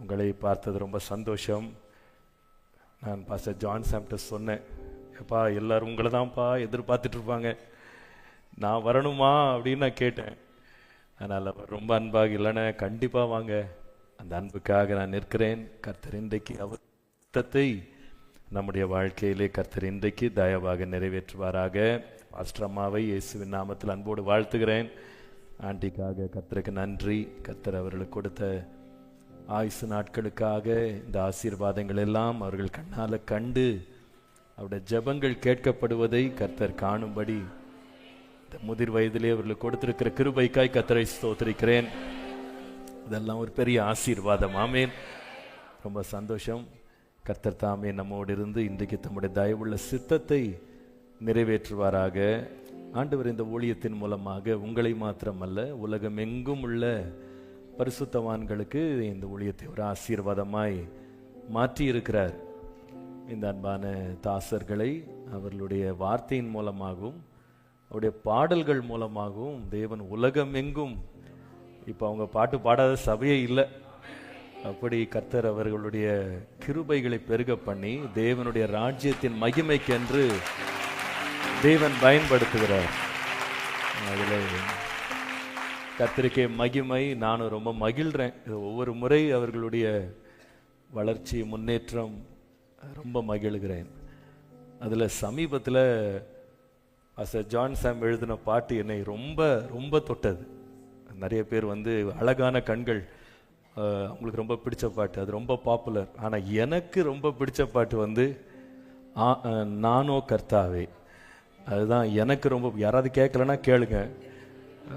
உங்களை பார்த்தது ரொம்ப சந்தோஷம். நான் பாஸ்டர் ஜான் சாம்கிட்ட சொன்னேன், எப்பா எல்லாரும் உங்களை தான்ப்பா எதிர்பார்த்துட்டு இருப்பாங்க, நான் வரணுமா அப்படின்னு நான் கேட்டேன். அதனால் அவர் ரொம்ப அன்பாக, இல்லைன்னா கண்டிப்பாக வாங்க, அந்த அன்புக்காக நான் நிற்கிறேன். கர்த்தர் இன்றைக்கு அவர் திட்டத்தை நம்முடைய வாழ்க்கையிலே கர்த்தர் இன்றைக்கு தயவாக நிறைவேற்றுவாராக. பாஸ்டர் அம்மாவை இயேசுவின் நாமத்தில் அன்போடு வாழ்த்துகிறேன். ஆண்டிக்காக கர்த்தருக்கு நன்றி. கர்த்தர் அவர்களுக்கு கொடுத்த ஆயுசு நாட்களுக்காக இந்த ஆசீர்வாதங்கள் எல்லாம் அவர்கள் கண்ணால் கண்டு அவருடைய ஜெபங்கள் கேட்கப்படுவதை கர்த்தர் காணும்படி இந்த முதிர் வயதிலே அவர்களுக்கு கொடுத்திருக்கிற கிருபைக்காய் கர்த்தரை ஸ்தோத்திரிக்கிறேன். இதெல்லாம் ஒரு பெரிய ஆசீர்வாதம். ஆமேன். ரொம்ப சந்தோஷம். கர்த்தர் தாமே நம்மோடு இருந்து இன்றைக்கு தம்முடைய தயவுள்ள சித்தத்தை நிறைவேற்றுவாராக. ஆண்டவர் இந்த ஊழியத்தின் மூலமாக உங்களை மாத்திரமல்ல, உலகம் எங்கும் உள்ள பரிசுத்தவான்களுக்கு இந்த ஊழியத்தை ஒரு ஆசீர்வாதமாய் மாற்றி இருக்கிறார். இந்த அன்பான தாசர்களை அவர்களுடைய வார்த்தையின் மூலமாகவும் அவருடைய பாடல்கள் மூலமாகவும் தேவன் உலகம் எங்கும், இப்போ அவங்க பாட்டு பாடாத சபையே இல்லை, அப்படி கர்த்தர் அவர்களுடைய கிருபைகளை பெருக பண்ணி தேவனுடைய ராஜ்யத்தின் மகிமைக்கென்று தேவன் பயன்படுத்துகிறார். அதில் கர்த்தருக்கே மகிமை. நானும் ரொம்ப மகிழ்கிறேன். ஒவ்வொரு முறை அவர்களுடைய வளர்ச்சி முன்னேற்றம் ரொம்ப மகிழ்கிறேன். அதில் சமீபத்தில் ஜான் சாம் எழுதின பாட்டு என்னை ரொம்ப ரொம்ப தொட்டது. நிறைய பேர் அழகான கண்கள் அவங்களுக்கு ரொம்ப பிடிச்ச பாட்டு, அது ரொம்ப பாப்புலர். ஆனால் எனக்கு ரொம்ப பிடிச்ச பாட்டு நானோ கர்த்தாவே. அதுதான் எனக்கு ரொம்ப, யாராவது கேட்கலன்னா கேளுங்க,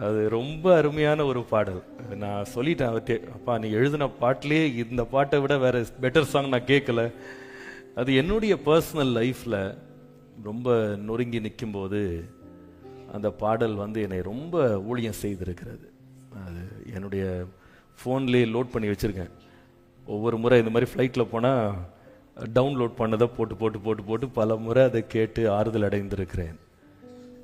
அது ரொம்ப அருமையான ஒரு பாடல். நான் சொல்லிட்டேன் அவர்கிட்ட, அப்பா நீ எழுதின பாட்டிலே இந்த பாட்டை விட வேற பெட்டர் சாங் நான் கேட்கல. அது என்னுடைய பர்சனல் லைஃப்பில் ரொம்ப நொறுங்கி நிற்கும்போது அந்த பாடல் என்னை ரொம்ப ஊழியம் செய்திருக்கிறது. அது என்னுடைய ஃபோன்லேயே லோட் பண்ணி வச்சுருக்கேன். ஒவ்வொரு முறை இந்த மாதிரி ஃப்ளைட்டில் போனால் டவுன்லோட் பண்ணதை போட்டு போட்டு போட்டு போட்டு பல முறை அதை கேட்டு ஆறுதல் அடைந்திருக்கிறேன்.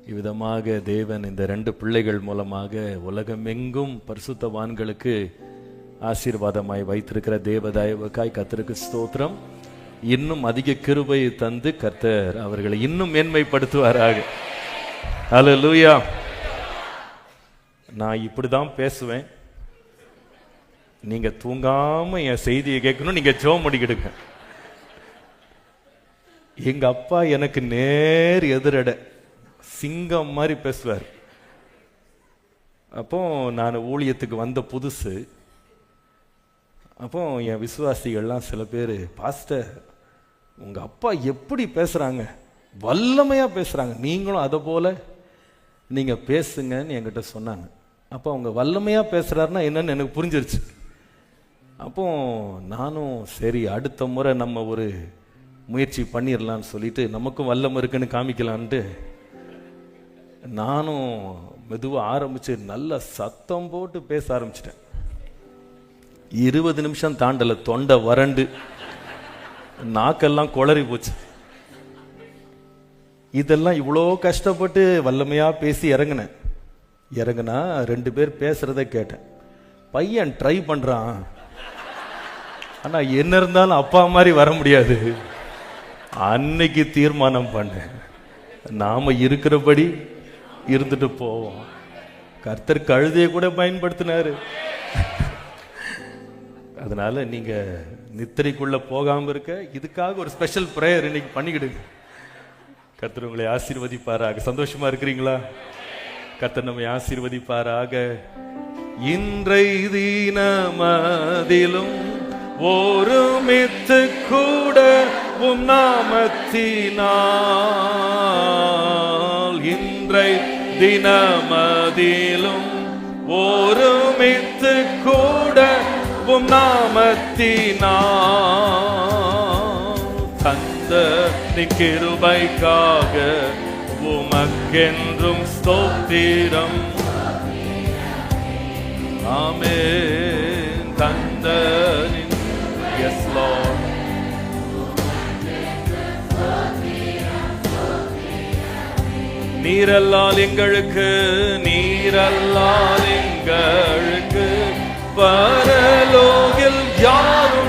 இவ்விதமாக தேவன் இந்த 2 பிள்ளைகள் மூலமாக உலகமெங்கும் பரிசுத்தவான்களுக்கு ஆசீர்வாதமாய் வைத்திருக்கிற தேவதயவுக்காய் கர்த்தருக்கு ஸ்தோத்திரம். இன்னும் அதிக கிருபையை தந்து கர்த்தர் அவர்களை இன்னும் மேன்மைப்படுத்துவாராக. ஹல்லேலூயா. நான் இப்படிதான் பேசுவேன். நீங்க தூங்காம என் செய்தியை கேட்கணும், நீங்க ஜெபம் பண்ணிக்கிடுங்க. எங்க அப்பா எனக்கு நேர் எதிரட சிங்கம் மாதிரி பேசுவார். அப்போ நான் ஊழியத்துக்கு வந்த புதுசு. அப்போ என் விசுவாசிகள்லாம் சில பேர், பாஸ்டர் உங்க அப்பா எப்படி பேசுறாங்க, வல்லமையா பேசுறாங்க, நீங்களும் அதை போல நீங்க பேசுங்கன்னு என்கிட்ட சொன்னாங்க. அப்போ அவங்க வல்லமையா பேசுறாருன்னா என்னன்னு எனக்கு புரிஞ்சிருச்சு. அப்போ நானும் சரி அடுத்த முறை நம்ம ஒரு முயற்சி பண்ணிடலான்னு சொல்லிட்டு, நமக்கும் வல்லம் இருக்குன்னு காமிக்கலான்ட்டு நானும் மெதுவாக ஆரம்பிச்சு நல்ல சத்தம் போட்டு பேச ஆரம்பிச்சிட்டேன். 20 நிமிஷம் தாண்டல, தொண்டை வறண்டு நாக்கெல்லாம் குளறி போச்சு. இதெல்லாம் இவ்வளோ கஷ்டப்பட்டு வல்லமையா பேசி இறங்குனா 2 பேர் பேசுறத கேட்டேன். பையன் ட்ரை பண்றான், ஆனா என்ன இருந்தாலும் அப்பா மாதிரி வர முடியாது. அன்னைக்கு தீர்மானம் பண்ணேன், நாம இருக்கிறபடி இருந்துட்டு போவோம். கர்த்தர் கழுதையை கூட பயன்படுத்தினாரு. அதனால நீங்க நித்திரைக்குள்ள போகாம இருக்க இதுக்காக ஒரு ஸ்பெஷல் பிரேயர் இன்னைக்கு பண்ணிக்கிடுங்க. கர்த்தர் உங்களை ஆசீர்வதிப்பாராக. சந்தோஷமா இருக்கிறீங்களா? கர்த்தர் நம்மை ஆசீர்வதிப்பாராக. இன்றை தினமதிலும் ஒருமித்து கூட உம் நாமத்தினால், இன்றை தினமதிலும் ஒருமித்து கூட உம் நாமத்தினால், தந்த கிருபைக்காக உமக்கென்றும் ஸ்தோத்திரம். ஆமென். தந்த Yes, Lord. நீரல்லால் எங்களுக்கு பரலோகில் யாரும்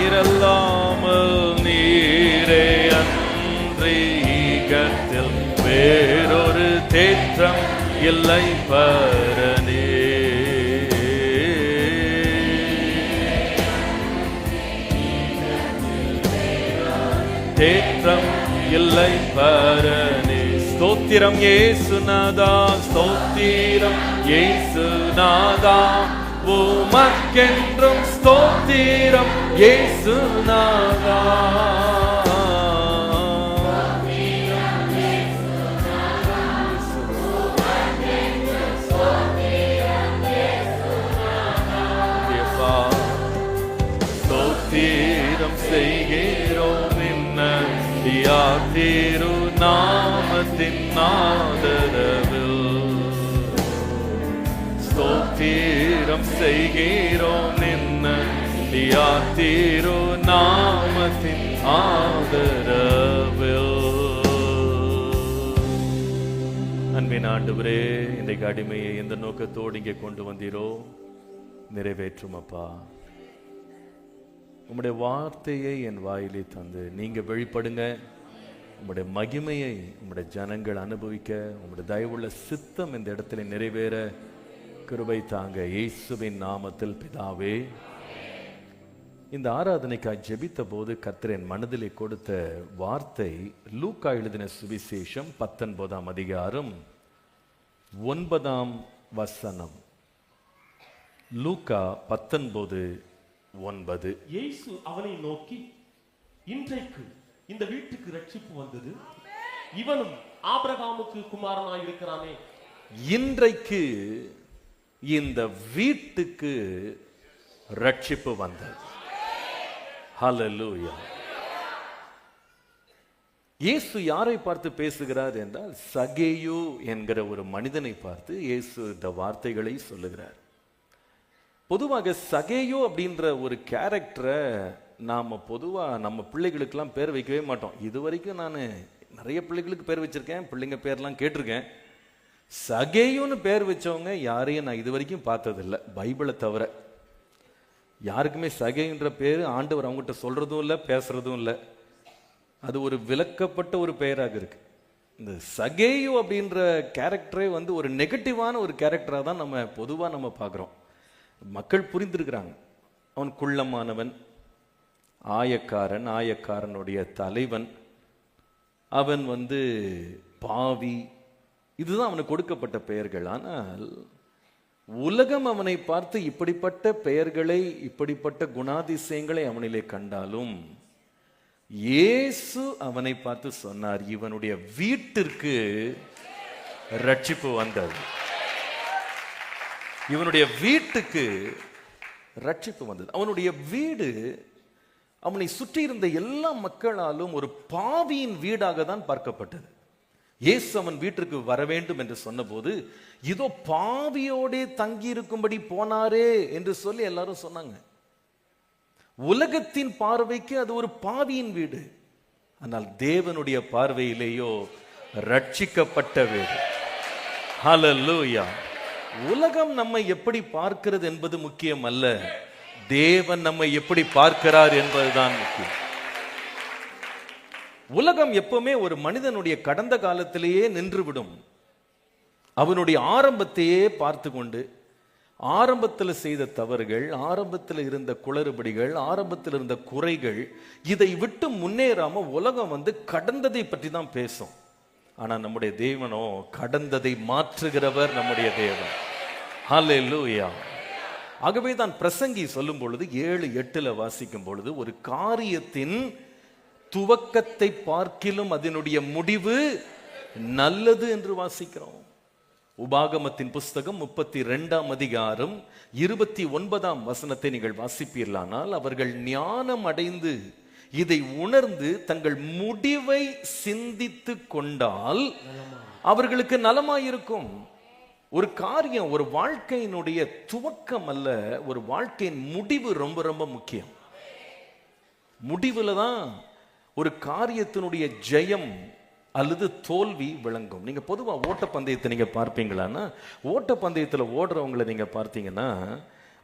நீரல்லாமல் நீரே அன்றி ஈகத்தில் வேறொரு தேற்றம் இல்லை பரனே. தேற்றம் இல்லை பரனே. ஸ்தோத்திரம் இயேசுநாதா, ஸ்தோத்திரம் இயேசுநாதா, உமக்கென்றும் ஸ்தோத்திரம் இயேசுநாதா. ஸ்தோத்திரம் செய்கிறோம் திரு நாமத்தின் ஆதரவில். ஸ்தோத்திரம் செய்கிறோம் திரு நாமத்தின் ஆதரவில். அன்பின் ஆண்டவரே, இன்றைக்கு அடிமையை எந்த நோக்கத்தோடு இங்கே கொண்டு வந்தீரோ நிறைவேற்றும் அப்பா. உம்முடைய வார்த்தையை என் வாயிலே தந்து நீங்க வெளிப்படுங்க. உம்முடைய மகிமையை உம்முடைய ஜனங்கள் அனுபவிக்க உம்முடைய தயவுள்ள சித்தம் இந்த இடத்துல நிறைவேற கிருபை தாங்க. இயேசுவின் நாமத்தில் பிதாவே. இந்த ஆராதனைக்காய் ஜெபித்த போது கர்த்தர் என் மனதிலே கொடுத்த வார்த்தை லூக்கா எழுதின சுவிசேஷம் 19ஆம் அதிகாரம் 9 லூக்கா 19:9. இயேசு அவனை நோக்கி, இன்றைக்கு இந்த வீட்டுக்கு ரட்சிப்பு வந்தது, இவனும் ஆபிரகாமுக்கு குமாரனாய் இருக்கிறானே. இன்றைக்கு இந்த வீட்டுக்கு ரட்சிப்பு வந்தது. ஹல்லேலூயா. இயேசு யாரை பார்த்து பேசுகிறார் என்றால் சகேயு என்கிற ஒரு மனிதனை பார்த்து இயேசு இந்த வார்த்தைகளை சொல்லுகிறார். பொதுவாக சகேயு அப்படின்ற ஒரு கேரக்டரை நாம பொதுவா நம்ம பிள்ளைகளுக்கெல்லாம் பேர் வைக்கவே மாட்டோம். இது வரைக்கும் நான் நிறைய பிள்ளைகளுக்கு பேர் வச்சிருக்கேன், பிள்ளைங்க பேர்லாம் கேட்டிருக்கேன். சகேயுன்னு பேர் வச்சவங்க யாரையும் நான் இது வரைக்கும் பார்த்ததில்லை, பைபிளை தவிர. யாருக்குமே சகேயுன்ற பேர் ஆண்டவர் அவங்ககிட்ட சொல்றதும் இல்லை, பேசுறதும் இல்லை. அது ஒரு விலக்கப்பட்ட ஒரு பெயராக இருக்கு. இந்த சகேயு அப்படின்ற கேரக்டரே ஒரு நெகட்டிவான ஒரு கேரக்டராக தான் நம்ம பொதுவாக நம்ம பார்க்குறோம். மக்கள் புரிந்திருக்கிறாங்க. அவன் குள்ளமானவன், ஆயக்காரனுடைய தலைவன், அவன் பாவி, இதுதான் அவனுக்கு கொடுக்கப்பட்ட பெயர்கள். ஆனால் உலகம் அவனை பார்த்து இப்படிப்பட்ட பெயர்களை, இப்படிப்பட்ட குணாதிசயங்களை அவனிலே கண்டாலும் இயேசு அவனை பார்த்து சொன்னார், இவனுடைய வீட்டிற்கு ரட்சிப்பு வந்தது. இவனுடைய வீட்டுக்கு ரட்சிப்பு வந்தது. அவனுடைய வீடு அவனை சுற்றி இருந்த எல்லா மக்களாலும் ஒரு பாவியின் வீடாக தான் பார்க்கப்பட்டது. இயேசு அவன் வீட்டிற்கு வர வேண்டும் என்று சொன்னபோது, இதோ பாவியோடே தங்கி இருக்கும்படி போனாரே என்று சொல்லி எல்லாரும் சொன்னாங்க. உலகத்தின் பார்வைக்கு அது ஒரு பாவியின் வீடு, ஆனால் தேவனுடைய பார்வையிலேயோ ரட்சிக்கப்பட்ட வீடு. ஹல்லேலூயா. உலகம் நம்மை எப்படி பார்க்கிறது என்பது முக்கியம் அல்ல, தேவன் நம்மை எப்படி பார்க்கிறார் என்பதுதான் முக்கியம். உலகம் எப்பவுமே ஒரு மனிதனுடைய கடந்த காலத்திலேயே நின்றுவிடும். அவனுடைய ஆரம்பத்தையே பார்த்து கொண்டு, ஆரம்பத்தில் செய்த தவறுகள், ஆரம்பத்தில் இருந்த குளறுபடிகள், ஆரம்பத்தில் இருந்த குறைகள், இதை விட்டு முன்னேறாம உலகம் கடந்ததை பற்றி தான் பேசும். ஆனா நம்முடைய தேவனோ கடந்ததை மாற்றுகிறவர் நம்முடைய தேவன். ஹல்லேலூயா. ஆகவே தான் பிரசங்கி சொல்லும் பொழுது 7:8 வாசிக்கும் பொழுது, ஒரு காரியத்தின் துவக்கத்தை பார்க்கிலும் அதனுடைய முடிவு நல்லது என்று வாசிக்கிறோம். உபாகமத்தின் புஸ்தகம் 32ஆம் அதிகாரம் 29ஆம் வசனத்தை நீங்கள் வாசிப்பீர்களானால், அவர்கள் ஞானம் அடைந்து இதை உணர்ந்து தங்கள் முடிவை சிந்தித்து கொண்டால் அவர்களுக்கு நலமாயிருக்கும். ஒரு காரியம், ஒரு வாழ்க்கையினுடைய துவக்கம் அல்ல, ஒரு வாழ்க்கையின் முடிவு ரொம்ப ரொம்ப முக்கியம். முடிவுல தான் ஒரு காரியத்தினுடைய ஜெயம் அல்லது தோல்வி விளங்கும். நீங்க பொதுவா ஓட்டப்பந்தயத்தை நீங்க பார்ப்பீங்களான்னா, ஓட்டப்பந்தயத்தில் ஓடுறவங்களை நீங்க பார்த்தீங்கன்னா,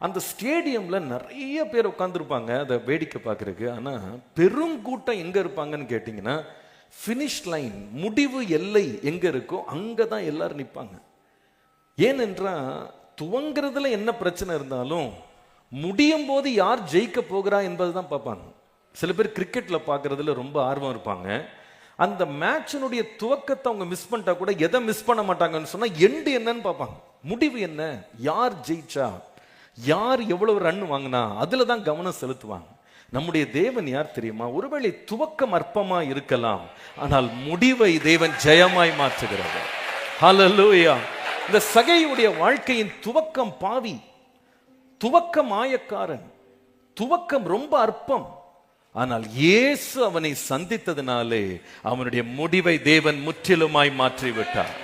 அந்த ஸ்டேடியம்ல நிறைய பேர் உட்காந்துருப்பாங்க அதை வேடிக்கை பார்க்கறதுக்கு. ஆனா பெருங்கூட்டம் எங்க இருப்பாங்கன்னு கேட்டீங்கன்னா, ஃபினிஷ் லைன், முடிவு எல்லை எங்க இருக்கோ அங்கதான் எல்லாரும் நிற்பாங்க. ஏனென்றா துவங்குறதுல என்ன பிரச்சனை இருந்தாலும் முடியும் போது யார் ஜெயிக்க போகிறா என்பதுதான் பார்ப்பாங்க. சில பேர் கிரிக்கெட்ல பார்க்கறதுல ரொம்ப ஆர்வம் இருப்பாங்க. அந்த மேட்சினுடைய துவக்கத்தை அவங்க மிஸ் பண்ணிட்டா கூட எதை மிஸ் பண்ண மாட்டாங்கன்னு சொன்னா எண்டு என்னன்னு பார்ப்பாங்க. முடிவு என்ன, யார் ஜெயிச்சா, யார் எவ்வளவு ரன் வாங்கினா, அதுல தான் கவனம் செலுத்துவாங்க. நம்முடைய தேவன் யார் தெரியுமா? ஒருவேளை துவக்கம் அற்பமா இருக்கலாம், ஆனால் முடிவை தேவன் ஜெயமாய் மாற்றுகிறார். ஹல்லேலூயா. இந்த சகையுடைய வாழ்க்கையின் துவக்கம் பாவி, துவக்கம் ஆயக்காரன், துவக்கம் ரொம்ப அற்பம். ஆனால் இயேசு அவனை சந்தித்ததினாலே அவனுடைய முடிவை தேவன் முற்றிலுமாய் மாற்றி விட்டார்,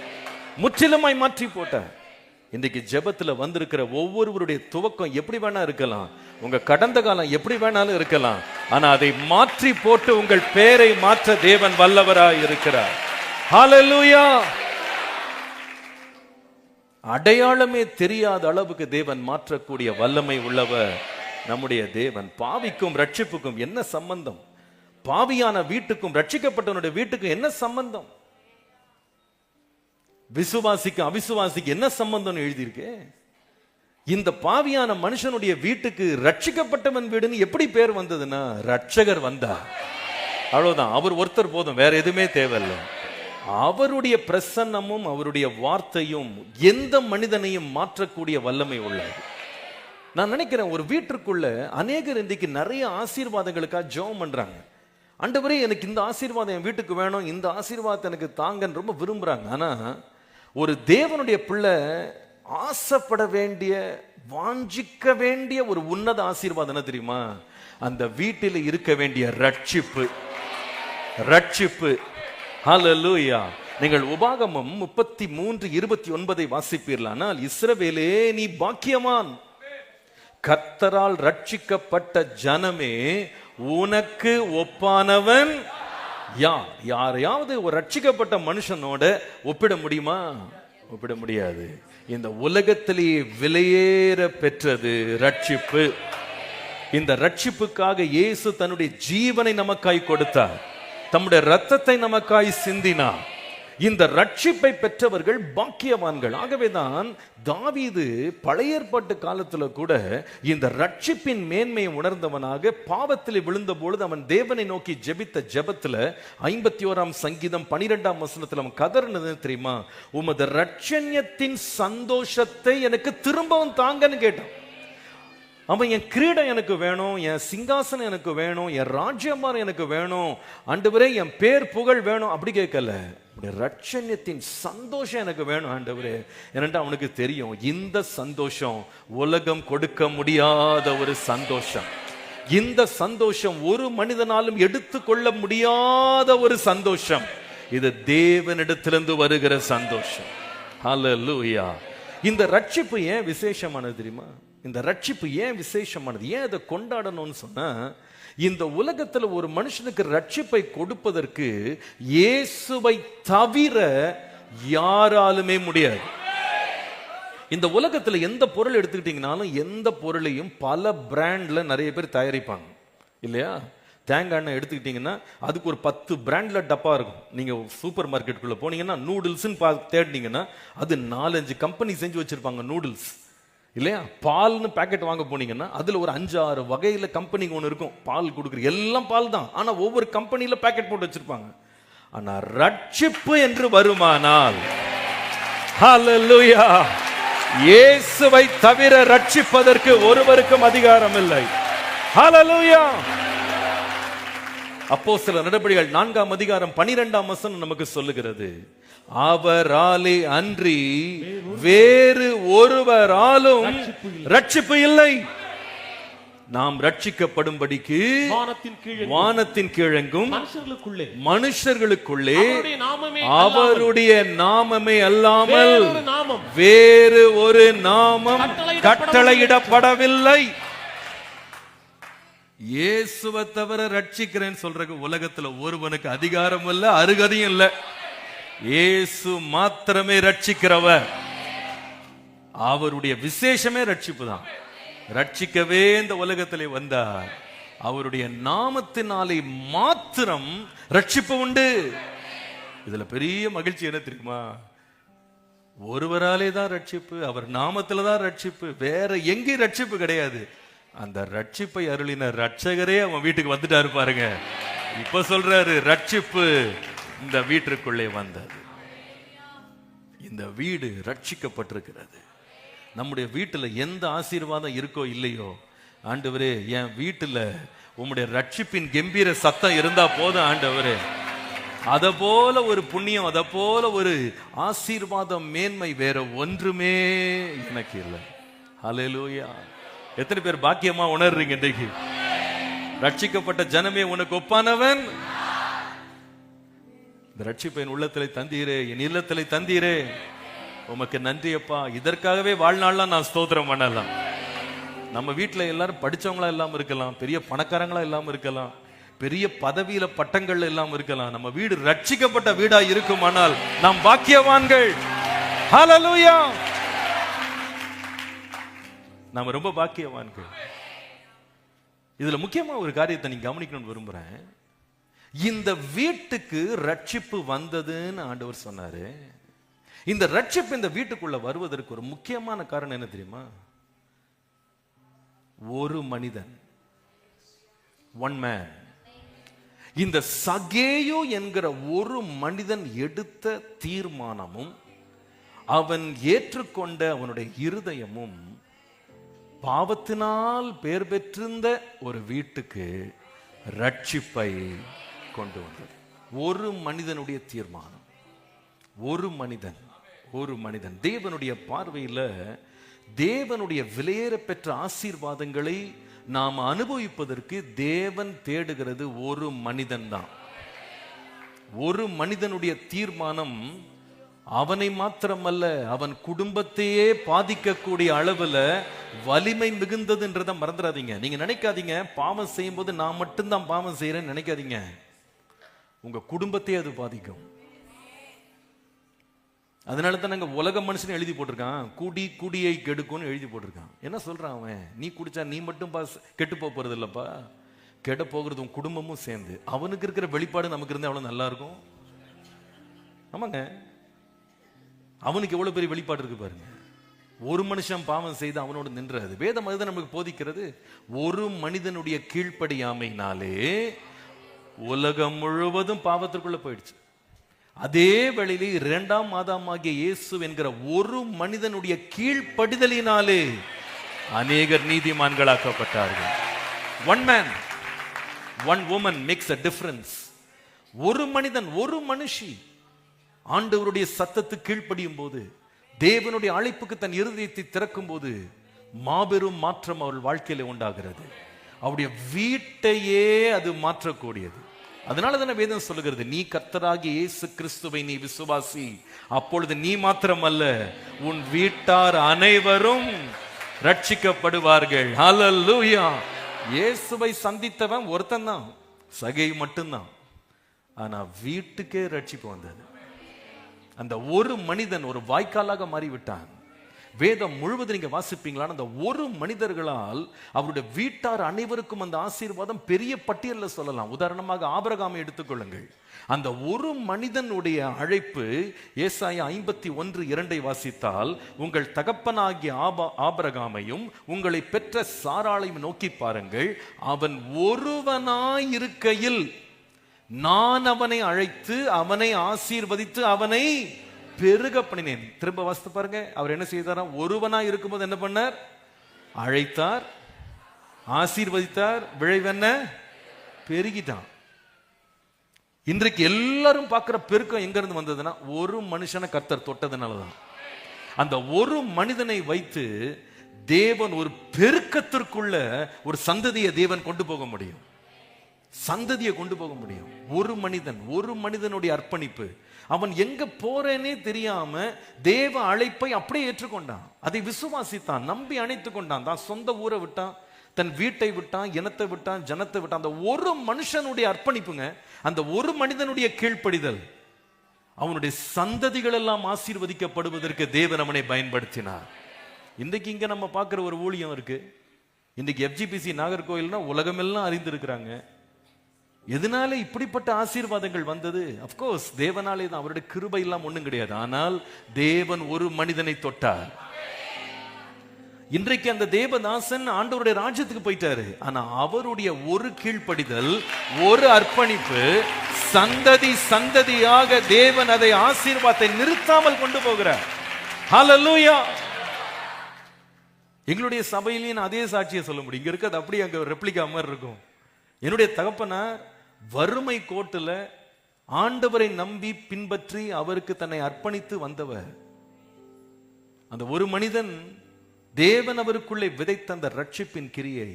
முற்றிலுமாய் மாற்றி போட்டார். இன்றைக்கு ஜெபத்துல வந்திருக்கிற ஒவ்வொருவருடைய துவக்கம் எப்படி வேணா இருக்கலாம், உங்க கடந்த காலம் எப்படி வேணாலும் இருக்கலாம், ஆனா அதை மாற்றி போட்டு உங்கள் பெயரை மாற்ற தேவன் வல்லவராய் இருக்கிறார். ஹல்லேலூயா. அடையாளமே தெரியாத அளவுக்கு தேவன் மாற்றக்கூடிய வல்லமை உள்ளவர் நம்முடைய தேவன். பாவிக்கும் ரட்சிப்புக்கும் என்ன சம்பந்தம்? பாவியான வீட்டுக்கும் ரட்சிக்கப்பட்டவனுடைய வீட்டுக்கும் என்ன சம்பந்தம்? விசுவாசிக்கு அவிசுவாசிக்கு என்ன சம்பந்தம் எழுதியிருக்கு? இந்த பாவியான மனுஷனுடைய வீட்டுக்கு ரட்சிக்கப்பட்டவன் வீடுன்னு எப்படி பேர் வந்ததுன்னா, ரட்சகர் வந்தார், அவ்வளவுதான். அவர் ஒருத்தர் போதும், வேற எதுவுமே தேவையில்லை. அவருடைய பிரசன்னமும் அவருடைய வார்த்தையும் எந்த மனிதனையும் மாற்றக்கூடிய வல்லமை உள்ளது. நான் நினைக்கிறேன், ஒரு வீட்டிற்குள்ள அநேகர் இன்றைக்கு நிறைய ஆசீர்வாதங்களுக்காக ஜெபம் பண்றாங்க. ஆண்டவரே எனக்கு இந்த ஆசீர்வாதம் என் வீட்டுக்கு வேணும், இந்த ஆசீர்வாதத்தை எனக்கு தாங்கன்னு ரொம்ப விரும்புறாங்க. ஆனா ஒரு தேவனுடைய பிள்ளை ஆசைப்பட வேண்டிய, வாஞ்சிக்க வேண்டிய ஒரு உன்னத ஆசீர்வாதம் என்ன தெரியுமா? அந்த வீட்டில் இருக்க வேண்டிய ரட்சிப்பு. ரட்சிப்பு. ஹல்லேலூயா. நீங்கள் உபாகமம் 33:29 வாசிப்பீர்களானால், இஸ்ரவேலே நீ பாக்கியவான், கர்த்தரால் ரட்சிக்கப்பட்ட ஜனமே உனக்கு ஒப்பானவன் யார்? யாரையாவது ஒரு ரட்சிக்கப்பட்ட மனுஷனோட ஒப்பிட முடியுமா? ஒப்பிட முடியாது. இந்த உலகத்திலேயே விலையேற பெற்றது ரட்சிப்பு. இந்த ரட்சிப்புக்காக இயேசு தன்னுடைய ஜீவனை நமக்காய் கொடுத்தார், தம்முடைய இரத்தத்தை நமக்காய் சிந்தினார். இந்த ரட்சிப்பை பெற்றவர்கள் பாக்கியவான்கள். ஆகவேதான் தாவீது பழைய ஏற்பாட்டு காலத்துல கூட இந்த ரட்சிப்பின் மேன்மையை உணர்ந்தவனாக பாவத்தில் விழுந்த பொழுது அவன் தேவனை நோக்கி ஜெபித்த ஜெபத்துல 51ஆம் சங்கீதம் 12ஆம் வசனத்துல அவன் கதறினது தெரியுமா? உமது ரட்சண்யத்தின் சந்தோஷத்தை எனக்கு திரும்பவும் தாங்கன்னு கேட்டான். அவன் என் கிரீடம் எனக்கு வேணும், என் சிங்காசனம் எனக்கு வேணும், என் ராஜ்யமார் எனக்கு வேணும், ஆண்டவரே என் பேர் புகழ் வேணும், அப்படி கேட்கல. ரட்சண்யத்தின் சந்தோஷம் எனக்கு வேணும் ஆண்டவரே. ஏனென்றால் அவனுக்கு தெரியும், இந்த சந்தோஷம் உலகம் கொடுக்க முடியாத ஒரு சந்தோஷம். இந்த சந்தோஷம் ஒரு மனிதனாலும் எடுத்துக்கொள்ள முடியாத ஒரு சந்தோஷம். இது தேவனிடத்திலிருந்து வருகிற சந்தோஷம். ஹல்லேலூயா. இந்த ரட்சிப்பு ஏன் விசேஷமானது தெரியுமா? இந்த ரட்சிப்பு ஏன் விசேஷமானது, ஏன் அதை கொண்டாடணும்னு சொன்னா, இந்த உலகத்துல ஒரு மனுஷனுக்கு ரட்சிப்பை கொடுப்பதற்கு இயேசுவை தவிர யாராலுமே முடியாது. இந்த உலகத்துல எந்த பொருள் எடுத்துக்கிட்டீங்கனாலும், எந்த பொருளையும் பல பிராண்ட்ல நிறைய பேர் தயாரிப்பாங்க இல்லையா? தேங்காய் எண்ணெய் எடுத்துக்கிட்டீங்கன்னா அதுக்கு ஒரு 10 பிராண்ட்ல டப்பா இருக்கும். நீங்க சூப்பர் மார்க்கெட்டுக்குள்ள போனீங்கன்னா நூடுல்ஸ்ன்னு தேடினீங்கன்னா அது 4-5 கம்பெனி செஞ்சு வச்சிருப்பாங்க நூடுல்ஸ் இல்லையா? பால்னு பேக்கெட் வாங்க போனீங்கன்னா அதுல ஒரு 5-6 வகையில கம்பெனி ஒன்று இருக்கும் பால் கொடுக்குற. எல்லாம் பால் தான், ஆனா ஒவ்வொரு கம்பெனியில பேக்கெட் போட்டு வச்சிருப்பாங்க. ஆனா ரட்சிப்பு என்று வருமானால், ஹல்லேலூயா, இயேசுவை தவிர ரட்சிப்பதற்கு ஒருவருக்கும் அதிகாரம் இல்லை. ஹல்லேலூயா. அப்போஸ்தலர் நடபடிகள் 4ஆம் அதிகாரம் 12ஆம் வசனம் நமக்கு சொல்லுகிறது, அவராலே அன்றி வேறு ஒருவராலும் ரட்சிப்பு இல்லை. நாம் ரட்சிக்கப்படும்படிக்கு வானத்தின் கீழெங்கும் மனுஷர்களுக்குள்ளே அவருடைய நாமமே அல்லாமல் வேறு ஒரு நாமம் கட்டளையிடப்படவில்லை. இயேசுவை தவிர ரட்சிக்கிறேன்னு சொல்ற உலகத்துல ஒருவனுக்கு அதிகாரம் இல்ல, அருகதையும் இல்ல. இயேசு மாத்திரமே ரட்சிக்கிறவர். அவருடைய விசேஷமே ரட்சிப்பு தான். ரட்சிக்கவே இந்த உலகத்திலே வந்தார். அவருடைய நாமத்தினாலே மாத்திரம் ரட்சிப்பு உண்டு. இதுல பெரிய மகிழ்ச்சி என்ன தெரியுமா? ஒருவராலே தான் ரட்சிப்பு, அவர் நாமத்துல தான் ரட்சிப்பு, வேற எங்கேயும் ரட்சிப்பு கிடையாது. அந்த ரட்சிப்பை அருளின ரட்சகரே அவன் வீட்டுக்கு வந்துட்டாரு பாருங்க. இப்ப சொல்றாரு, ரட்சிப்பு இந்த வீட்டிற்குள்ளே வந்தது. இந்த வீடு ரட்சிக்கப்பட்டிருக்கிறது. நம்முடைய வீட்டுல எந்த ஆசீர்வாதம் இருக்கோ இல்லையோ, ஆண்டவரே என் வீட்டுல உம்முடைய ரட்சிப்பின் கம்பீர சத்தம் இருந்தா போதும் ஆண்டவரே. அத போல ஒரு புண்ணியம், அத போல ஒரு ஆசீர்வாதம், மேன்மை வேற ஒன்றுமே எனக்கு இல்லை. ஹல்லேலூயா. எத்தனை பேர் பாக்கியமா உணர்றீங்க இன்றைக்கு? ரட்சிக்கப்பட்ட ஜனமே உனக்கு ஒப்பானவன். இந்த ரட்சிப்பை என் உள்ளத்திலே தந்தீரே, என் இல்லத்திலே தந்தீரே, உமக்கு நன்றி அப்பா. இதற்காகவே வாழ்நாள்லாம் நான் ஸ்தோத்திரம் பண்ணலாம். நம்ம வீட்டுல எல்லாரும் படிச்சவங்களா இல்லாம இருக்கலாம், பெரிய பணக்காரங்களா இல்லாம இருக்கலாம், பெரிய பதவியில பட்டங்கள் எல்லாம் இருக்கலாம். நம்ம வீடு ரட்சிக்கப்பட்ட வீடா இருக்குமானால் நாம் பாக்கியவான்கள். ஹல்லேலூயா. நாம ரொம்ப பாக்கியவான்கள். இதுல முக்கியமா ஒரு காரியத்தை நீங்க கவனிக்கணும்னு விரும்புறேன். இந்த வீட்டுக்கு ரட்சிப்பு வந்ததுன்னு ஆண்டவர் சொன்னாரு. இந்த ரட்சிப்பு இந்த வீட்டுக்குள்ள வருவதற்கு ஒரு முக்கியமான காரணம் என்ன தெரியுமா? ஒரு மனிதன், ஒன் மேன். இந்த சகேயு என்கிற ஒரு மனிதன் எடுத்த தீர்மானமும் அவன் ஏற்றுக்கொண்ட அவனுடைய இருதயமும் பாவத்தினால் பெயர் பெற்றிருந்த ஒரு வீட்டுக்கு ரட்சிப்பை கொண்டு வந்தது. ஒரு மனிதனுடைய தீர்மானம், ஒரு மனிதன் தேவனுடைய பார்வையில தேவனுடைய விலையேற பெற்ற ஆசீர்வாதங்களை நாம் அனுபவிப்பதற்கு தேவன் தேடுகிறது ஒரு மனிதன் தான். ஒரு மனிதனுடைய தீர்மானம் அவனை மாத்திரமல்ல, அவன் குடும்பத்தையே பாதிக்கக்கூடிய அளவுல வலிமை மிகுந்ததுன்றத மறந்துடாதீங்க. நீங்க நினைக்காதீங்க பாவம் செய்யும் போது நான் மட்டும்தான் பாவம் செய்யறேன்னு நினைக்காதீங்க. உங்க குடும்பத்தையே அது பாதிக்கும். அதனால தான் நாங்க உலக மனுஷன் எழுதி போட்டிருக்கான், குடியை கெடுக்கும்னு எழுதி போட்டிருக்கான். என்ன சொல்றான் அவன்? நீ குடிச்சா நீ மட்டும் கெட்டு போறது இல்லப்பா, கெட போகிறது உன் குடும்பமும் சேர்ந்து. அவனுக்கு இருக்கிற வெளிப்பாடு நமக்கு இருந்தா எவ்வளவு நல்லா இருக்கும். ஆமாங்க, அவனுக்கு எவ்வளவு பெரிய வெளிப்பாடு இருக்கு பாருங்க. ஒரு மனுஷன் பாவம் செய்து அவனோடு நின்றது. வேதம் அதுதான் நமக்கு போதிக்கிறது. ஒரு மனிதனுடைய கீழ்ப்படியாமையினாலே உலகம் முழுவதும் பாவத்திற்குள்ள போயிடுச்சு. அதே வேளையிலே இரண்டாம் ஆதாமாகிய இயேசு என்கிற ஒரு மனிதனுடைய கீழ்ப்படிதலினாலே அநேகர் நீதிமான்களாக்கப்பட்டார்கள். One man, one woman makes a difference. ஒரு மனிதன், ஒரு மனுஷி ஆண்டவருடைய சத்தத்துக்கு கீழ்ப்படியும் போது, தேவனுடைய அழைப்புக்கு தன் இருதயத்தை திறக்கும் போது மாபெரும் மாற்றம் அவள் வாழ்க்கையில உண்டாகிறது. அவருடைய வீட்டையே அது மாற்றக்கூடியது. அதனால தானே வேதம் சொல்லுகிறது, நீ கர்த்தராகிய இயேசு கிறிஸ்துவை நீ விசுவாசி, அப்பொழுது நீ மாத்திரமல்ல உன் வீட்டார் அனைவரும் ரட்சிக்கப்படுவார்கள். ஹல்லேலூயா. இயேசுவை சந்தித்தவன் ஒருத்தன் தான், சகை மட்டும்தான். ஆனா வீட்டுக்கே ரட்சிப்பு வந்தது. அந்த ஒரு மனிதன் ஒரு வாய்க்காலாக மாறிவிட்டான். வேதம் முழுவதும் நீங்க வாசிப்பீங்களா, அந்த ஒரு மனிதர்களால் அவருடைய வீட்டார் அனைவருக்கும் அந்த ஆசீர்வாதம் பெரிய பட்டியலில் சொல்லலாம். உதாரணமாக ஆபிரகாமை எடுத்துக்கொள்ளுங்கள். அந்த ஒரு மனிதனுடைய அழைப்பு, ஏசாயா 51:2 வாசித்தால், உங்கள் தகப்பனாகிய ஆபிரகாமையும் உங்களை பெற்ற சாராளையும் நோக்கி பாருங்கள், அவன் ஒருவனாய் இருக்கையில் நான் அவனை அழைத்து அவனை ஆசீர்வதித்து அவனை பெருக பண்ணினேன். திரும்ப வாசித்து பாருங்க. அவர் என்ன செய்தாரா? ஒருவனா இருக்கும்போது என்ன பண்ணார்? அழைத்தார், ஆசீர்வதித்தார், விளைவென்ன? பெருகிட்டான். இன்றைக்கு எல்லாரும் பார்க்கிற பெருக்கம் எங்க இருந்து வந்ததுன்னா, ஒரு மனுஷனை கர்த்தர் தொட்டதுனாலதான். அந்த ஒரு மனிதனை வைத்து தேவன் ஒரு பெருக்கத்திற்குள்ள ஒரு சந்ததியை தேவன் கொண்டு போக முடியும். சந்ததியை கொண்டு போக முடியும். ஒரு மனிதன், ஒரு மனிதனுடைய அர்ப்பணிப்பு. அவன் எங்க போறேனே தெரியாம தேவ அழைப்பை அப்படியே ஏற்றுக்கொண்டான், அதை விசுவாசித்தான், நம்பி அணைத்துக் கொண்டான். தான் சொந்த ஊரை விட்டான், தன் வீட்டை விட்டான், இனத்தை விட்டான், ஜனத்தை விட்டான். அந்த ஒரு மனுஷனுடைய அர்ப்பணிப்புங்க, அந்த ஒரு மனிதனுடைய கீழ்ப்படிதல், அவனுடைய சந்ததிகள் எல்லாம் ஆசீர்வதிக்கப்படுவதற்கு தேவன் அவனை பயன்படுத்தினார். இன்றைக்கு இங்க நம்ம பார்க்கிற ஒரு ஊழியம் இருக்கு. இன்னைக்கு FGPC நாகர்கோயில்னா உலகமெல்லாம் அறிந்திருக்கிறாங்க. எதனால இப்படிப்பட்ட ஆசீர்வாதங்கள் வந்தது? அப்கோர்ஸ் தேவனாலே தான், அவருடைய கிருபை எல்லாம் ஒண்ணும் கிடையாது. ஆனால் தேவன் ஒரு மனிதனை தொட்டார். இன்றைக்கு அந்த தேவதாசன் ஆண்டவருடைய ராஜ்யத்துக்கு போயிட்டாரு. ஆனா அவருடைய ஒரு கீழ்ப்படிதல், ஒரு அர்ப்பணிப்பு, சந்ததி சந்ததியாக தேவன் அதை ஆசீர்வாதத்தை நிறுத்தாமல் கொண்டு போகிறார். ஹல்லேலூயா. எங்களுடைய சபையிலேயும் அதே சாட்சியை சொல்ல முடியும். இங்க இருக்கிறது அப்படி அங்க ரெப்ளிகா மாதிரி இருக்கும். என்னுடைய தகப்பனார் வறுமை கோட்டுல ஆண்டவரை நம்பி பின்பற்றி அவருக்கு தன்னை அர்ப்பணித்து வந்தவர். அந்த ஒரு மனிதன் தேவன் அவருக்குள்ளே விதைத்த அந்த ரட்சிப்பின் கிரியை,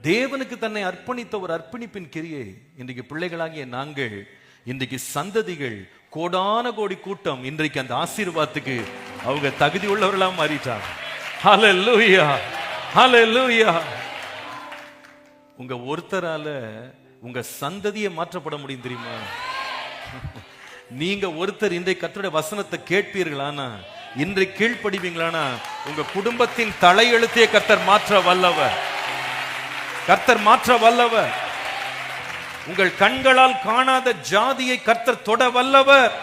தேவனுக்கு தன்னை அர்ப்பணித்த ஒரு அர்ப்பணிப்பின் கிரியை இன்றைக்கு பிள்ளைகளாகிய நாங்கள், இன்றைக்கு சந்ததிகள், கோடான கோடி கூட்டம் இன்றைக்கு அந்த ஆசீர்வாதத்துக்கு அவங்க தகுதி உள்ளவர்களா மாறிட்டாங்க. ஹல்லேலூயா, ஹல்லேலூயா. உங்க ஒருத்தரால உங்க சந்ததியை மாற்றப்பட முடியும் தெரியுமா? நீங்க ஒருத்தர் இன்றைக்கு கர்த்தருடைய வசனத்தை கேட்பீர்களானா, இன்றைக்கு கீழ்ப்படிவீங்களானா, உங்க குடும்பத்தின் தலையெழுத்தையே கர்த்தர் மாற்ற வல்லவர். கர்த்தர் மாற்ற வல்லவர். உங்கள் கண்களால் காணாத ஜாதியை கர்த்தர் தொட வல்லவர்.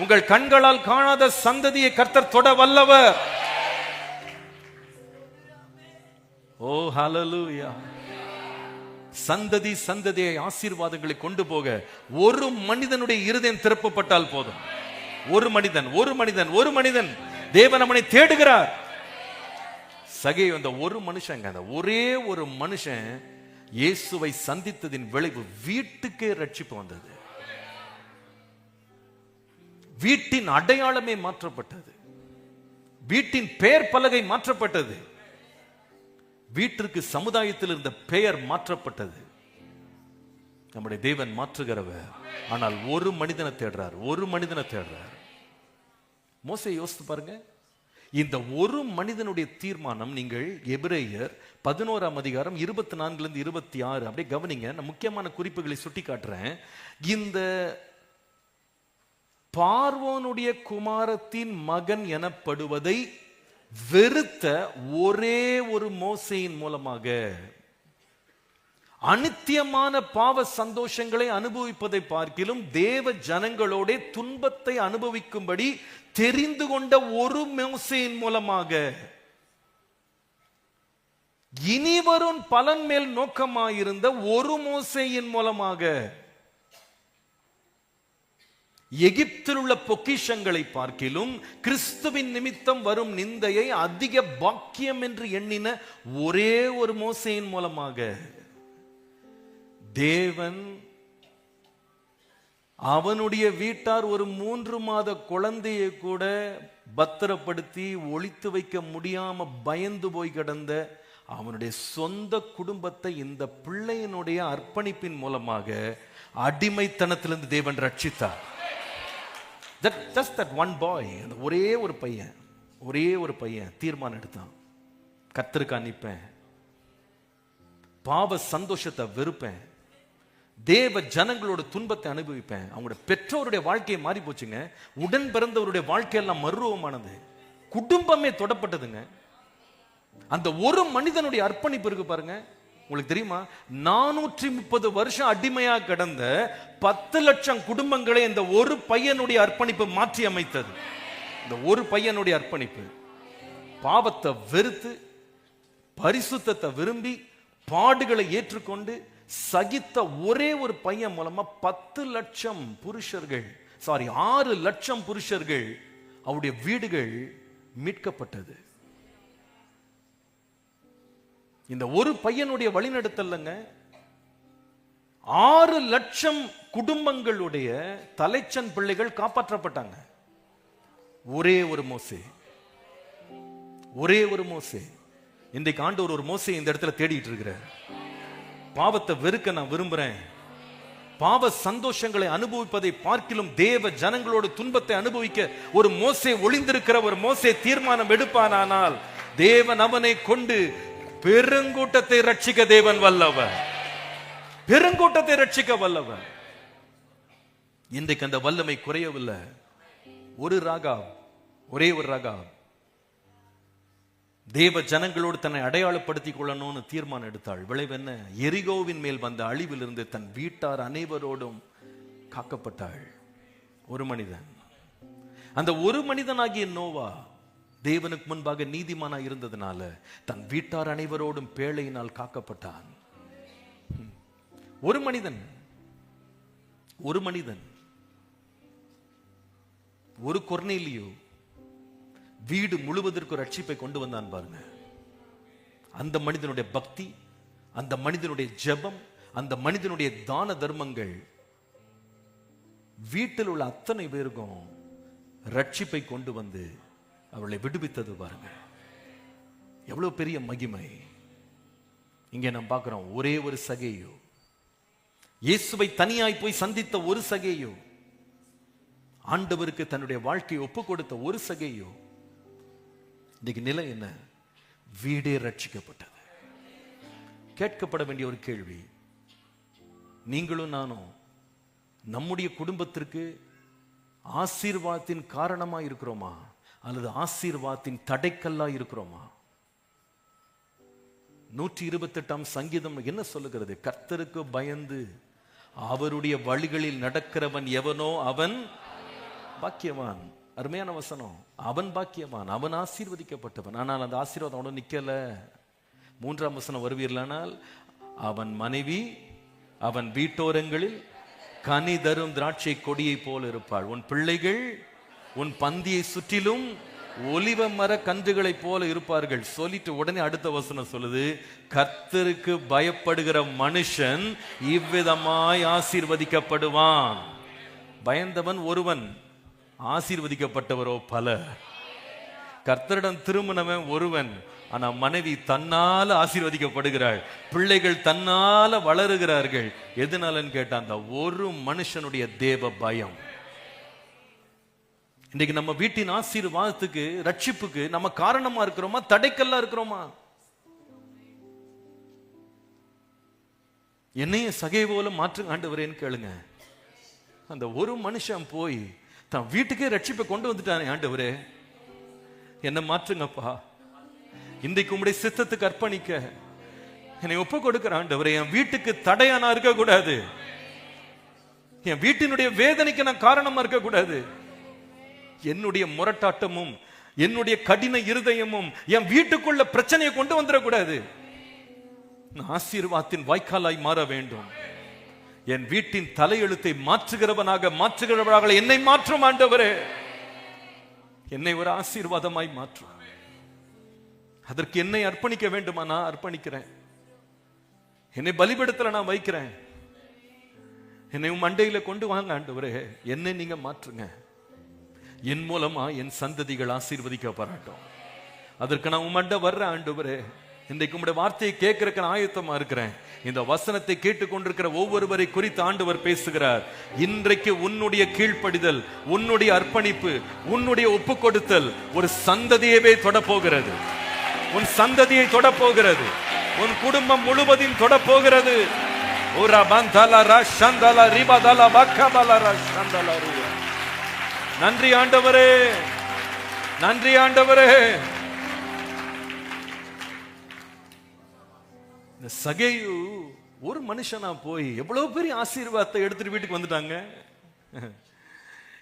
உங்கள் கண்களால் காணாத சந்ததியை கர்த்தர் தொட வல்லவர். ஓ ஹல்லேலூயா. சந்ததி சந்ததியை ஆசீர்வாதங்களை கொண்டு போக ஒரு மனிதனுடைய இருதயம் திறப்பப்பட்டால் போதும். ஒரு மனிதன், ஒரு மனிதன், ஒரு மனிதன், தேவன் அவனை தேடுகிறார். சகே அந்த ஒரு மனுஷங்க, அந்த ஒரே ஒரு மனுஷன் இயேசுவை சந்தித்ததின் விளைவு வீட்டுக்கே ரட்சிப்பு வந்தது. வீட்டின் அடையாளமே மாற்றப்பட்டது. வீட்டின் பெயர் பலகை மாற்றப்பட்டது. வீட்டிற்கு சமுதாயத்தில் இருந்த பெயர் மாற்றப்பட்டது. நம்முடைய தேவன் மாற்றுகிறவர். ஆனால் ஒரு மனிதனை தேடுறார், ஒரு மனிதனை தேடுறார். மோசே யோசித்து பாருங்க. இந்த ஒரு மனிதனுடைய தீர்மானம், நீங்கள் எபிரேயர் 11ஆம் அதிகாரம் 24 26 அப்படியே கவனிங்க. நான் முக்கியமான குறிப்புகளை சுட்டி காட்டுறேன். இந்த பார்வோனுடைய குமாரத்தின் மகன் எனப்படுவதை வெறுத்த ஒரே ஒரு மோசேயின் மூலமாக அநித்தியமான பாவ சந்தோஷங்களை அனுபவிப்பதை பார்க்கிலும் தேவ ஜனங்களோட துன்பத்தை அனுபவிக்கும்படி தெரிந்து கொண்ட ஒரு மோசேயின் மூலமாக, இனி வரும் பலன் மேல் நோக்கமாயிருந்த ஒரு மோசேயின் மூலமாக, எகிப்தில் உள்ள பொக்கிஷங்களை பார்க்கிலும் கிறிஸ்துவின் நிமித்தம் வரும் நிந்தையை அதிக பாக்கியம் என்று எண்ணின ஒரே ஒரு மோசேயின் மூலமாக தேவன் அவனுடைய வீட்டார் ஒரு 3 மாத குழந்தையை கூட பத்திரப்படுத்தி ஒளித்து வைக்க முடியாம பயந்து போய் கிடந்த அவனுடைய சொந்த குடும்பத்தை இந்த பிள்ளையினுடைய அர்ப்பணிப்பின் மூலமாக அடிமைத்தனத்திலிருந்து தேவன் ரட்சித்தார். Just that one boy, அந்த ஒரே ஒரு பையன் தீர்மானம் எடுத்தான். கர்த்தருக்கு அனுப்பேன், பாவ சந்தோஷத்தை வெறுப்பேன், தேவ ஜனங்களோட துன்பத்தை அனுபவிப்பேன். அவங்களுடைய பெற்றோருடைய வாழ்க்கையை மாறி போச்சுங்க. உடன் பிறந்தவருடைய வாழ்க்கையெல்லாம் மறுரூபமானது. குடும்பமே தொடப்பட்டதுங்க. அந்த ஒரு மனிதனுடைய அர்ப்பணிப்பு இருக்கு பாருங்க. உங்களுக்கு தெரியுமா, 430 வருஷம் அடிமையா கிடந்த 10 லட்சம் குடும்பங்களை இந்த ஒரு பையனுடைய அர்ப்பணிப்பு மாற்றி அமைத்தது. இந்த ஒரு பையனுடைய அர்ப்பணிப்பு பாவத்தை வெறுத்து பரிசுத்தத்தை விரும்பி பாடுகளை ஏற்றுக்கொண்டு சகித்த ஒரே ஒரு பையன் மூலமா 10 லட்சம் புருஷர்கள், 6 லட்சம் புருஷர்கள் அவருடைய வீடுகள் மீட்கப்பட்டது. இந்த ஒரு பையனுடைய வழிநடத்தல்ங்க 6 லட்சம் குடும்பங்களுடைய தலைச்சன் பிள்ளைகள் காப்பாற்றப்பட்டாங்க. ஒரே ஒரு மோசே, ஒரே ஒரு மோசே. இன்றைக்கு ஆண்டவர் ஒரு மோசே இந்த இடத்துல தேடிட்டு இருக்கிறார். பாவத்தை வெறுக்க நான் விரும்புறேன், பாவ சந்தோஷங்களை அனுபவிப்பதை பார்க்கிலும் தேவ ஜனங்களோட துன்பத்தை அனுபவிக்க ஒரு மோசே ஒளிந்திருக்கிற ஒரு மோசே தீர்மானம் எடுப்பானால் தேவன் அவனை கொண்டு பெருங்கூட்டத்தை ரட்சிக்க தேவன் வல்லவர். பெருங்கூட்டத்தை ரட்சிக்க வல்லவர். இன்றைக்கு அந்த வல்லமை குறையவில்லை. ஒரு ராகா, ஒரே ஒரு ராகா தேவ ஜனங்களோடு தன்னை அடையாளப்படுத்திக் கொள்ளணும்னு தீர்மானம் எடுத்தாள். விளைவு என்ன? எரிகோவின் மேல் வந்த அழிவிலிருந்து தன் வீட்டார் அனைவரோடும் காக்கப்பட்டாள். ஒரு மனிதன், அந்த ஒரு மனிதனாகிய நோவா தேவனுக்கு முன்பாக நீதிமானா இருந்ததுனால தன் வீட்டார் அனைவரோடும் பேழையினால் காக்கப்பட்டான். ஒரு மனிதன், ஒரு மனிதன், ஒரு கொர்நேலியு வீடு முழுவதற்கு ரட்சிப்பை கொண்டு வந்தான் பாருங்க. அந்த மனிதனுடைய பக்தி, அந்த மனிதனுடைய ஜெபம், அந்த மனிதனுடைய தான தர்மங்கள் வீட்டில் உள்ள அத்தனை பேருக்கும் ரட்சிப்பை கொண்டு வந்து அவளை விடுவித்தது பாருங்க. எவ்வளவு பெரிய மகிமை. இங்கே நாம் பார்க்கிறோம், ஒரே ஒரு சகேயு, இயேசுவை தனியாய் போய் சந்தித்த ஒரு சகேயு, ஆண்டவருக்கு தன்னுடைய வாழ்க்கையை ஒப்பு கொடுத்த ஒரு சகேயு, இன்னைக்கு நிலை என்ன? வீடே ரட்சிக்கப்பட்டது. கேட்கப்பட வேண்டிய ஒரு கேள்வி, நீங்களும் நானும் நம்முடைய குடும்பத்திற்கு ஆசீர்வாதத்தின் காரணமா இருக்கிறோமா அல்லது ஆசீர்வாதத்தின் தடைக்கல்லா இருக்கிறோமா? 128 சங்கீதம் என்ன சொல்லுகிறது? கர்த்தருக்கு பயந்து அவருடைய வழிகளில் நடக்கிறவன் எவனோ அவன் பாக்கியவான். அருமையான வசனம். அவன் பாக்கியவான், அவன் ஆசீர்வதிக்கப்பட்டவன். ஆனால் அந்த ஆசீர்வாதம் அவனோட நிக்கல. 3ஆம் வசனம் வருவீர்களானால், அவன் மனைவி அவன் வீட்டோரங்களில் கனி தரும் திராட்சை கொடியை போல இருப்பாள். உன் பிள்ளைகள் உன் பந்தியை சுற்றிலும் ஒலிவ மர கன்றுகளை போல இருப்பார்கள். சொல்லிட்டு உடனே அடுத்த வசனம் சொல்லுது, கர்த்தருக்கு பயப்படுகிற மனுஷன் இவ்விதமாய் ஆசீர்வதிக்கப்படுவான். பயந்தவன் ஒருவன், ஆசீர்வதிக்கப்பட்டவரோ பல. கர்த்தரிடம் திரும்பினவன் ஒருவன், ஆனா மனைவி தன்னால ஆசீர்வதிக்கப்படுகிறாள், பிள்ளைகள் தன்னால வளருகிறார்கள். எதனாலன்னு கேட்டா அந்த ஒரு மனுஷனுடைய தேவ பயம். இன்னைக்கு நம்ம வீட்டின் ஆசீர்வாதத்துக்கு, ரட்சிப்புக்கு நம்ம காரணமா இருக்கிறோமா, தடைக்கல்லா இருக்கிறோமா? என்னைய சகை போல மாற்று ஆண்டவரேன்னு கேளுங்க. அந்த ஒரு மனுஷன் போய் தன் வீட்டுக்கே ரட்சிப்பை கொண்டு வந்துட்டானே, ஆண்டவரே என்ன மாற்றுங்கப்பா, இன்றைக்கு உம்முடைய சித்தத்துக்கு அர்ப்பணிக்க என்னை ஒப்பு கொடுக்கிற ஆண்டவரே. என் வீட்டுக்கு தடையா நான் இருக்க கூடாது, என் வீட்டினுடைய வேதனைக்கு நான் காரணமா இருக்க கூடாது. என்னுடைய முரட்டாட்டமும் என்னுடைய கடின இருதயமும் என் வீட்டுக்குள்ள பிரச்சனையை கொண்டு வந்துடக்கூடாது. நான் ஆசீர்வாதத்தின் வாய்க்காலாய் மாற வேண்டும். என் வீட்டின் தலையெழுத்தை மாற்றுகிறவராக என்னை மாற்றும் ஆண்டவரே. என்னை ஒரு ஆசீர்வாதமாய் மாற்றும். அதற்கு என்னை அர்ப்பணிக்க வேண்டுமா? நான் அர்ப்பணிக்கிறேன். என்னை பலிபீடத்துல நான் வைக்கிறேன். என்னை மண்டையில கொண்டு வாங்க ஆண்டவரே, என்னை நீங்க மாற்றுங்க. என் மூலமா என் சந்ததிகள் ஆசீர்வதிக்கப்படட்டும். அதற்கு நான் உம்மண்ட வர்ற ஆண்டவரே. இன்றைக்கு உம்முடைய வார்த்தையை கேட்கறதுக்கு நான் ஆயத்தமா இருக்கிறேன். இந்த வசனத்தை கேட்டுக்கொண்டிருக்கிற ஒவ்வொருவரை குறித்து ஆண்டவர் பேசுகிறார். இன்றைக்கு உன்னுடைய கீழ்ப்படிதல், உன்னுடைய அர்ப்பணிப்பு, உன்னுடைய ஒப்பு கொடுத்தல் ஒரு சந்ததியவே தொடப்போகிறது. உன் சந்ததியை தொடப்போகிறது. உன் குடும்பம் முழுவதும் தொடப்போகிறது. நன்றி ஆண்டவரே, நன்றி ஆண்டவரே. இந்த சகேயு ஒரு மனுஷனா போய் எவ்வளவு பெரிய ஆசீர்வாதத்தை எடுத்துட்டு வீட்டுக்கு வந்துட்டாங்க.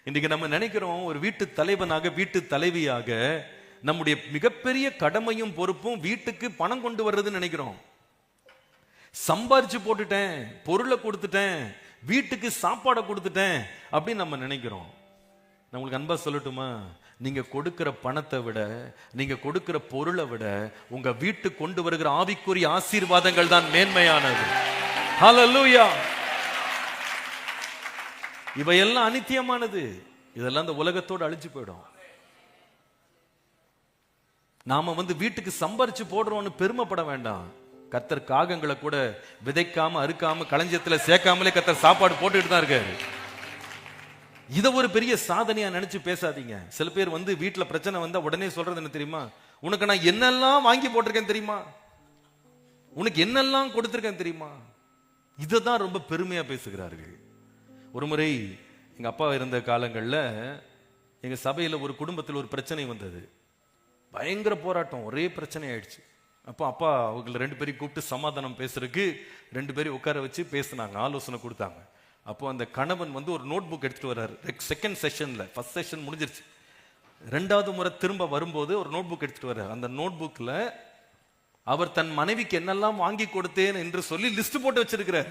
இன்னைக்கு நம்ம நினைக்கிறோம், ஒரு வீட்டு தலைவனாக, வீட்டு தலைவியாக நம்முடைய மிகப்பெரிய கடமையும் பொறுப்பும் வீட்டுக்கு பணம் கொண்டு வர்றதுன்னு நினைக்கிறோம். சம்பாரிச்சு போட்டுட்டேன், பொருளை கொடுத்துட்டேன், வீட்டுக்கு சாப்பாடை கொடுத்துட்டேன் அப்படின்னு நம்ம நினைக்கிறோம். நம்மளுக்கு அன்பா சொல்லட்டுமா, நீங்க கொடுக்கிற பணத்தை விட, நீங்க கொடுக்கிற பொருளை விட உங்க வீட்டுக்கு கொண்டு வருகிற ஆவிக்குரிய ஆசீர்வாதங்கள் தான் மேன்மையானது. ஹல்லேலூயா. இவையெல்லாம் அநித்தியமானது. இதெல்லாம் இந்த உலகத்தோடு அழிஞ்சு போயிடும். நாம வீட்டுக்கு சம்பாரிச்சு போடுறோம்னு பெருமைப்பட வேண்டாம். கர்த்தர் காகங்களை கூட விதைக்காம, அறுக்காம, களஞ்சியத்துல சேர்க்காமலே கர்த்தர் சாப்பாடு போட்டுட்டு தான் இருக்காரு. இதை ஒரு பெரிய சாதனையா நினைச்சு பேசாதீங்க. சில பேர் வீட்டுல பிரச்சனை வந்தா உடனே சொல்றது என்ன தெரியுமா? உனக்கு நான் என்னெல்லாம் வாங்கி போட்டிருக்கேன் தெரியுமா, உனக்கு என்னெல்லாம் கொடுத்திருக்கேன் தெரியுமா. இததான் ரொம்ப பெருமையா பேசுகிறார்கள். ஒரு முறை எங்க அப்பா இருந்த காலங்கள்ல எங்க சபையில ஒரு குடும்பத்தில் ஒரு பிரச்சனை வந்தது. பயங்கர போராட்டம், ஒரே பிரச்சனை ஆயிடுச்சு. அப்போ அப்பா அவங்களை 2 பேரையும் கூப்பிட்டு சமாதானம் பேசுறதுக்கு 2 பேரையும் உட்கார வச்சு பேசினாங்க, ஆலோசனை கொடுத்தாங்க. அப்போ அந்த கணவன் வந்து ஒரு நோட் புக் எடுத்துட்டு வர்றாரு. செகண்ட் செஷன்ல, ஃபர்ஸ்ட் செஷன் முடிஞ்சிருச்சு, 2வது முறை திரும்ப வரும்போது ஒரு நோட் புக் எடுத்துட்டு வர்றாரு. அந்த நோட் புக்ல அவர் தன் மனைவிக்கு என்னெல்லாம் வாங்கி கொடுத்தேன் என்று சொல்லி லிஸ்ட் போட்டு வச்சிருக்கிறார்.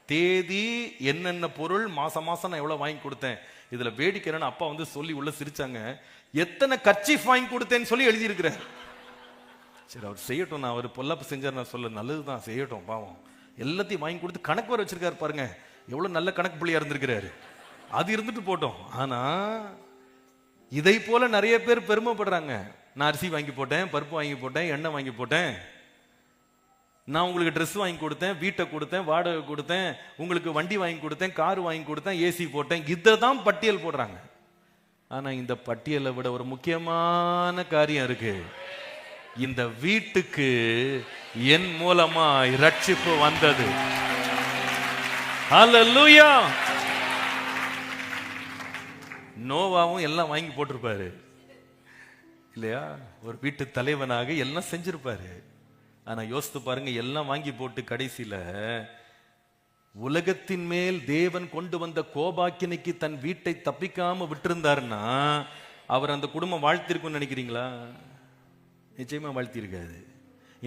தேதி, என்னென்ன பொருள், மாசம் மாசம் நான் எவ்வளவு வாங்கி கொடுத்தேன். இதுல வேடிக்கை என்னன்னா, அப்பா வந்து சொல்லி உள்ள சிரிச்சாங்க, எத்தனை கர்ச்சீஃப் வாங்கி கொடுத்தேன்னு சொல்லி எழுதி இருக்கிறார். சரி, அவர் செய்யட்டும், நான் அவர் பொல்லாப்பு செஞ்சார் நான் சொல்ல, நல்லதுதான் செய்யட்டும், பாவம். எல்லாத்தையும் வாங்கி கொடுத்து கணக்கு வர வச்சிருக்காரு பாருங்க, எவ்வளவு நல்ல கணக்கு பிள்ளையா இருந்திருக்கிறாரு. அது இருந்துட்டு போட்டோம். ஆனா இதை போல நிறைய பேர் பெருமைப்படுறாங்க. நான் அரிசி வாங்கி போட்டேன், பருப்பு வாங்கி போட்டேன், எண்ணெய் வாங்கி போட்டேன், நான் உங்களுக்கு ட்ரெஸ் வாங்கி கொடுத்தேன், வீட்டை கொடுத்தேன், வாடகை கொடுத்தேன், உங்களுக்கு வண்டி வாங்கி கொடுத்தேன், கார் வாங்கி கொடுத்தேன், ஏசி போட்டேன், இதான் பட்டியல் போடுறாங்க. ஆனா இந்த பட்டியலை விட ஒரு முக்கியமான காரியம் இருக்கு. இந்த வீட்டுக்கு என் மூலமா ரட்சிப்பு வந்தது. ஹல்லேலூயா. நோவாவும் எல்லாம் வாங்கி போட்டிருப்பாரு இல்லையா? ஒரு வீட்டு தலைவனாக எல்லாம் செஞ்சிருப்பாரு. ஆனா யோசித்து பாருங்க, எல்லாம் வாங்கி போட்டு கடைசியில உலகத்தின் மேல் தேவன் கொண்டு வந்த கோபாக்கினைக்கு தன் வீட்டை தப்பிக்காம விட்டிருந்தாருன்னா அவர் அந்த குடும்பம் வாழ்த்திருக்கும்னு நினைக்கிறீங்களா? நிச்சயமா வாழ்த்திருக்காது.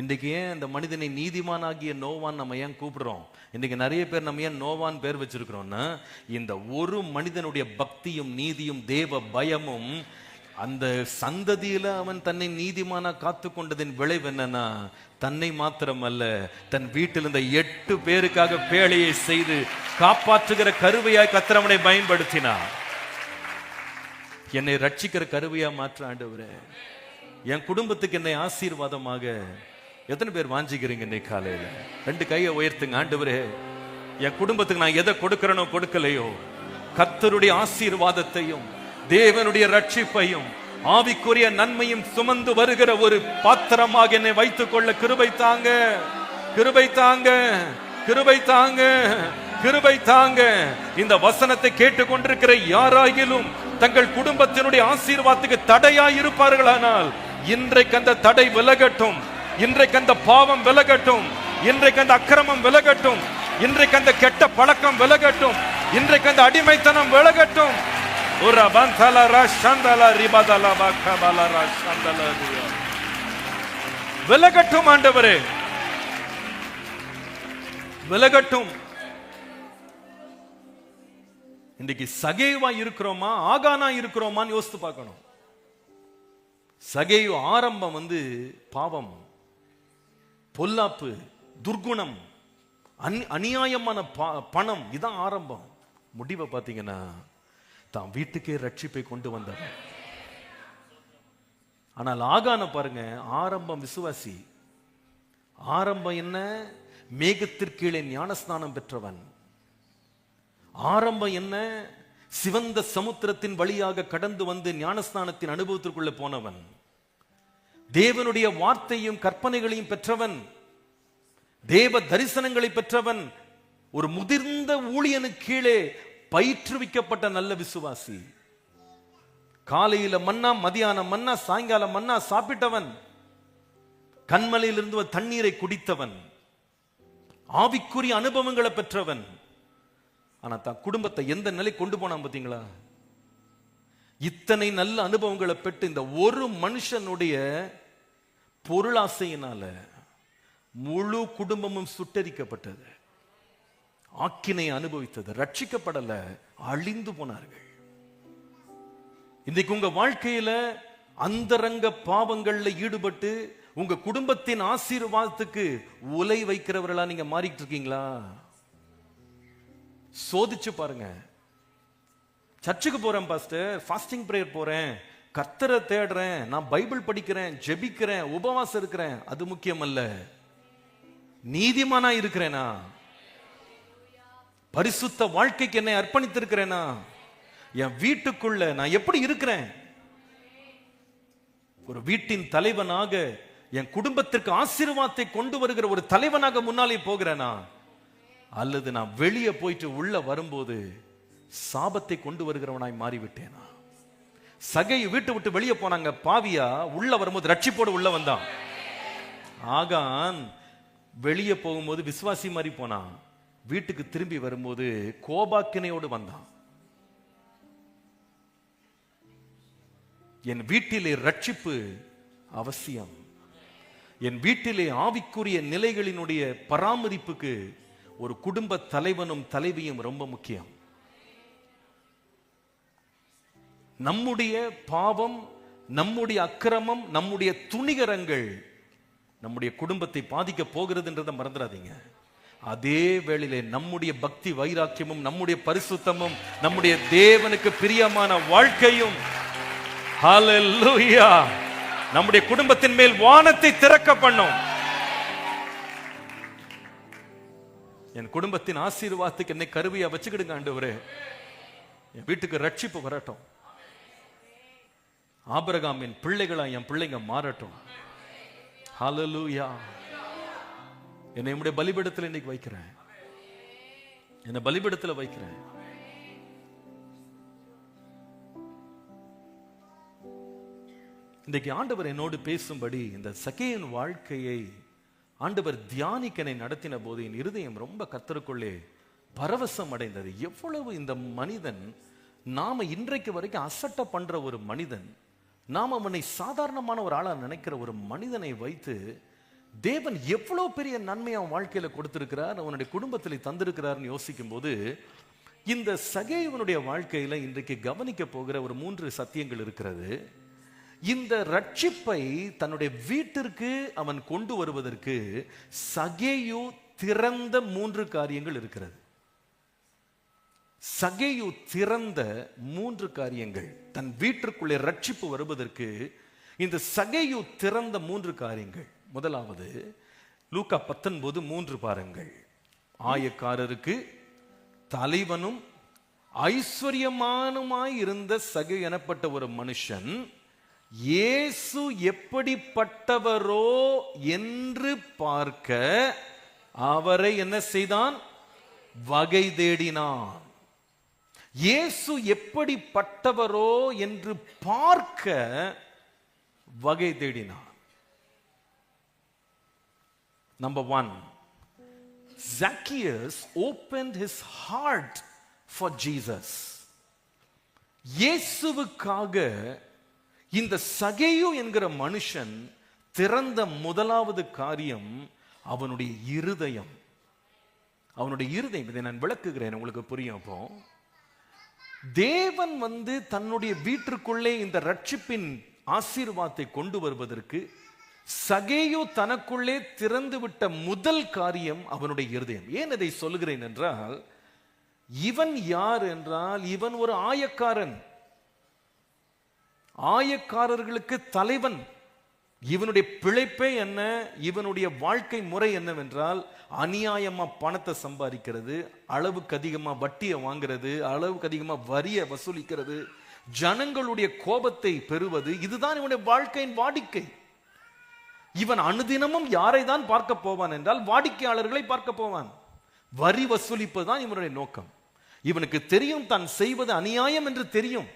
இன்றைக்கு ஏன் அந்த மனிதனை நீதிமானாகிய நோவான் நம்ம ஏன் கூப்பிடுறோம்? இன்னைக்கு நிறைய பேர் நம்ம ஏன் நோவான் பேர் வச்சிருக்கிறோம்னா, இந்த ஒரு மனிதனுடைய பக்தியும் நீதியும் தேவ பயமும் அந்த சந்ததியில அவன் தன்னை நீதிமானா காத்து கொண்டதின் விளைவு என்னன்னா, தன்னை மாத்திரமல்ல தன் வீட்டில் இருந்த 8 பேருக்காக பேழையை செய்து காப்பாற்றுகிற கருவையாய் கர்த்தர் அவனை பயன்படுத்தினார். என்னை ரட்சிக்கிற கருவையா மாற்ற ஆண்டவரே, என் குடும்பத்துக்கு என்னை ஆசீர்வாதமாக எத்தனை பேர் வாஞ்சிக்கிறீங்க? இன்னைக்கு காலையில 2 கையை உயர்த்துங்க. ஆண்டவரே, என் குடும்பத்துக்கு நான் எதை கொடுக்கிறனோ கொடுக்கலையோ, கர்த்தருடைய ஆசீர்வாதத்தையும் தேவனுடைய ரட்சிப்பையும் ஆவிக்குரிய நன்மையும் சுமந்து வருகிற ஒரு பாத்திரமாக என்னை வைத்துக் கொள்ள கிருபை தாங்க, கிருபை தாங்க, கிருபை தாங்க, கிருபை தாங்க. இந்த வசனத்தை கேட்டுக்கொண்டிருக்கிற யாராயிலும் தங்கள் குடும்பத்தினுடைய ஆசீர்வாதத்துக்கு தடையாய் இருப்பார்களானால் இன்றைக்கு அந்த தடை விலகட்டும், இன்றைக்கு அந்த பாவம் விலகட்டும், இன்றைக்கு அந்த அக்கிரமம் விலகட்டும், இன்றைக்கு அந்த கெட்ட பழக்கம் விலகட்டும், இன்றைக்கு அந்த அடிமைத்தனம் விலகட்டும். விலகட்டும் ஆண்டவரே, விலகட்டும். இன்னைக்கு சகேவா இருக்கிறோமா ஆகானா இருக்கிறோமான்னு யோசித்து பார்க்கணும். சகேயு ஆரம்பம் வந்து பாவம், பொல்லாப்பு, துர்குணம், அநியாயமான பணம், இதான் ஆரம்பம். முடிவை பார்த்தீங்கன்னா தான் வீட்டுக்கே ரட்சிப்பை கொண்டு வந்தவன். ஆனால் ஆகான பாருங்க, ஆரம்பம் விசுவாசி. ஆரம்பம் என்ன? மேகத்திற்கீழே ஞானஸ்நானம் பெற்றவன். ஆரம்பம் என்ன? சிவந்த சமுத்திரத்தின் வழியாக கடந்து வந்து ஞானஸ்நானத்தின் அனுபவத்திற்குள்ள போனவன். தேவனுடைய வார்த்தையும் கற்பனைகளையும் பெற்றவன், தேவ தரிசனங்களை பெற்றவன், ஒரு முதிர்ந்த ஊழியனுக்கு கீழே பயிற்றுவிக்கப்பட்ட நல்ல விசுவாசி. காலையில மன்னா, மதியானம் மன்னா, சாயங்காலம் மன்னா சாப்பிட்டவன், கண்மலையிலிருந்து தண்ணீரை குடித்தவன், ஆவிக்குரிய அனுபவங்களை பெற்றவன். ஆனா தன் குடும்பத்தை எந்த நிலை கொண்டு போனான் பாத்தீங்களா? இத்தனை நல்ல அனுபவங்களை பெற்று இந்த ஒரு மனுஷனுடைய பொருளாசையினால முழு குடும்பமும் சுட்டரிக்கப்பட்டது, ஆக்கினை அனுபவித்தது, ரட்சிக்கப்படல, அழிந்து போனார்கள். இன்னைக்கு உங்க வாழ்க்கையில அந்தரங்க பாவங்கள்ல ஈடுபட்டு உங்க குடும்பத்தின் ஆசீர்வாதத்துக்கு உலை வைக்கிறவர்களா நீங்க மாறிட்டு இருக்கீங்களா? சோதிச்சு பாருங்க. சர்ச்சுக்கு போறேன் பாஸ்டர், ஃபாஸ்டிங் பிரேயர் போறேன், கர்த்தரை தேடுறேன், நான் பைபிள் படிக்கிறேன், ஜெபிக்கிறேன், உபவாசம் இருக்கிறேன், அது முக்கியம் அல்ல. நீதிமானா இருக்கிறேனா? பரிசுத்த வாழ்க்கைக்கு என்னை அர்ப்பணித்திருக்கிறேனா? என் வீட்டுக்குள்ள நான் எப்படி இருக்கிறேன்? ஒரு வீட்டின் தலைவனாக என் குடும்பத்திற்கு ஆசீர்வாதத்தை கொண்டு வருகிற ஒரு தலைவனாக முன்னாலே போகிறேனா? அல்லது நான் வெளியே போயிட்டு உள்ள வரும்போது சாபத்தை கொண்டு வருகிறவனாய் மாறிவிட்டேனா? சகேயு வீட்டு விட்டு வெளியே போனாங்க, பாவியா. உள்ள வரும்போது ரட்சிப்போடு உள்ள வந்தான். ஆகான் வெளியே போகும்போது விசுவாசி மாதிரி போனான், வீட்டுக்கு திரும்பி வரும்போது கோபாக்கினையோடு வந்தான். என் வீட்டிலே ரட்சிப்பு அவசியம். என் வீட்டிலே ஆவிக்குரிய நிலைகளினுடைய பராமரிப்புக்கு ஒரு குடும்ப தலைவனும் தலைவியும் ரொம்ப முக்கியம். நம்முடைய பாவம், நம்முடைய அக்கிரமம், நம்முடைய துணிகரங்கள் நம்முடைய குடும்பத்தை பாதிக்க போகிறதுன்றதை மறந்துடாதீங்க. அதே வேளையிலே நம்முடைய பக்தி வைராக்கியமும், நம்முடைய பரிசுத்தமும், நம்முடைய தேவனுக்கு பிரியமான வாழ்க்கையும், ஹல்லேலூயா, நம்முடைய குடும்பத்தின் மேல் வானத்தை திறக்க பண்ணும். என் குடும்பத்தின் ஆசீர்வாதத்துக்கு என்னை கருவியா வச்சுக்கிடுங்க ஆண்டவரே. என் வீட்டுக்கு ரட்சிப்பு வரட்டும். ஆபிரகாமின் பிள்ளைகளா என் பிள்ளைங்க மாறட்டும். ஹல்லேலூயா. என்னை நம்முடைய பலிபீடத்தில் இன்னைக்கு வைக்கிறேன். என்னை பலிபீடத்தில் வைக்கிறேன். இன்றைக்கு ஆண்டவர் என்னோடு பேசும்படி இந்த சகேயின் வாழ்க்கையை ஆண்டவர் தியானிக்கனை நடத்தின போது என் இருதயம் ரொம்ப கர்த்தருக்குள்ளே பரவசம் அடைந்தது. எவ்வளவு இந்த மனிதன், நாம இன்றைக்கு வரைக்கும் அசட்ட பண்ற ஒரு மனிதன், நாம் அவனை சாதாரணமான ஒரு ஆளா நினைக்கிற ஒரு மனிதனை வைத்து தேவன் எவ்வளவு பெரிய நன்மை அவன் வாழ்க்கையில கொடுத்திருக்கிறார், அவனுடைய குடும்பத்தில் தந்திருக்கிறார்னு யோசிக்கும் போது இந்த சகேயுவனுடைய வாழ்க்கையில இன்றைக்கு கவனிக்க போகிற ஒரு 3 சத்தியங்கள் இருக்கிறது. இந்த ரட்சிப்பை தன்னுடைய வீட்டிற்கு அவன் கொண்டு வருவதற்கு சகேயு திறந்த 3 காரியங்கள் இருக்கிறது. சகேயு திறந்த 3 காரியங்கள். தன் வீட்டிற்குள்ளே ரட்சிப்பு வருவதற்கு இந்த சகேயு திறந்த 3 காரியங்கள். முதலாவது லூக்கா 19:3 பாருங்கள். ஆயக்காரருக்கு தலைவனும் ஐஸ்வர்யமானுமாய் இருந்த சகேயு எனப்பட்ட ஒரு மனுஷன் இயேசு எப்படிப்பட்டவரோ என்று பார்க்க அவரை என்ன செய்தான்? வகை தேடினான். இயேசு எப்படிப்பட்டவரோ என்று பார்க்க வகை தேடினான். Number 1, Zacchaeus opened his heart for Jesus. இயேசுவுக்காக இந்த சகேயு என்கிற மனுஷன் திறந்த முதலாவது காரியம் அவனுடைய இருதயம். அவனுடைய இருதயம். இதை நான் விளக்குகிறேன், உங்களுக்கு புரியும். அப்போ தேவன் தன்னுடைய வீட்டிற்குள்ளே இந்த ரட்சிப்பின் ஆசீர்வாதத்தை கொண்டு வருவதற்கு சகேயு தனக்குள்ளே திறந்து விட்ட முதல் காரியம் அவனுடைய இருதயம். ஏன் இதை சொல்லுகிறேன் என்றால், இவன் யார் என்றால் இவன் ஒரு ஆயக்காரன், ஆயக்காரர்களுக்கு தலைவன். இவனுடைய பிழைப்பே என்ன, இவனுடைய வாழ்க்கை முறை என்னவென்றால் அநியாயமா பணத்தை சம்பாதிக்கிறது, அளவுக்கு அதிகமா வட்டியை வாங்கிறது, அளவுக்கு அதிகமா வரியை வசூலிக்கிறது, ஜனங்களுடைய கோபத்தை பெறுவது. இதுதான் இவனுடைய வாழ்க்கையின் வாடிக்கை. இவன் அனுதினமும் யாரை தான் பார்க்க போவான் என்றால் வாடிக்கையாளர்களை பார்க்க போவான். வரி வசூலிப்பதுதான் இவனுடைய நோக்கம். இவனுக்கு தெரியும் தான் செய்வது அநியாயம் என்று தெரியும்.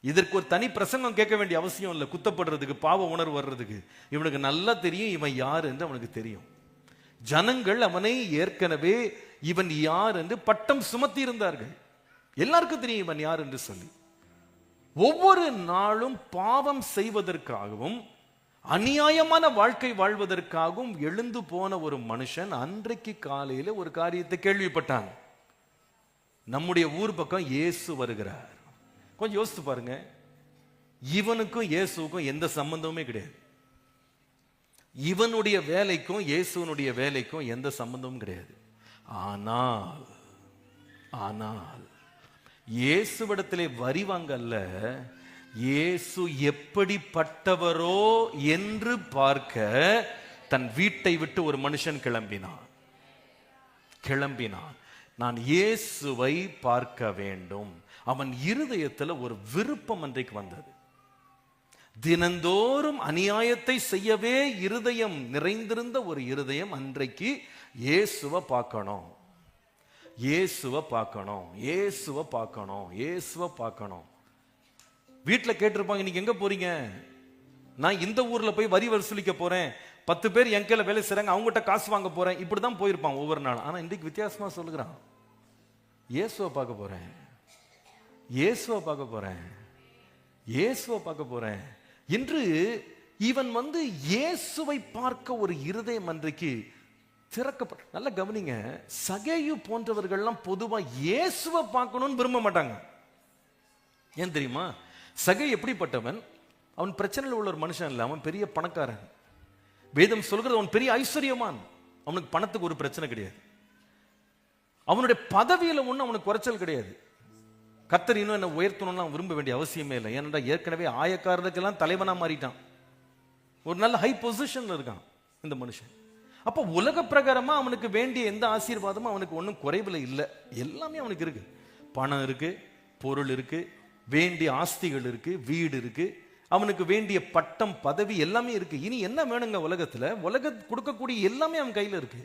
இதற்கு ஒரு தனி பிரசங்கம் கேட்க வேண்டிய அவசியம் இல்லை. குத்தப்படுறதுக்கு, பாவ உணர்வு வர்றதுக்கு இவனுக்கு நல்லா தெரியும் இவன் யார் என்று அவனுக்கு தெரியும். ஜனங்கள் அவனை ஏற்கனவே இவன் யார் என்று பட்டம் சுமத்தி இருந்தார்கள். எல்லாருக்கும் தெரியும் இவன் யார் என்று சொல்லி. ஒவ்வொரு நாளும் பாவம் செய்வதற்காகவும் அநியாயமான வாழ்க்கை வாழ்வதற்காகவும் எழுந்து போன ஒரு மனுஷன் அன்றைக்கு காலையில ஒரு காரியத்தை கேள்விப்பட்டான். நம்முடைய ஊர் பக்கம் இயேசு வருகிறார். கொஞ்சம் யோசித்து பாருங்க, இவனுக்கும் இயேசுக்கும் எந்த சம்பந்தமுமே கிடையாது. இவனுடைய வேலைக்கும் இயேசுனுடைய வேலைக்கும் எந்த சம்பந்தமும் கிடையாது. ஆனால் ஆனால் இயேசுவிடத்திலே வரி வாங்கல்ல, இயேசு எப்படிப்பட்டவரோ என்று பார்க்க தன் வீட்டை விட்டு ஒரு மனுஷன் கிளம்பினான். நான் இயேசுவை பார்க்க வேண்டும். அவன் இருதயத்தில் ஒரு விருப்பம் அன்றைக்கு வந்தது. தினந்தோறும் அநியாயத்தை செய்யவே இருதயம் நிறைந்திருந்த ஒரு இருதயம் அன்றைக்கு இயேசுவை பார்க்கணும், இயேசுவை பார்க்கணும், இயேசுவை பார்க்கணும், இயேசுவை பார்க்கணும். வீட்டுல கேட்டிருப்பாங்க, இன்னைக்கு எங்க போறீங்க? நான் இந்த ஊர்ல போய் வரி வசூலிக்க போறேன், 10 பேர் என் கையில வேலை செய்றாங்க, அவங்ககிட்ட காசு வாங்க போறேன், இப்படிதான் போயிருப்பான் ஒவ்வொரு நாளும். ஆனா இன்றைக்கு வித்தியாசமா சொல்லுகிறான், இயேசுவை பார்க்க போறேன், இயேசுவை பார்க்க போறேன், இயேசுவை பார்க்க போறேன் என்று இவன் இயேசுவை பார்க்க ஒரு இருதயம் அன்றைக்கு திறக்கப்பட்ட. நல்ல கவனிங்க, சகேயு போன்றவர்கள்லாம் பொதுவா இயேசுவை பார்க்கணும்னு விரும்ப மாட்டாங்க. ஏன் தெரியுமா? சகேயு எப்படிப்பட்டவன்? அவன் பிரச்சனையில் உள்ள ஒரு மனுஷன் இல்லை, அவன் பெரிய பணக்காரன். வேதம் சொல்கிறது அவன் பெரிய ஐஸ்வர்யமான். அவனுக்கு பணத்துக்கு ஒரு பிரச்சனை கிடையாது, அவனுடைய பதவியில ஒன்றும் அவனுக்கு குறைச்சல் கிடையாது. கர்த்தர் இன்னும் என்ன உயர்த்தணும்னு அவன் விரும்ப வேண்டிய அவசியமே இல்லை. ஏனென்றா ஏற்கனவே ஆயக்காரர்களுக்கெல்லாம் தலைவனா மாறிட்டான், ஒரு நல்ல ஹை பொசிஷன்ல இருக்கான் இந்த மனுஷன். அப்போ உலக பிரகாரமா அவனுக்கு வேண்டிய எந்த ஆசீர்வாதமும் அவனுக்கு ஒன்றும் குறைவில் இல்லை, எல்லாமே அவனுக்கு இருக்கு. பணம் இருக்கு, பொருள் இருக்கு, வேண்டிய ஆஸ்திகள் இருக்கு, வீடு இருக்கு, அவனுக்கு வேண்டிய பட்டம் பதவி எல்லாமே இருக்கு. இனி என்ன வேணுங்க உலகத்துல? கொடுக்கக்கூடிய எல்லாமே அவன் கையில இருக்கு.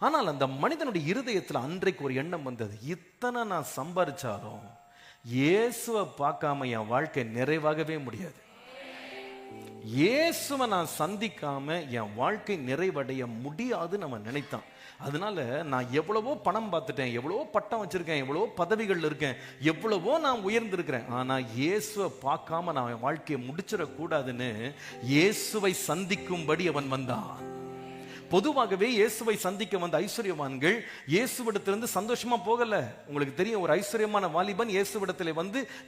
ஆனால் அந்த மனிதனுடைய இருதயத்துல அன்றைக்கு ஒரு எண்ணம் வந்தது, இத்தனை நான் சம்பாதிச்சாலும் இயேசுவை பார்க்காம என் வாழ்க்கை நிறைவாகவே முடியாது, இயேசுவை நான் சந்திக்காம என் வாழ்க்கை நிறைவடைய முடியாதுன்னு நம்ம நினைத்தான். அதனால நான் எவ்வளவோ பணம் பார்த்துட்டேன், எவ்வளவோ பட்டம் வச்சிருக்கேன், எவ்வளவோ பதவிகள் இருக்கேன், எவ்வளவோ நான் உயர்ந்திருக்கிறேன், ஆனா இயேசுவை பார்க்காம நான் என் வாழ்க்கையை முடிச்சிடக்கூடாதுன்னு இயேசுவை சந்திக்கும்படி அவன் வந்தான். பொதுவாகவே இயேசுவை சந்திக்க வந்த ஐஸ்வர்யவான்கள் இயேசுவிடத்திலிருந்து சந்தோஷமா போகல. உங்களுக்கு தெரியும், ஒரு ஐஸ்வர்யமான வாலிபன் இயேசுவிடத்திலே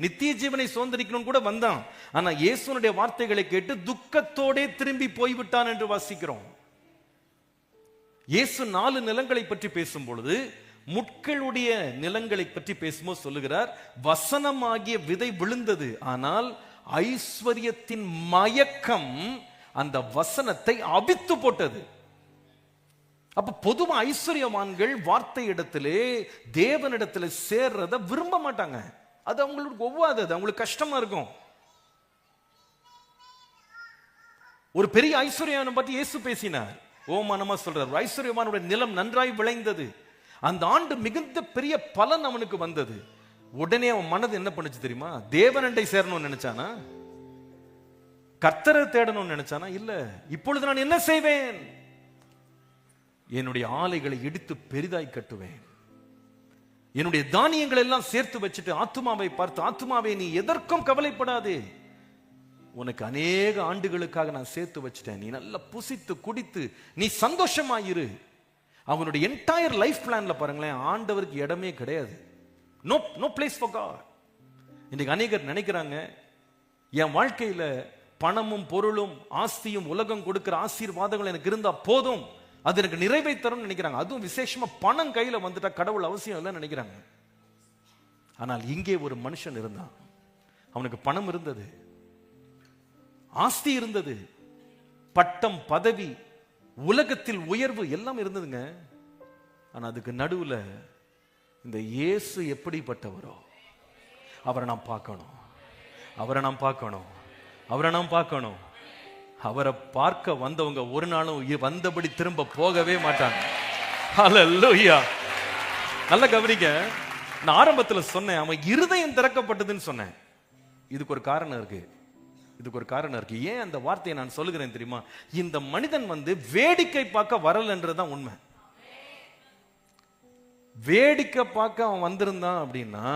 நித்திய ஜீவனை சுதந்திரிக்கணும் கூட வந்தான். ஆனா இயேசுனுடைய வார்த்தைகளை கேட்டு துக்கத்தோடே திரும்பி போய்விட்டான் என்று வாசிக்கிறோம். இயேசு 4 நிலங்களை பற்றி பேசும் பொழுது முட்களுடைய நிலங்களை பற்றி பேசும்போது சொல்லுகிறார், வசனமாகிய விதை விழுந்தது, ஆனால் ஐஸ்வர்யத்தின் மயக்கம் அந்த வசனத்தை அவித்து போட்டது. அப்ப பொதுவா ஐஸ்வர்யவான்கள் வார்த்தை இடத்திலே தேவனிடத்திலே சேர்றத விரும்ப மாட்டாங்க, அது அவங்களுக்கு ஒவ்வாதது, அவங்களுக்கு கஷ்டமா இருக்கும். ஒரு பெரிய ஐஸ்வர்யவானை பற்றி இயேசு பேசினார், ஓமானமா சொல்றார், ஐஸ்வர்யவானுடைய நிலம் நன்றாய் விளைந்தது, அந்த ஆண்டு மிகுந்த பெரிய பலன் அவனுக்கு வந்தது. உடனே அவன் மனது என்ன பண்ணுச்சு தெரியுமா? தேவனண்டை சேரணும்னு நினைச்சானா? கர்த்தரை தேடணும்னு நினைச்சானா? இல்ல. இப்பொழுது நான் என்ன செய்வேன்? என்னுடைய ஆலைகளை இடித்து பெரிதாய் கட்டுவேன், என்னுடைய தானியங்களை எல்லாம் சேர்த்து வச்சுட்டு ஆத்துமாவை பார்த்து, ஆத்துமாவை நீ எதற்கும் கவலைப்படாதே, உனக்கு அநேக ஆண்டுகளுக்காக நான் சேர்த்து வச்சுட்டேன், நீ நல்லா புசித்து குடித்து நீ சந்தோஷமாயிரு. அவனுடைய என்டையர் லைஃப் பிளான்ல பாருங்களேன், ஆண்டவருக்கு இடமே கிடையாது. No place for God. இன்னைக்கு அநேகர் நினைக்கிறாங்க, என் வாழ்க்கையில பணமும் பொருளும் ஆஸ்தியும் உலகம் கொடுக்கிற ஆசீர்வாதங்கள் எனக்கு இருந்தா போதும், அது எனக்கு நிறைவை தரும் நினைக்கிறாங்க. அதுவும் விசேஷமா பணம் கையில வந்துட்டா கடவுள் அவசியம் இல்லைன்னு நினைக்கிறாங்க. ஆனால் இங்கே ஒரு மனுஷன் இருந்தான், அவனுக்கு பணம் இருந்தது, ஆஸ்தி இருந்தது, பட்டம் பதவி உலகத்தில் உயர்வு எல்லாம் இருந்ததுங்க. ஆனா அதுக்கு நடுவுல இந்த இயேசு எப்படிப்பட்டவரோ அவரை நாம் பார்க்கணும், அவரை நாம் பார்க்கணும், அவரை நாம் பார்க்கணும். அவரை பார்க்க வந்தவங்க ஒரு நாளும் வந்தபடி திரும்ப போகவே மாட்டாங்க. ஹல்லேலூயா. நல்ல கவனிங்க, நான் ஆரம்பத்தில் சொன்னேன் அவன் இருதயம் திறக்கப்பட்டதுன்னு சொன்னேன். இதுக்கு ஒரு காரணம் இருக்கு, இதுக்கு ஒரு காரணம் இருக்கு. ஏன் அந்த வார்த்தையை நான் சொல்லுகிறேன் தெரியுமா? இந்த மனிதன் வேடிக்கை பார்க்க வரலன்றதுதான் உண்மை. வேடிக்கை பார்க்க அவன் வந்திருந்தான் அப்படின்னா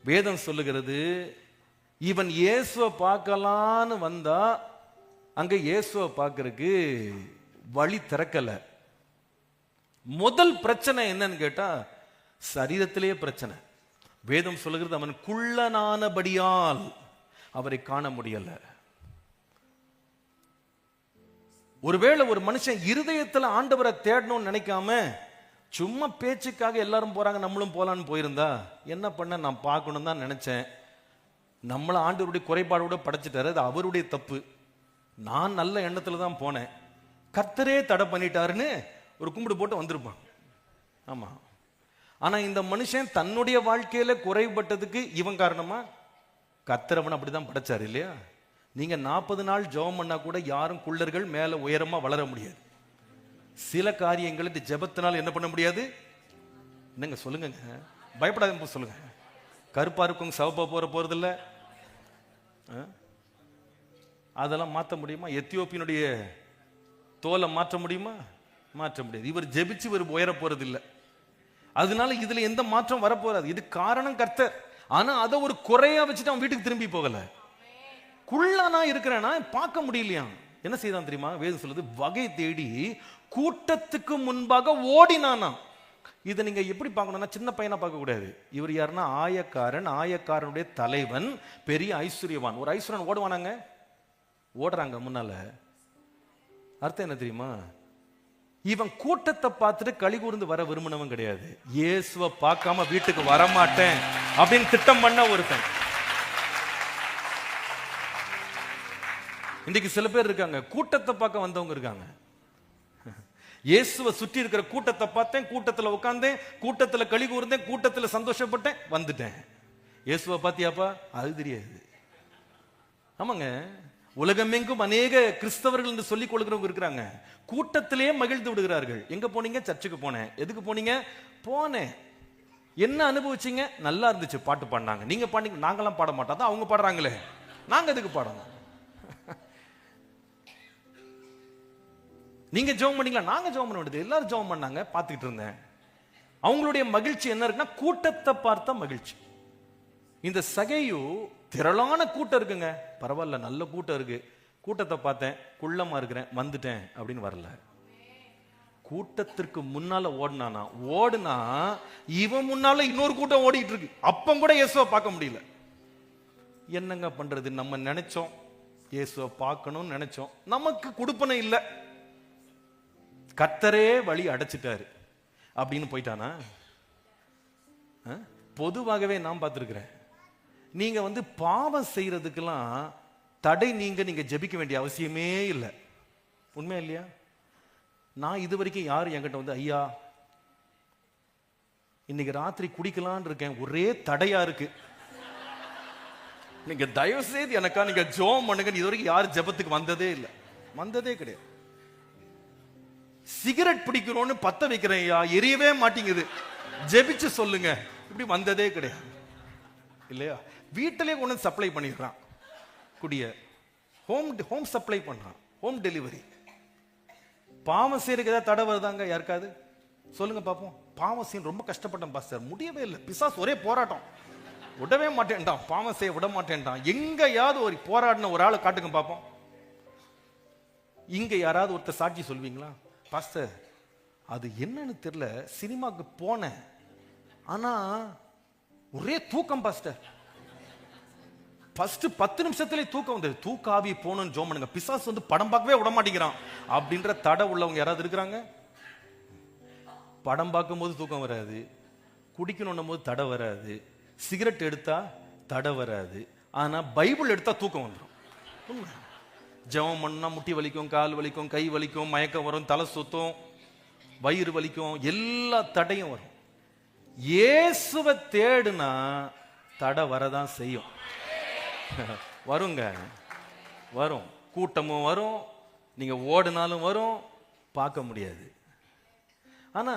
வேதம் சொல்லுகிறது, இவன் இயேசுவை பார்க்கலான்னு வந்தா அங்க இயேசுவை பார்க்கறதுக்கு வழி திறக்கல. முதல் பிரச்சனை என்னன்னு கேட்டா சரீரத்திலேயே பிரச்சனை. வேதம் சொல்லுகிறது அவன் குள்ளனானபடியால் அவரை காண முடியல. ஒருவேளை ஒரு மனுஷன் இருதயத்துல ஆண்டவரை தேடணும்னு நினைக்காம சும்மா பேச்சுக்காக எல்லாரும் போறாங்க நம்மளும் போலான்னு போயிருந்தா என்ன பண்ண, நான் பார்க்கணும் தான் நினைச்சேன், நம்மள ஆண்டவருடைய குறைபாடோட படைச்சிட்டாரு, அது அவருடைய தப்பு, நான் நல்ல எண்ணத்துல தான் போனேன், கர்த்தரே தடை பண்ணிட்டாருன்னு ஒரு கும்பிடு போட்டு வந்திருப்பான். ஆமா. ஆனா இந்த மனுஷன் தன்னுடைய வாழ்க்கையில குறைபட்டதுக்கு இவன் காரணமா? கர்த்தரவன் அப்படிதான் படைச்சாரு இல்லையா? நீங்க 40 நாள் ஜெபம் பண்ணா கூட யாரும் குள்ளர்கள் மேல உயரமா வளர முடியாது. சில காரியங்களுக்கு ஜெபத்தினால் என்ன பண்ண முடியாது? என்னங்க சொல்லுங்க, பயப்படாத சொல்லுங்க. கருப்பா இருக்கும் சவப்பா போறதில்ல, அதெல்லாம் மாற்ற முடியுமா? எத்தியோப்பியனுடைய தோலை மாற்ற முடியுமா? மாற்ற முடியாது. இவர் ஜெபிச்சு இவர் உயர போறது இல்லை. அதனால இதுல எந்த மாற்றம் வரப்போறாது. இது காரணம் கர்த்தர். ஆனா அதை ஒரு குறையா வச்சுட்டு அவன் வீட்டுக்கு திரும்பி போகல. குள்ளனா இருக்கிறேன்னா பார்க்க முடியலையா? என்ன செய்தான் தெரியுமா? வேதம் சொல்லுது, வகை தேடி கூட்டத்துக்கு முன்பாக ஓடினானா. இதை நீங்க எப்படி பார்க்கணும்னா, சின்ன பையனா பார்க்க கூடாது. இவர் யாருன்னா ஆயக்காரன், ஆயக்காரனுடைய தலைவன், பெரிய ஐஸ்வர்யவான். ஒரு ஐஸ்வர்யன் ஓடுவானாங்க, ஓடுறாங்க முன்னால. அர்த்தம் என்ன தெரியுமா? இவன் கூட்டத்தை பார்த்துட்டு களி கூர்ந்து வர விரும்பினவன் கிடையாது. இயேசுவை பார்க்காம வீட்டுக்கு வரமாட்டேன் அப்படின்னு திட்டம் பண்ண ஒருத்தன். இன்னைக்கு சில பேர் இருக்காங்க, கூட்டத்தை பார்க்க வந்தவங்க இருக்காங்க. இயேசுவை சுற்றி இருக்கிற கூட்டத்தை பார்த்தேன், கூட்டத்தில் உட்கார்ந்தேன், கூட்டத்தில் களி கூர்ந்தேன், கூட்டத்தில் சந்தோஷப்பட்டேன், வந்துட்டேன். இயேசுவை பார்த்தியாப்பா? அது தெரியாது. ஆமாங்க, உலகமெங்கும் அநேக கிறிஸ்தவர்கள் என்று சொல்லிக் கொள்கிறவங்க இருக்கிறாங்க. கூட்டத்திலே மகிழ்ந்து விடுகிறார்கள். எங்க போனீங்க? சர்ச்சுக்கு போனேன். எதுக்கு போனீங்க? போனேன். என்ன அனுபவிச்சீங்க? நல்லா இருந்துச்சு, பாட்டு பாடினாங்க. நீங்க பாடிங்க. நாங்கெல்லாம் பாட மாட்டோம், அவங்க பாடுறாங்களே, நாங்க எதுக்கு பாடணும்? நீங்க ஜெபம் பண்ணீங்களா? நாங்க ஜெபம் பண்ண வேண்டியது. எல்லாரும் ஜெபம் பண்ணாங்க, பார்த்துக்கிட்டு இருந்தேன். அவங்களுடைய மகிழ்ச்சி என்ன இருக்குன்னா, கூட்டத்தை பார்த்த மகிழ்ச்சி. இந்த சகேயு திரளான கூட்டம் இருக்குங்க, பரவாயில்ல, நல்ல கூட்டம் இருக்கு, கூட்டத்தை பார்த்தேன், குள்ளமா இருக்கிறேன், வந்துட்டேன் அப்படின்னு வரல. கூட்டத்திற்கு முன்னால ஓடினானா. ஓடுனா இவன் முன்னால இன்னொரு கூட்டம் ஓடிட்டு இருக்கு. அப்பம் கூட இயேசுவை பார்க்க முடியல. என்னங்க பண்றது? நம்ம நினைச்சோம் இயேசுவை பார்க்கணும்னு நினைச்சோம், நமக்கு கொடுப்பனை இல்லை, கர்த்தரே வழி அடைச்சிட்டாரு அப்படின்னு போயிட்டானா? பொதுவாகவே நான் பார்த்திருக்கிறேன், நீங்க பாவம் செய்யறதுக்கெல்லாம் தடை நீங்க ஜெபிக்க வேண்டிய அவசியமே இல்லை. உண்மையா இல்லையா? நான் இது வரைக்கும் யாரு என்கிட்ட ஐயா இன்னைக்கு ராத்திரி குடிக்கலான்னு இருக்கேன், ஒரே தடையா இருக்கு, நீங்க தயவு செய்து எனக்கா நீங்க ஜெபம் பண்ணுங்க, இது வரைக்கும் யாரும் ஜெபத்துக்கு வந்ததே இல்லை, வந்ததே கிடையாது. சிகரெட் பிடிக்கிறோன்னு பத்த வைக்கிறேன் ஐயா, எரியவே மாட்டேங்குது, ஜெபிச்சு சொல்லுங்க, இப்படி வந்ததே கிடையாது. இல்லையா? வீட்டிலே கொண்டு சப்ளை பண்ணிடுறான் குடிய, ஹோம் சப்ளை பண்றான், ஹோம் டெலிவரி. பாவம் செய்யறதுக்கு ஏதாவது தடை வருதாங்க யாருக்காவது? சொல்லுங்க பாப்போம். பாவம் செய்ய ரொம்ப கஷ்டப்பட்டேன் பாஸ்டர், முடியவே இல்லை, பிசாசு ஒரே போராட்டம், விடவே மாட்டேன்டான், பாவம் செய்ய விட மாட்டேன்டான். எங்கயாவது ஒரு போராடின ஒரு ஆளை காட்டுங்க பாப்போம். இங்க யாராவது ஒருத்தர் சாட்சி சொல்வீங்களா? பாஸ்டர் அது என்னன்னு தெரியல, சினிமாக்கு போனேன், ஆனா ஒரே தூக்கம் பாஸ்டர், ஃபர்ஸ்ட் 10 நிமிஷத்துல தூக்கம் வந்தது, தூக்காவி போகணும்னு ஜோம் பண்ணுங்க, பிசாசு படம் பார்க்கவே விட மாட்டேங்கிறான் அப்படின்ற தடை உள்ளவங்க யாராவது இருக்கிறாங்க? படம் பார்க்கும் போது தூக்கம் வராது, குடிக்கணும் போது தடை வராது, சிகரெட் எடுத்தா தடை வராது, ஆனா பைபிள் எடுத்தா தூக்கம் வந்துடும். ஜெபம் பண்ணா முட்டி வலிக்கும், கால் வலிக்கும், கை வலிக்கும், மயக்கம் வரும், தலை சுத்தும், வயிறு வலிக்கும், எல்லா தடையும் வரும். இயேசுவை தேடுனா தடை வரதான் செய்யும். வருங்க, வரும், கூட்டமும் வரும், நீங்க ஓடினாலும் வரும், பார்க்க முடியாது. ஆனா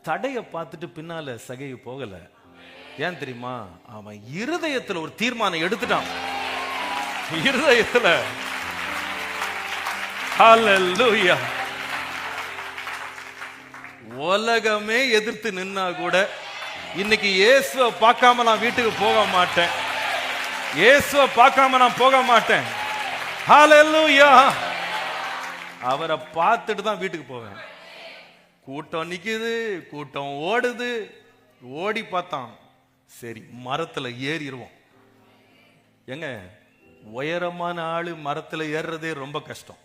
தடையை பார்த்துட்டு பின்னால சகையு போகல. ஏன் தெரியுமா? அவன் இருதயத்துல ஒரு தீர்மானம் எடுத்துட்டான். இருதயத்துல ஹல்லேலூயா, உலகமே எதிர்த்து நின்னா கூட இன்னைக்கு இயேசுவை பார்க்காம நான் வீட்டுக்கு போக மாட்டேன், இயேசுவை பார்க்காம நான் போக மாட்டேன். ஹல்லேலூயா, அவரை பார்த்துட்டு தான் வீட்டுக்கு போவேன். கூட்டம் நிக்குது, கூட்டம் ஓடுது, ஓடி பார்த்தான், சரி மரத்துல ஏறிடுவோம். எங்க உயரமான ஆளு மரத்துல ஏறுறதே ரொம்ப கஷ்டம்.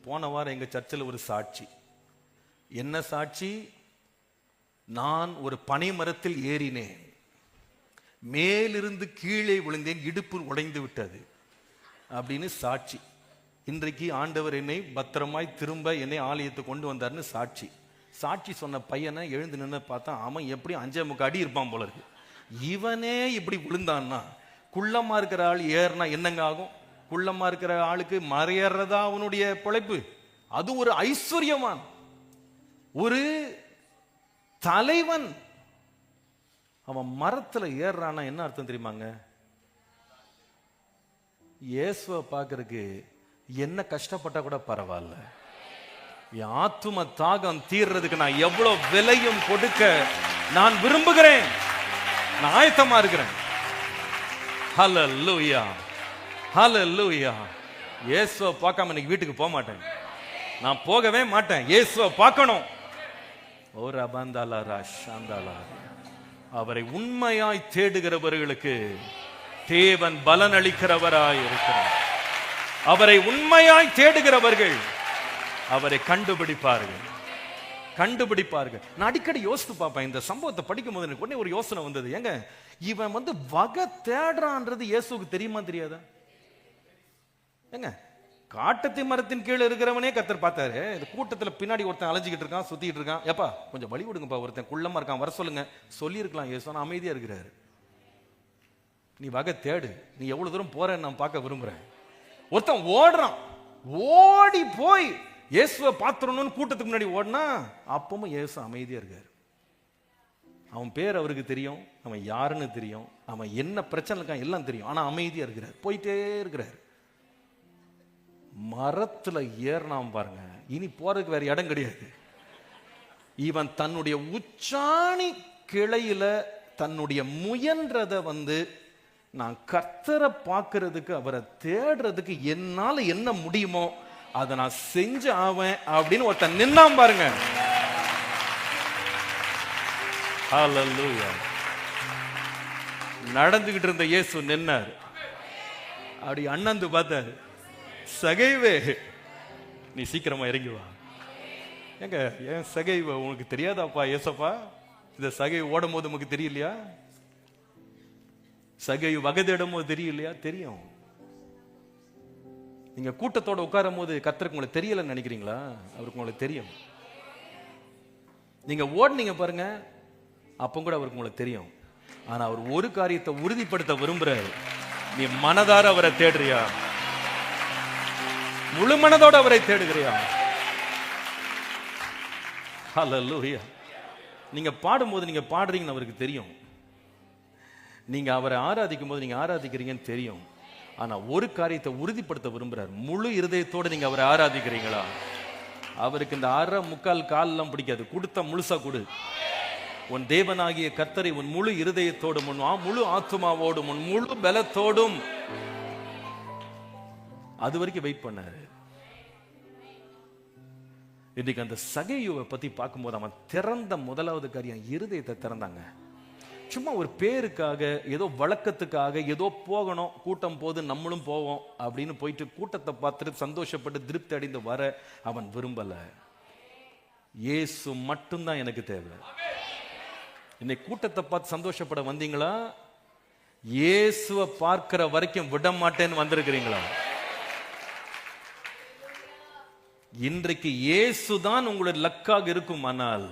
போன வாரம் எங்க சர்ச்சில் ஒரு சாட்சி. என்ன சாட்சி? நான் ஒரு பனை மரத்தில் ஏறினேன், மேலிருந்து கீழே விழுந்தேன், இடுப்பு உடைந்து விட்டது அப்படின்னு சாட்சி. இன்றைக்கு ஆண்டவர் என்னை பத்திரமாய் திரும்ப என்னை ஆலயத்தை கொண்டு வந்தார்னு சாட்சி. சாட்சி சொன்ன பையனை எழுந்து நின்று பார்த்தா அவன் எப்படி 5.25 அடி இருப்பான் போல இருக்கு. இவனே இப்படி விழுந்தான்னா, குள்ளமா இருக்கிற ஆள் ஏறினா என்னங்க ஆகும்? குள்ளமா இருக்கிற ஆளுக்கு மறையறதா அவனுடைய பிழைப்பு. அது ஒரு ஐஸ்வர்யமான், ஒரு தலைவன். அவன் மரத்துல ஏறானா என்ன அர்த்தம் தெரியுமாங்க? இயேசுவை பார்க்கறதுக்கு என்ன கஷ்டப்பட்டா கூட பரவாயில்ல. என் ஆத்தும தாகம் தீர்றதுக்கு நான் எவ்வளவு விலையும் கொடுக்க நான் விரும்புகிறேன். நான் ஆயத்தமா இருக்கிறேன். ஹல்லேலூயா, ஹல்லேலூயா. இயேசுவை பார்க்காம இன்னைக்கு வீட்டுக்கு போக மாட்டேன். நான் போகவே மாட்டேன். இயேசுவை பார்க்கணும். ஓ ரபந்தாலா ஷாந்தாலா. அவரை உண்மையாய் தேடுகிறவர்களுக்கு தேவன் பலன் அளிக்கிறவராய் இருக்கிறார். அவரை உண்மையாய் தேடுகிறவர்கள் அவரை கண்டுபிடிப்பார்கள், கண்டுபிடிப்பார்கள். நான் அடிக்கடி யோசித்து பார்ப்பேன். இந்த சம்பவத்தை படிக்கும் போது எனக்கு உடனே ஒரு யோசனை வந்தது. ஏங்க, இவன் வகை தேடுறான்றது இயேசுக்கு தெரியுமா தெரியாதா? ஏங்க, காட்டத்தி மரத்தின் கீழே இருக்கிறவனே கர்த்தர் பார்த்தாரு. இந்த கூட்டத்துல பின்னாடி ஒருத்தன் அலைஞ்சிக்கிட்டு இருக்கான், சுத்திட்டு இருக்கான். ஏப்பா கொஞ்சம் வழி விடுங்கப்பா, ஒருத்தன் குள்ளமா இருக்கான், வர சொல்லுங்க. சொல்லி இருக்கலாம் இயேசு, ஆனா அமைதியா இருக்கிறாரு. நீ வகை தேடு, நீ எவ்வளவு தூரம் போறேன்னு நான் பார்க்க விரும்புறேன். ஒருத்தன் ஓடுறான், ஓடி போய் இயேசுவை பார்த்துடணும்னு கூட்டத்துக்கு முன்னாடி ஓடினா அப்பவும் இயேசு அமைதியா இருக்காரு. அவன் பேர் அவருக்கு தெரியும், அவன் யாருன்னு தெரியும், அவன் என்ன பிரச்சனை இருக்கான் எல்லாம் தெரியும், ஆனா அமைதியா இருக்கிறார், போயிட்டே இருக்கிறார். மரத்துல ஏறினான் பாருங்க, இனி போறதுக்கு வேற இடம் கிடையாது. இவன் தன்னுடைய உச்சாணி கிளையில தன்னுடைய முயன்றத நான் கர்த்தரை பார்க்கறதுக்கு, அவரை தேடுறதுக்கு என்னால என்ன முடியுமோ அதை நான் செஞ்சு ஆவேன் அப்படின்னு ஒருத்தன் நின்னான் பாருங்க. ஹல்லேலூயா. நடந்துகிட்டு இருந்த இயேசு நின்னார். அப்படி அண்ணந்து பார்த்தாரு. சகைவே, நீ சீக்கிரமா இறங்கி வா. ஏங்க, ஏன் சகைவ உனக்கு தெரியாதாப்பா ஏசப்பா? இந்த சகை ஓடும் போது நமக்கு தெரியலையா? சகை வகதிடும் போது தெரியலையா? தெரியும். நீங்க கூட்டத்தோட உட்காரும் போது கர்த்தருக்கு உங்களுக்கு தெரியலன்னு நினைக்கிறீங்களா? அவருக்கு உங்களுக்கு தெரியும். நீங்க ஓடுனீங்க பாருங்க, அப்ப கூட அவருக்கு உங்களுக்கு தெரியும். ஆனா அவர் ஒரு காரியத்தை உறுதிப்படுத்த விரும்புறாரு. நீ மனதார அவரை தேடுறியா? முழு மனதோட அவரை தேடுகிறியா? ஹல்லேலூயா. நீங்க பாடும்போது நீங்க பாடுறீங்கன்னு அவருக்கு தெரியும். நீங்க அவரை ஆராதிக்கும் போது நீங்க ஆராதிக்கிறீங்கன்னு தெரியும். ஆனா ஒரு காரியத்தை உறுதிப்படுத்த விரும்புறார். முழு இருதயத்தோடு நீங்க அவரை ஆராதிக்கிறீங்களா? அவருக்கு இந்த அரை முக்கால் கால் எல்லாம் பிடிக்காது. கொடுத்த முழுசா கொடு. உன் தேவனாகிய கர்த்தரை உன் முழு இருதயத்தோடும், உன் முழு ஆத்துமாவோடும், உன் முழு பலத்தோடும். அது வரைக்கும் வெயிட் பண்ணாரு. இன்னைக்கு அந்த சகையுவை பத்தி பார்க்கும்போது அவன் திறந்த முதலாவது காரியம் இருதயத்தை திறந்தாங்க. சும்மா ஒரு பேருக்காக, ஏதோ வழக்கத்துக்காக, ஏதோ போகணும், கூட்டம் போது நம்மளும் போவோம் அப்படின்னு போயிட்டு கூட்டத்தை பார்த்துட்டு சந்தோஷப்பட்டு திருப்தி அடைந்து வர அவன் விரும்பல. இயேசு மட்டும்தான் எனக்கு தேவை. இன்னைக்கு கூட்டத்தை பார்த்து சந்தோஷப்பட வந்தீங்களா? இயேசுவை பார்க்கிற வரைக்கும் விட மாட்டேன்னு வந்திருக்கிறீங்களா? இன்றைக்கு இயேசுதான் உங்களுடைய லக்காக இருக்கும். ஆனால்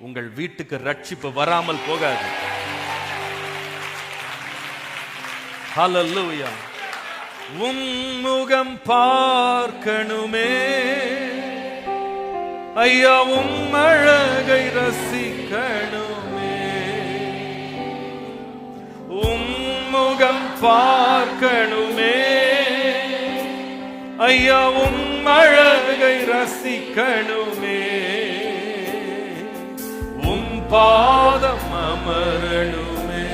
உங்கள் வீட்டுக்கு ரட்சிப்பு வராமல் போகாது. ஹல்லேலூயா. உம்முகம் பார்க்கணுமே ஐயா, உம் அழகை ரசிக்கணுமே. உம்முகம் பார்க்கணுமே ஐயா, உம் அழகை ரசிக்கணுமே. உம் பாதம் அமரணுமே.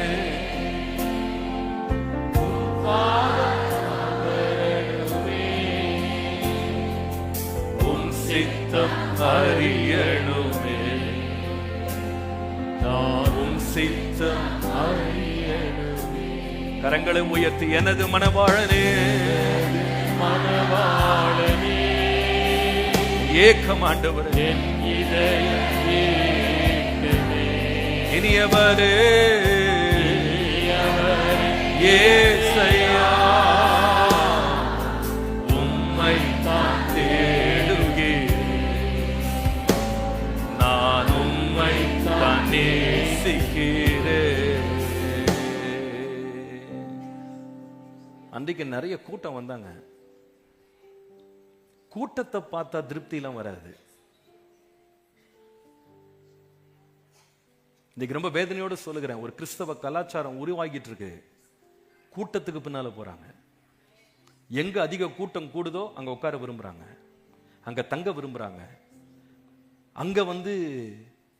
உம் பாதம் அமரணுமே. உம் சித்தம் அறியணுமே. நான் உம் சித்தம் அறியணுமே. கரங்களை உயர்த்தி எனது மனவாளனே, மனவாளனே, ஏக்கம் ஆண்டவரே, என் இதயம் ஏக்கமே. இனியவரே ஏசையா, உம்மை தான் தேடுகிறேன். நான் உம்மை தான் நேசிக்கிறேன். அன்றைக்கு நிறைய கூட்டம் வந்தாங்க. கூட்டத்தை பார்த்தா திருப்தியெல்லாம் வராது. இன்னைக்கு ரொம்ப வேதனையோடு சொல்லுகிறேன், ஒரு கிறிஸ்தவ கலாச்சாரம் உருவாகிட்டு இருக்கு. கூட்டத்துக்கு பின்னால போறாங்க. எங்க அதிக கூட்டம் கூடுதோ அங்க உட்கார விரும்புறாங்க, அங்க தங்க விரும்புறாங்க, அங்க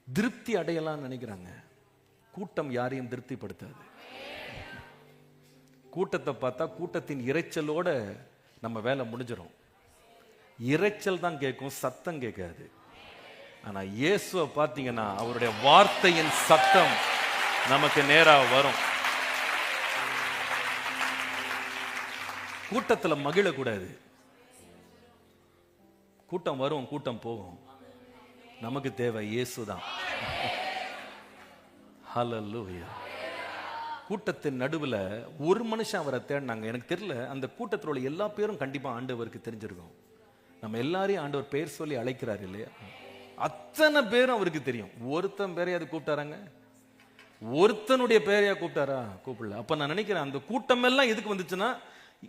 திருப்தி அடையலாம் நினைக்கிறாங்க. கூட்டம் யாரையும் திருப்திப்படுத்தாது. கூட்டத்தை பார்த்தா கூட்டத்தின் இரைச்சலோட நம்ம வேலை முடிஞ்சிடும். இரைச்சல் தான் கேட்கும், சத்தம் கேட்காது. ஆனா இயேசுவை பார்த்தீங்கன்னா அவருடைய வார்த்தையின் சத்தம் நமக்கு நேரா வரும். கூட்டத்துல மகிழக்கூடாது. கூட்டம் வரும், கூட்டம் போகும். நமக்கு தேவை இயேசுதான். ஹல்லேலூயா. கூட்டத்தின் நடுவுல ஒரு மனுஷன் அவரை தேடினாங்க. எனக்கு தெரியல, அந்த கூட்டத்தில் உள்ள எல்லா பேரும் கண்டிப்பா ஆண்டவருக்கு தெரிஞ்சிருக்கும். நம்ம எல்லாரையும் ஆண்டவர் பேர் சொல்லி அழைக்கிறார் இல்லையா? அத்தனை பேரும் அவருக்கு தெரியும். ஒருத்தன் பேரையாவது கூப்பிட்டாராங்க? ஒருத்தனுடைய பேரையா கூப்பிட்டாரா? கூப்பிடல. அப்ப நான் நினைக்கிறேன், அந்த கூட்டம் எல்லாம் எதுக்கு வந்துச்சுன்னா,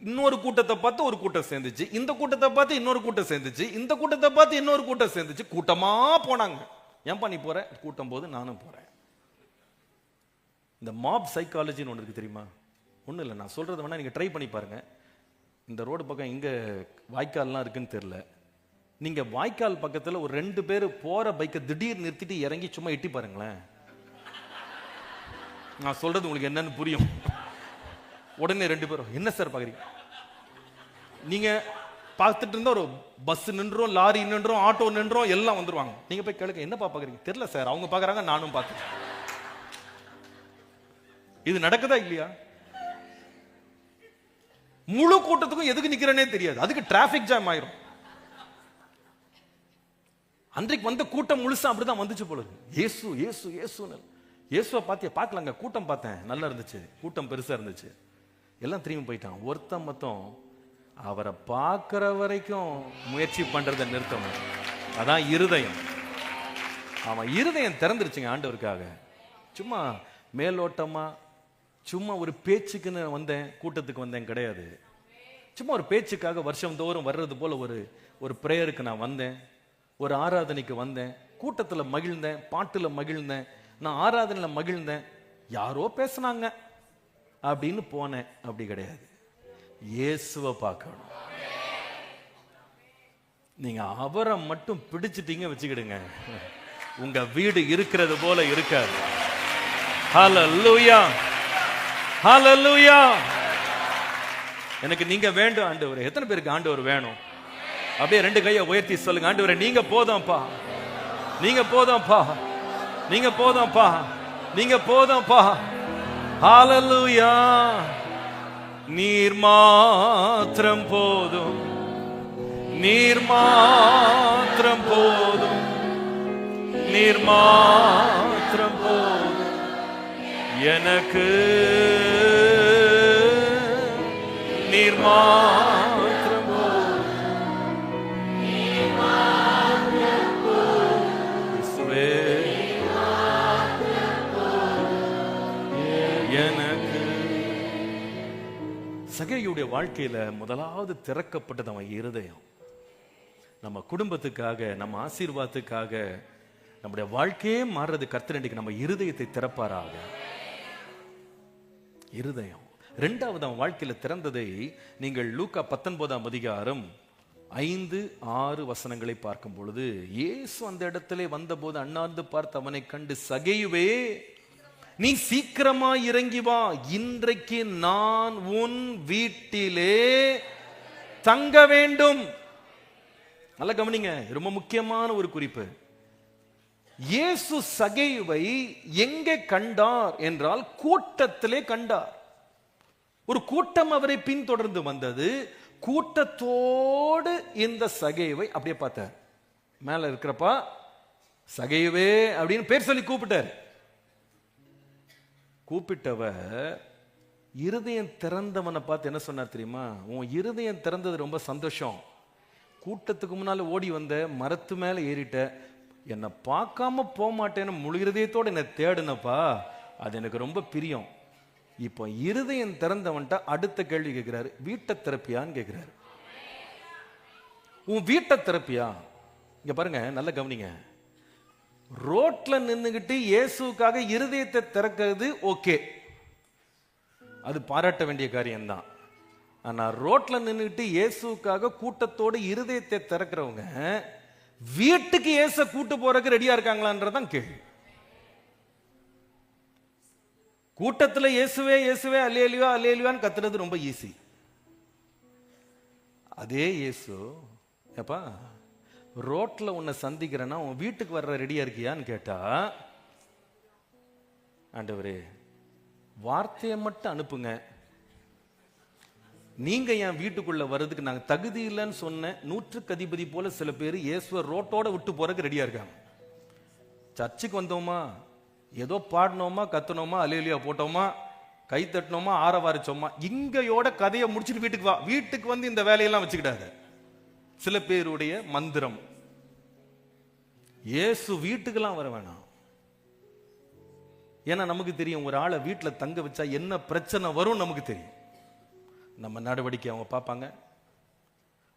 இன்னொரு கூட்டத்தை பார்த்து ஒரு கூட்டம் சேர்ந்துச்சு, இந்த கூட்டத்தை பார்த்து இன்னொரு கூட்டம் சேர்ந்துச்சு, இந்த கூட்டத்தை பார்த்து இன்னொரு கூட்டம் சேர்ந்துச்சு, கூட்டமா போனாங்க. ஏன்பா நீ போற? கூட்டம் போது நானும் போறேன். இந்த மாப் சைக்காலஜின்னு ஒன்று இருக்கு தெரியுமா? ஒன்றும் இல்லை, நான் சொல்றது வேணா நீங்க ட்ரை பண்ணி பாருங்க. இந்த ரோடு பக்கம் இங்க வாய்க்கால்லாம் இருக்குன்னு தெரியல, நீங்க வாய்க்கால் பக்கத்துல ஒரு 2 பேர் போற பைக்கை திடீர் நிறுத்திட்டு இறங்கி சும்மா எட்டி பாருங்களேன். நான் சொல்றது உங்களுக்கு என்னன்னு புரியும். உடனே 2 பேரும் என்ன சார் பாக்குறீங்க? நீங்க பார்த்துட்டு இருந்தா ஒரு பஸ் நின்றோம், லாரி நின்றோம், ஆட்டோ நின்றோம், எல்லாம் வந்துருவாங்க. நீங்க போய் கேளுங்க, என்னப்பா பாக்குறீங்க? தெரியல சார், அவங்க பாக்குறாங்க, நானும் பார்த்தேன். இது நடக்குதா இல்லையா? முழு கூட்டத்துக்கும் எதுக்கு நிக்கிறேனே தெரியாது, அதுக்கு டிராபிக் ஜாம் ஆயிரும். அன்றைக்கு வந்த கூட்டம் முழுசா அப்படிதான் வந்துச்சு போல. இயேசு இயேசு இயேசுன்னு இயேசுவை பார்த்தியா? பார்க்கலாங்க, கூட்டம் பார்த்தேன், நல்லா இருந்துச்சு, கூட்டம் பெருசா இருந்துச்சு, எல்லாம் திரும்பி போயிட்டான். ஒருத்தன் மொத்தம் அவரை பார்க்கிற வரைக்கும் முயற்சி பண்றதை நிறுத்தணும். அதான் இருதயம். அவன் இருதயம் திறந்துருச்சுங்க ஆண்டவருக்காக. சும்மா மேலோட்டமா சும்மா ஒரு பேச்சுக்குன்னு வந்தேன், கூட்டத்துக்கு வந்தேன் கிடையாது. சும்மா ஒரு பேச்சுக்காக வருஷம் தோறும் வர்றது போல ஒரு பிரேயருக்கு நான் வந்தேன், ஒரு ஆராதனைக்கு வந்தேன், கூட்டத்துல மகிழ்ந்தேன், பாட்டுல மகிழ்ந்தேன், நான் ஆராதனையில மகிழ்ந்தேன், யாரோ பேசினாங்க அப்படின்னு போனேன். அப்படி கிடையாது. இயேசுவை பார்க்கணும். நீங்க அவரை மட்டும் பிடிச்சிட்டீங்க வச்சுக்கிடுங்க, உங்க வீடு இருக்கிறது போல இருக்காது. ஹல்லேலூயா, ஹல்லேலூயா. எனக்கு நீங்க வேண்டும் ஆண்டவரே. எத்தனை பேருக்கு ஆண்டவர் வேணும்? அப்படியே 2 கையை உயர்த்தி சொல்லுங்க, ஆண்டவரே நீங்க போதும்பா, நீங்க போதும்பா, நீங்க போதும்பா, நீங்க போதும்பா. ஹல்லேலூயா. நீர் மாத்திரம் போதும், நீர் மாத்திரம் போதும், நீர் மாத்திரம் போதும் எனக்கு, நீர் மாத்திரம் போதும், நீர் மாத்திரம் போதும் எனக்கு. சகேயுடைய வாழ்க்கையில முதலாவது திறக்கப்பட்டது அவன் இருதயம். நம்ம குடும்பத்துக்காக, நம்ம ஆசீர்வாதத்துக்காக, நம்முடைய வாழ்க்கையே மாறுறது கர்த்தர் இன்றைக்கு நம்ம இருதயத்தை திறப்பாராக. இருதயம். 2வது அவன் வாழ்க்கையில திறந்ததை நீங்கள் லூக்கா 19ஆம் அதிகாரம் 5-6 வசனங்களை பார்க்கும் பொழுது, இயேசு அந்த இடத்திலே வந்தபோது அண்ணாந்து பார்த்து அவனை கண்டு, சகேயுவே நீ சீக்கிரமா இறங்கி வா, இன்றைக்கு நான் உன் வீட்டிலே தங்க வேண்டும். நல்ல கவனிங்க, ரொம்ப முக்கியமான ஒரு குறிப்பு. இயேசு சகேயுவை எங்கே கண்டார் என்றால் கூட்டத்திலே கண்டார். ஒரு கூட்டம் அவரை பின்தொடர்ந்து வந்தது. கூட்டத்தோடு இந்த சகேயுவை அப்படியே பார்த்தார். மேல இருக்கிறப்பா சகேயுவே அப்படின்னு பேர் சொல்லி கூப்பிட்டார். கூப்பிட்டவர் இருதயம் திறந்தவனை பார்த்து என்ன சொன்னார் தெரியுமா? உன் இருதயம் திறந்தது ரொம்ப சந்தோஷம். கூட்டத்துக்கு முன்னால ஓடி வந்த, மரத்து மேல ஏறிட்ட, என்னை பார்க்காம போக மாட்டேன்னு முழு இருதயத்தோடு என்னை தேடுனப்பா, அது எனக்கு ரொம்ப பிரியம். இப்போ இருதயம் திறந்தவன்ட்ட அடுத்த கேள்வி கேட்கிறாரு, வீட்டை திறப்பியான்னு கேட்கிறாரு. உன் வீட்டை திறப்பியா? இங்க பாருங்க, நல்ல கவனிங்க. ரோட்ல நின்னுகிட்டு இயேசுக்காக இருதயத்தை திறக்கிறது ஓகே, அது பாராட்ட வேண்டிய காரியம்தான். ஆனா ரோட்ல நின்றுட்டு இயேசுக்காக கூட்டத்தோடு இருதயத்தை திறக்கிறவங்க வீட்டுக்கு இயேசு கூட்டு போறதுக்கு ரெடியா இருக்காங்களான்றதான் கேள்வி. கூட்டத்துல இயேசுவே இயேசுவே அல்லேலூயா அல்லேலூயான்னு கத்துறது ரொம்ப ஈஸி. அதே இயேசு ஏப்பா ரோட்ல உன்னை சந்திக்கிறேன்னா உன் வீட்டுக்கு வர்ற ரெடியா இருக்கியான்னு கேட்டா, ஆண்டவரே வார்த்தையை மட்டும் அனுப்புங்க, நீங்க என் வீட்டுக்குள்ள வர்றதுக்கு நாங்க தகுதி இல்லைன்னு சொன்ன நூற்றுக்கு அதிபதி போல சில பேர் இயேசுவை ரோட்டோட விட்டு போறதுக்கு ரெடியா இருக்காங்க. சர்ச்சுக்கு வந்தோமா, ஏதோ பாடினோமா, கத்துனோமா, அல்லேலூயா போட்டோமா, கை தட்டினோமா, ஆரவாரிச்சோமா, இங்கயோட கதையை முடிச்சுட்டு வீட்டுக்கு வா. வீட்டுக்கு வந்து இந்த வேலையெல்லாம் வச்சுக்கிட்டாங்க. சில பேருடைய மந்திரம் இயேசு வீட்டுக்கெல்லாம் வர வேணாம். ஏன்னா நமக்கு தெரியும் ஒரு ஆளை வீட்டில் தங்க வச்சா என்ன பிரச்சனை வரும் நமக்கு தெரியும். நம்ம நடவடிக்கை அவங்க பார்ப்பாங்க,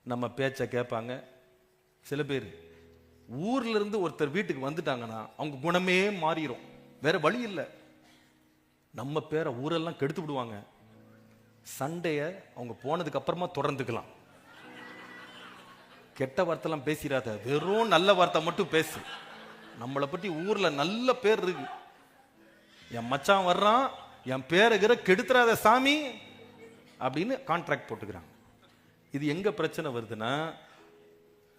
நம்ம பேச்சை கேட்பாங்க. சில பேர் ஊர்ல இருந்து ஒருத்தர் வீட்டுக்கு வந்துட்டாங்கன்னா அவங்க குணமே மாறிடும், வேற வழி இல்லை. நம்ம பேரை ஊரெல்லாம் கெடுத்து விடுவாங்க. சண்டைய அவங்க போனதுக்கு அப்புறமா தொடர்ந்துக்கலாம். கெட்ட வார்த்தைலாம் பேசிடாத, வெறும் நல்ல வார்த்தை மட்டும் பேசு. நம்மளை பற்றி ஊர்ல நல்ல பேர் இருக்கு. என் மச்சான் வர்றான், என் பேரை கெடுத்துறாத சாமி அப்படின்னு கான்ட்ராக்ட் போட்டுக்கிறாங்க. இது எங்க பிரச்சனை வருதுன்னா,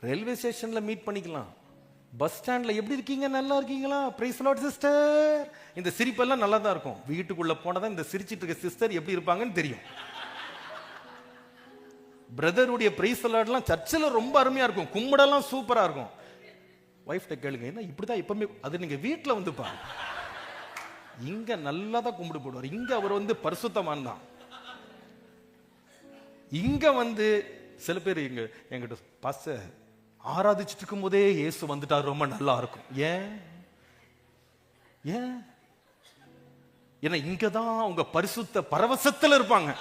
ரயில்வே ஸ்டேஷன்ல மீட் பண்ணிக்கலாம், பஸ் ஸ்டாண்ட்ல எப்படி இருக்கீங்க, நல்லா இருக்கீங்களா, பிரைஸ் லார்ட் சிஸ்டர், இந்த சிரிப்பெல்லாம் நல்லா தான் இருக்கும். வீட்டுக்குள்ள போனதான் இந்த சிரிச்சிட்டு இருக்க சிஸ்டர் எப்படி இருப்பாங்கன்னு தெரியும். பிரதருடைய பிரைஸ் லார்ட்லாம் சர்ச்சில் ரொம்ப அருமையா இருக்கும், கும்பிடெல்லாம் சூப்பரா இருக்கும். வைஃப்ட கேளுங்க, என்ன இப்படிதான் எப்பவுமே, அது நீங்க வீட்டில் வந்து பாருங்க. இங்க நல்லா தான் கும்பிடு போடுவார், இங்க அவர் வந்து பரிசுத்தமான் தான். இங்க வந்து சில பேர் எங்கிட்ட பாஸ்டர் ஆராதிச்சுட்டு இருக்கும் போதே இயேசு வந்துட்டார், ரொம்ப நல்லா இருக்கும். ஏன் ஏன் ஏன்னா இங்கதான் அவங்க பரிசுத்த பரவசத்துல இருப்பாங்க.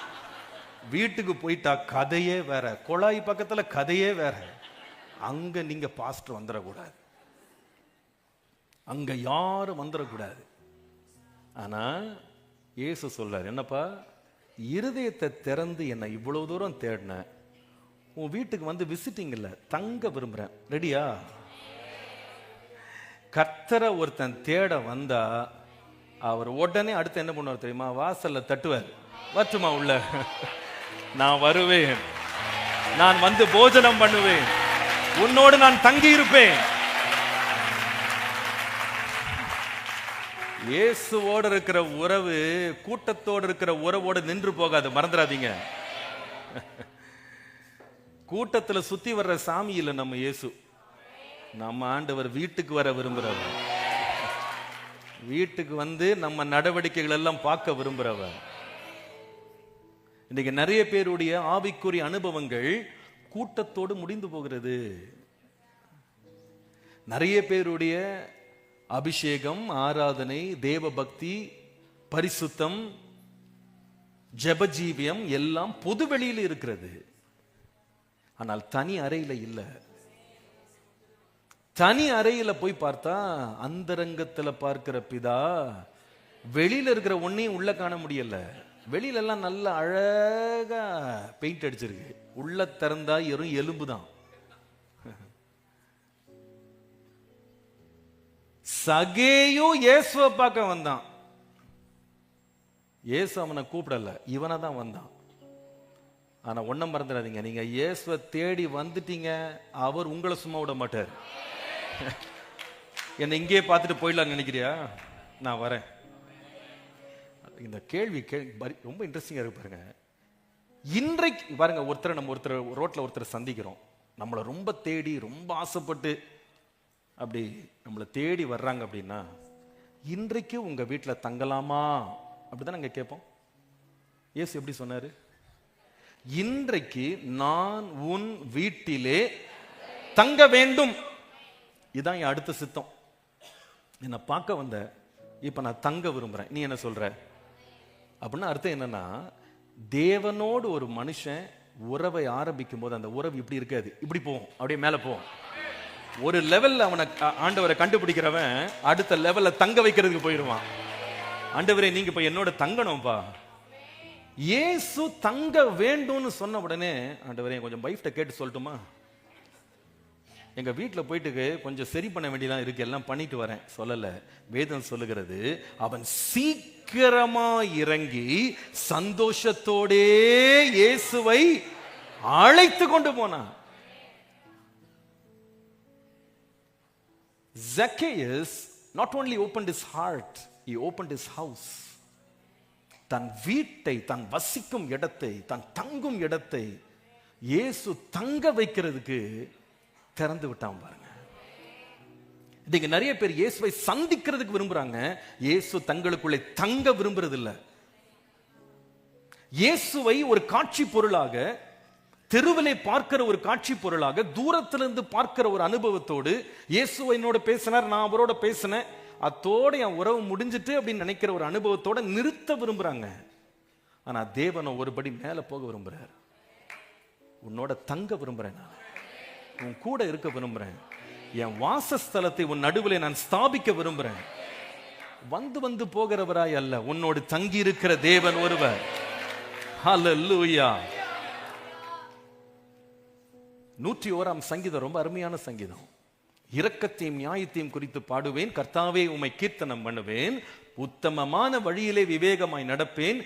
வீட்டுக்கு போயிட்டா கதையே வேற, குழாய் பக்கத்துல கதையே வேற. அங்க நீங்க பாஸ்டர் வந்துடக்கூடாது, அங்க யாரும் வந்துடக்கூடாது. ஆனா இயேசு சொல்றாரு, என்னப்பா இருதயத்தை திறந்து என்னை இவ்வளவு தூரம் தேடின, உன் வீட்டுக்கு வந்து விசிட்டிங் இல்ல, தங்க விரும்புறேன், ரெடியா? கர்த்தரை ஒருத்தன் தேட வந்தா அவர் உடனே அடுத்து என்ன பண்ணுவார் தெரியுமா? வாசல்ல தட்டுவார், வரட்டுமா உள்ள, நான் வருவேன், நான் வந்து போஜனம் பண்ணுவேன், உன்னோடு நான் தங்கி இருப்பேன். இயேசுவோடு இருக்கிற உறவு கூட்டத்தோடு இருக்கிற உறவோடு நின்று போகாது, மறந்துடாதீங்க. கூட்டத்துல சுத்தி வர்ற சாமி இல்ல நம்ம இயேசு. நம்ம ஆண்டவர் வீட்டுக்கு வர விரும்புறவர், வீட்டுக்கு வந்து நம்ம நடவடிக்கைகள் எல்லாம் பார்க்க விரும்புறவர். இன்னைக்கு நிறைய பேருடைய ஆவிக்குரிய அனுபவங்கள் கூட்டத்தோடு முடிந்து போகிறது. நிறைய பேருடைய அபிஷேகம், ஆராதனை, தேவ பக்தி, பரிசுத்தம், ஜெபஜீவியம் எல்லாம் பொது வெளியில் இருக்கிறது. ஆனால் தனி அறையில இல்ல. தனி அறையில போய் பார்த்தா அந்தரங்கத்துல பார்க்கிற பிதா வெளியில இருக்கிற ஒன்னையும் உள்ள காண முடியல. வெளியில எல்லாம் நல்ல அழகா பெயிண்ட் அடிச்சிருக்கு, உள்ள திறந்தா வெறும் எலும்பு தான். சகேயும் இயேசுவை பார்க்க வந்தான். இயேசு அவனை கூப்பிடல, இவனை தான் வந்தான். ஆனா ஒன்னும் மறந்துடாதீங்க, நீங்க இயேசுவை தேடி வந்துட்டீங்க, அவர் உங்களை சும்மா விட மாட்டார். என்னை இங்கேயே பார்த்துட்டு போயிடலாம் நினைக்கிறியா? நான் வரேன். இந்த கேள்வி ரொம்ப இன்ட்ரெஸ்டிங்கா இருக்கு பாருங்க. இன்றைக்கு பாருங்க, நம்ம ஒருத்தர் ரோட்ல ஒருத்தர் சந்திக்கிறோம், நம்மளை ரொம்ப தேடி ரொம்ப ஆசைப்பட்டு அப்படி நம்மளை தேடி வர்றாங்க அப்படின்னா, இன்றைக்கு உங்க வீட்டில் தங்கலாமா அப்படிதான் நாங்க கேட்போம். இயேசு எப்படி சொன்னாரு? இன்றைக்கு நான் உன் வீட்டிலே தங்க வேண்டும். இதான் என் அடுத்த சித்தம். என்னை பார்க்க வந்த, இப்ப நான் தங்க விரும்புறேன், நீ என்ன சொல்ற அப்படின்னா அர்த்தம் என்னன்னா, தேவனோடு ஒரு மனுஷன் உறவை ஆரம்பிக்கும் போது அந்த உறவு இப்படி இருக்காது, இப்படி போகும், அப்படியே மேல போகும். ஒரு லெவல்ல அவனை ஆண்டவரை கண்டுபிடிக்கிறவன் அடுத்த லெவல்ல தங்க வைக்கிறதுக்கு போயிடுவான். ஆண்டவரே நீங்க இப்ப என்னோட தங்கணும்பா, இயேசு தங்க வேண்டும்னு சொன்ன உடனே, ஆண்டவரே கொஞ்சம் வைஃப்ட கேட்டு சொல்லட்டுமா, எங்க வீட்டுல போயிட்டு கொஞ்சம் சரி பண்ண வேண்டியதான் இருக்கு, எல்லாம் பண்ணிட்டு வரேன் சொல்லல. வேதம் சொல்லுகிறது, அவன் சீக்கிரமா இறங்கி சந்தோஷத்தோடே இயேசுவை அழைத்து கொண்டு போனான். Zacchaeus not only opened his heart, he opened his house. தன் வீட்டை, தன் வசிக்கும் இடத்தை, தன் தங்கும் இடத்தை இயேசு தங்க வைக்கிறதுக்கு திறந்து விட்டான் பாருங்க. இன்னைக்கு நிறைய பேர் இயேசுவை சந்திக்கிறதுக்கு விரும்புறாங்க, இயேசு தங்களுக்குள்ளே தங்க விரும்புறது இல்ல. இயேசுவை ஒரு காட்சி பொருளாக, தெருவிலே பார்க்கிற ஒரு காட்சி பொருளாக, தூரத்திலிருந்து பார்க்கிற ஒரு அனுபவத்தோடு, இயேசு என்னோட பேசினார், நான் அவரோட பேசினேன், அத்தோட என் உறவு முடிஞ்சிட்டு அப்படின்னு நினைக்கிற ஒரு அனுபவத்தோட நிறுத்த விரும்புறாங்க. ஆனா தேவன் ஒருபடி மேல போக விரும்புறார். உன்னோட தங்க விரும்புறேன், நான் உன் கூட இருக்க விரும்புறேன், என் வாசஸ்தலத்தை உன் நடுவில் நான் ஸ்தாபிக்க விரும்புறேன். வந்து வந்து போகிறவராய் அல்ல, உன்னோடு தங்கி இருக்கிற தேவன் ஒருவர். ஹல்லேலூயா. 101ஆம் சங்கீதம் ரொம்ப அருமையான சங்கீதம். இரக்கத்தையும் நியாயத்தையும் குறித்து பாடுவேன், கர்த்தாவே உம்மை கீர்த்தனம் பண்ணுவேன், உத்தமமான வழியிலே விவேகமாய் நடப்பேன்,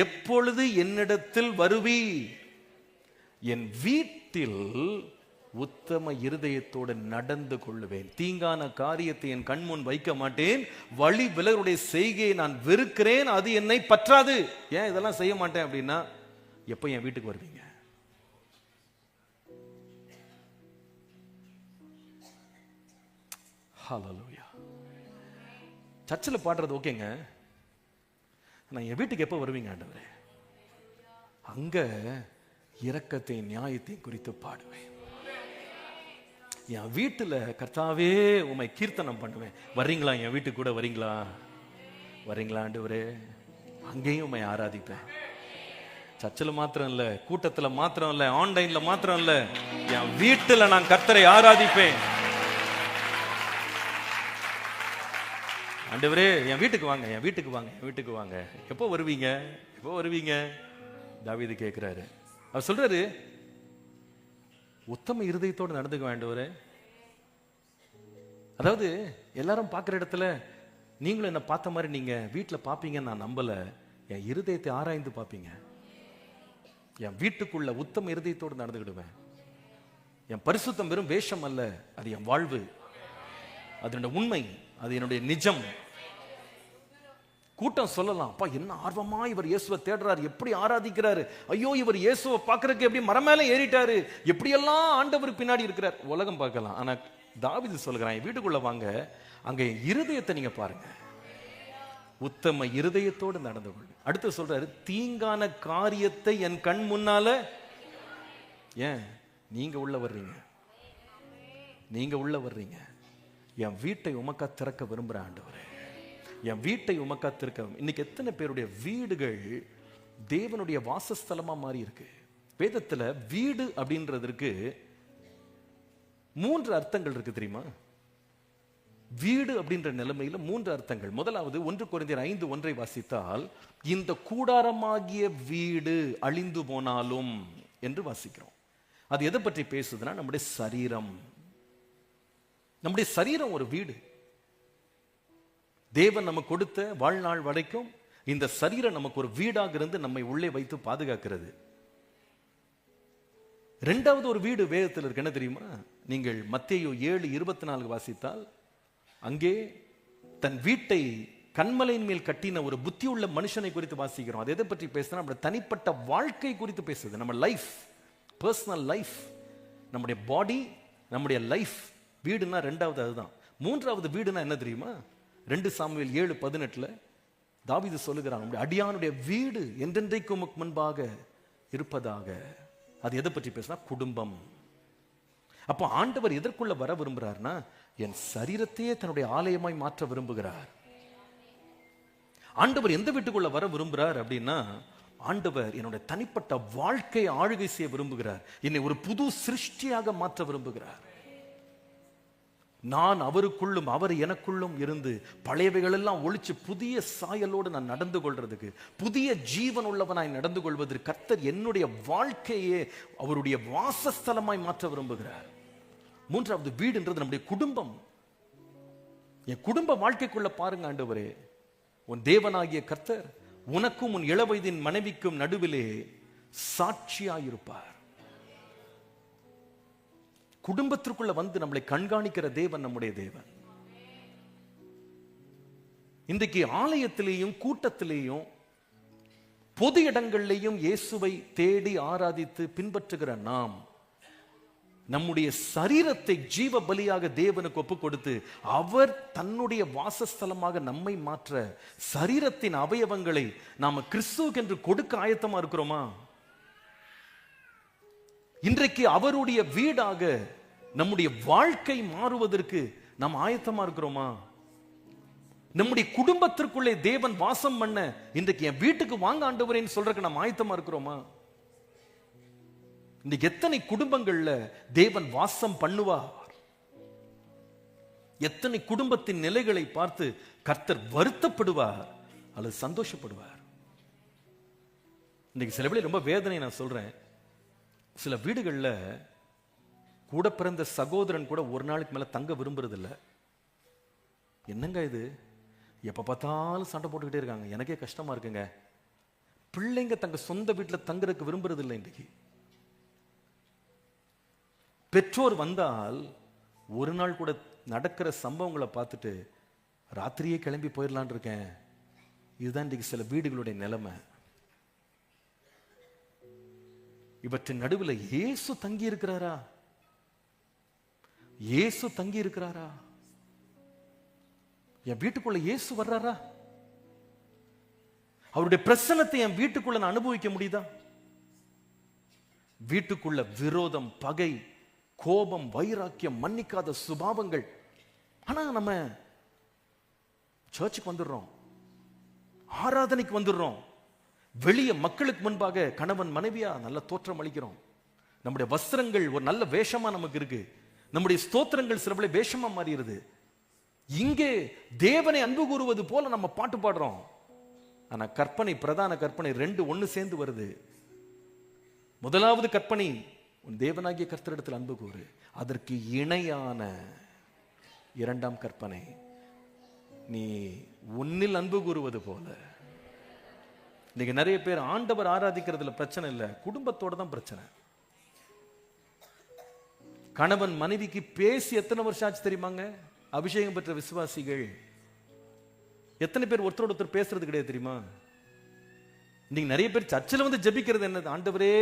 எப்பொழுது என்னிடத்தில் வருவி, என் வீட்டில் உத்தம இருதயத்தோடு நடந்து கொள்ளுவேன், தீங்கான காரியத்தை என் கண்முன் வைக்க மாட்டேன், வழி விலருடைய செய்கையை நான் வெறுக்கிறேன், அது என்னை பற்றாது. ஏன் இதெல்லாம் செய்ய மாட்டேன் அப்படின்னா, எப்ப என் வீட்டுக்கு வருவீங்க? ஹல்லேலூயா. சர்ச்சில் பாடுறது ஓகேங்க, நான் என் வீட்டுக்கு எப்போ வருவீங்க ஆண்டவரே? அங்க இரக்கத்தை நியாயத்தை குறித்து பாடுவேன். என் வீட்டுல கர்த்தாவே உம்மை கீர்த்தனம் பண்ணுவேன். வர்றீங்களா? என் வீட்டுக்கு கூட வரீங்களா? வரீங்களா ஆண்டவரே? அங்கேயும் உம்மை ஆராதிப்பேன். சர்ச்சில் மாத்திரம் இல்ல, கூட்டத்துல மாத்திரம் இல்ல, ஆன்லைன்ல மாத்திரம் இல்ல, என் வீட்டுல நான் கர்த்தரை ஆராதிப்பேன். ஆண்டவரே என் வீட்டுக்கு வாங்க, என் வீட்டுக்கு வாங்க, என் வீட்டுக்கு வாங்க. எப்போ வருவீங்க? எப்போ வருவீங்க? தாவீது கேட்கிறாரு. அவர் சொல்றாரு, உத்தம இருதயத்தோடு நடந்துக்க வேண்டவரே. அதாவது எல்லாரும் பார்க்குற இடத்துல நீங்களும் என்ன பார்த்த மாதிரி நீங்க வீட்டில் பார்ப்பீங்கன்னு நான் நம்பல. என் இருதயத்தை ஆராய்ந்து பார்ப்பீங்க. என் வீட்டுக்குள்ள உத்தம இருதயத்தோடு நடந்துக்கிடுவேன். என் பரிசுத்தம் வெறும் வேஷம் அல்ல, அது என் வாழ்வு, அதனுடைய உண்மை, அது என்னுடைய நிஜம். கூட்டம் சொல்லலாம், அப்பா என்ன ஆர்வமா இவர் இயேசுவை தேடுறாரு, எப்படி ஆராதிக்கிறாரு, ஐயோ இவர் இயேசுவை பார்க்கறதுக்கு எப்படி மரம் மேல ஏறிட்டாரு, எப்படியெல்லாம் ஆண்டவர் பின்னாடி இருக்கிறார், உலகம் பார்க்கலாம். ஆனா தாவீது சொல்கிறான், என் வீட்டுக்குள்ள வாங்க, அங்க இருதயத்தை நீங்க பாருங்க, உத்தம இருதயத்தோடு நடந்து கொள்ள. அடுத்து சொல்றாரு, தீங்கான காரியத்தை என் கண் முன்னால. ஏன் நீங்க உள்ள வர்றீங்க? நீங்க உள்ள வர்றீங்க. என் வீட்டை உமக்கா திறக்க விரும்புற ஆண்டவரே, என் வீட்டை உமக்கா திறக்க. இன்னைக்கு எத்தனை பேருடைய வீடுகள் தேவனுடைய வாசஸ்தலமா மாறி இருக்கு? வேதத்துல வீடு அப்படின்றதுக்கு 3 அர்த்தங்கள் இருக்கு தெரியுமா? வீடு அப்படின்ற நிலைமையில 3 அர்த்தங்கள். முதலாவது 1 கொரிந்தியர் 5:1 வாசித்தால், இந்த கூடாரமாகிய வீடு அழிந்து போனாலும் என்று வாசிக்கிறோம். அது எதை பற்றி பேசுதுன்னா, நம்முடைய சரீரம். நம்முடைய சரீரம் ஒரு வீடு. தேவன் நமக்கு கொடுத்த வாழ்நாள் வரைக்கும் இந்த சரீரம் நமக்கு ஒரு வீடாக இருந்து நம்மை உள்ளே வைத்து பாதுகாக்கிறது. இரண்டாவது ஒரு வீடு வேதத்தில் இருக்கு, என்ன தெரியுமா? நீங்கள் மத்தேயு 7:24 வாசித்தால், அங்கே தன் வீட்டை கன்மலையின் மேல் கட்டின ஒரு புத்தி உள்ள மனுஷனை குறித்து வாசிக்கிறோம். அது எதை பற்றி பேசுனா, நம்முடைய தனிப்பட்ட வாழ்க்கை குறித்து பேசுது. நம்ம லைஃப், பர்சனல் லைஃப், நம்முடைய பாடி, நம்முடைய லைஃப். வீடுனா ரெண்டாவது அதுதான். மூன்றாவது வீடுனா என்ன தெரியுமா? 2 சாமுவேல் 7:18 தாவீது சொல்லுகிறான், நம்முடைய அடியானுடைய வீடு என்றென்றைக்கு உமக்கு முன்பாக இருப்பதாக. அது எதை பற்றி பேசுனா, குடும்பம். அப்போ ஆண்டவர் எதற்குள்ள வர விரும்புகிறார்னா, என் சரீரத்தையே தன்னுடைய ஆலயமாய் மாற்ற விரும்புகிறார். ஆண்டவர் எந்த வீட்டுக்குள்ள வர விரும்புகிறார் அப்படின்னா, ஆண்டவர் என்னுடைய தனிப்பட்ட வாழ்க்கையை ஆளுகை செய்ய விரும்புகிறார். என்னை ஒரு புது சிருஷ்டியாக மாற்ற விரும்புகிறார். நான் அவருக்குள்ளும் அவர் எனக்குள்ளும் இருந்து பழையவைகள் எல்லாம் ஒழிச்சு புதிய சாயலோடு நான் நடந்து கொள்றதுக்கு, புதிய ஜீவன் உள்ளவனாய் நடந்து கொள்வதற்கு கர்த்தர் என்னுடைய வாழ்க்கையே அவருடைய வாசஸ்தலமாய் மாற்ற விரும்புகிறார். மூன்றாவது வீடுன்றது நம்முடைய குடும்பம். என் குடும்ப வாழ்க்கைக்குள்ள பாருங்க ஆண்டவரே, உன் தேவனாகிய கர்த்தர் உனக்கும் உன் இளவயதின் மனைவிக்கும் நடுவிலே சாட்சியாயிருப்பார். குடும்பத்திற்குள்ள வந்து நம்மளை கண்காணிக்கிற தேவன் நம்முடைய தேவன். இன்றைக்கு ஆலயத்திலேயும் கூட்டத்திலேயும் பொது இடங்களிலேயும் இயேசுவை தேடி ஆராதித்து பின்பற்றுகிற நாம் நம்முடைய சரீரத்தை ஜீவ பலியாக தேவனுக்கு ஒப்பு கொடுத்து அவர் தன்னுடைய வாசஸ்தலமாக நம்மை மாற்ற சரீரத்தின் அவயவங்களை நாம கிறிஸ்துவுக்கு என்று கொடுக்க ஆயத்தமா இருக்கிறோமா? இன்றைக்கு அவருடைய வீடாக நம்முடைய வாழ்க்கை மாறுவதற்கு நாம் ஆயத்தமா இருக்கிறோமா? நம்முடைய குடும்பத்திற்குள்ளே தேவன் வாசம் பண்ண இன்றைக்கு என் வீட்டுக்கு வாங்க ஆண்டவரேன்னு சொல்றதுக்கு நாம் ஆயத்தமா இருக்கிறோமா? இன்னைக்கு எத்தனை குடும்பங்கள்ல தேவன் வாசம் பண்ணுவார்? எத்தனை குடும்பத்தின் நிலைகளை பார்த்து கர்த்தர் வருத்தப்படுவார் அல்லது சந்தோஷப்படுவார்? இன்னைக்கு சில வேளை ரொம்ப வேதனை நான் சொல்றேன். சில வீடுகள்ல கூட பிறந்த சகோதரன் கூட ஒரு நாளுக்கு மேல தங்க விரும்புறது இல்ல. என்னங்க இது, எப்ப பார்த்தாலும் சண்டை போட்டுக்கிட்டே இருக்காங்க, எனக்கே கஷ்டமா இருக்குங்க. பிள்ளைங்க தங்க சொந்த வீட்டுல தங்குறதுக்கு விரும்புறது இல்லை. இன்றைக்கு பெற்றோர் வந்தால் ஒரு நாள் கூட நடக்கிற சம்பவங்களை பார்த்துட்டு ராத்திரியே கிளம்பி போயிடலான் இருக்கேன். இதுதான் இன்றைக்கு சில வீடுகளுடைய நிலைமை. இவற்றின் நடுவில் இயேசு தங்கி இருக்கிறாரா? இயேசு தங்கி இருக்கிறாரா? என் வீட்டுக்குள்ள இயேசு வர்றாரா? அவருடைய பிரசன்னத்தை என் வீட்டுக்குள்ள நான் அனுபவிக்க முடியுதா? வீட்டுக்குள்ள விரோதம், பகை, கோபம், வைராக்கியம், மன்னிக்காத சுபாவங்கள். ஆனா நம்ம சர்ச்சுக்கு வந்துடுறோம், ஆராதனைக்கு வந்துடுறோம், வெளிய மக்களுக்கு முன்பாக கணவன் மனைவியா நல்ல தோற்றம் அளிக்கிறோம். நம்முடைய வஸ்திரங்கள் ஒரு நல்ல வேஷமா நமக்கு இருக்கு. நம்முடைய ஸ்தோத்திரங்கள் சில வேஷமா மாறிடுது. இங்கே தேவனை அன்பு கூறுவது போல நம்ம பாட்டு பாடுறோம். ஆனா கற்பனை, பிரதான கற்பனை ரெண்டு ஒண்ணு சேர்ந்து வருது. முதலாவது கற்பனை, உன் தேவனாகிய கர்த்தரிடத்தில் அன்பு கூறு. அதற்கு இணையான இரண்டாம் கற்பனை, நீ உன்னில் அன்பு கூறுவது போல. இன்னைக்கு நிறைய பேர் ஆண்டவர் ஆராதிக்கிறதுல பிரச்சனை இல்லை, குடும்பத்தோட தான் பிரச்சனை. கணவன் மனைவிக்கு பேசி எத்தனை வருஷம் ஆச்சு தெரியுமாங்க? அபிஷேகம் பெற்ற விசுவாசிகள் எத்தனை பேர் ஒருத்தரோட ஒருத்தர் பேசுறது கிடையாது தெரியுமா? நீங்க நிறைய பேர் சர்ச்சில் வந்து ஜெபிக்கிறது என்னது, ஆண்டவரே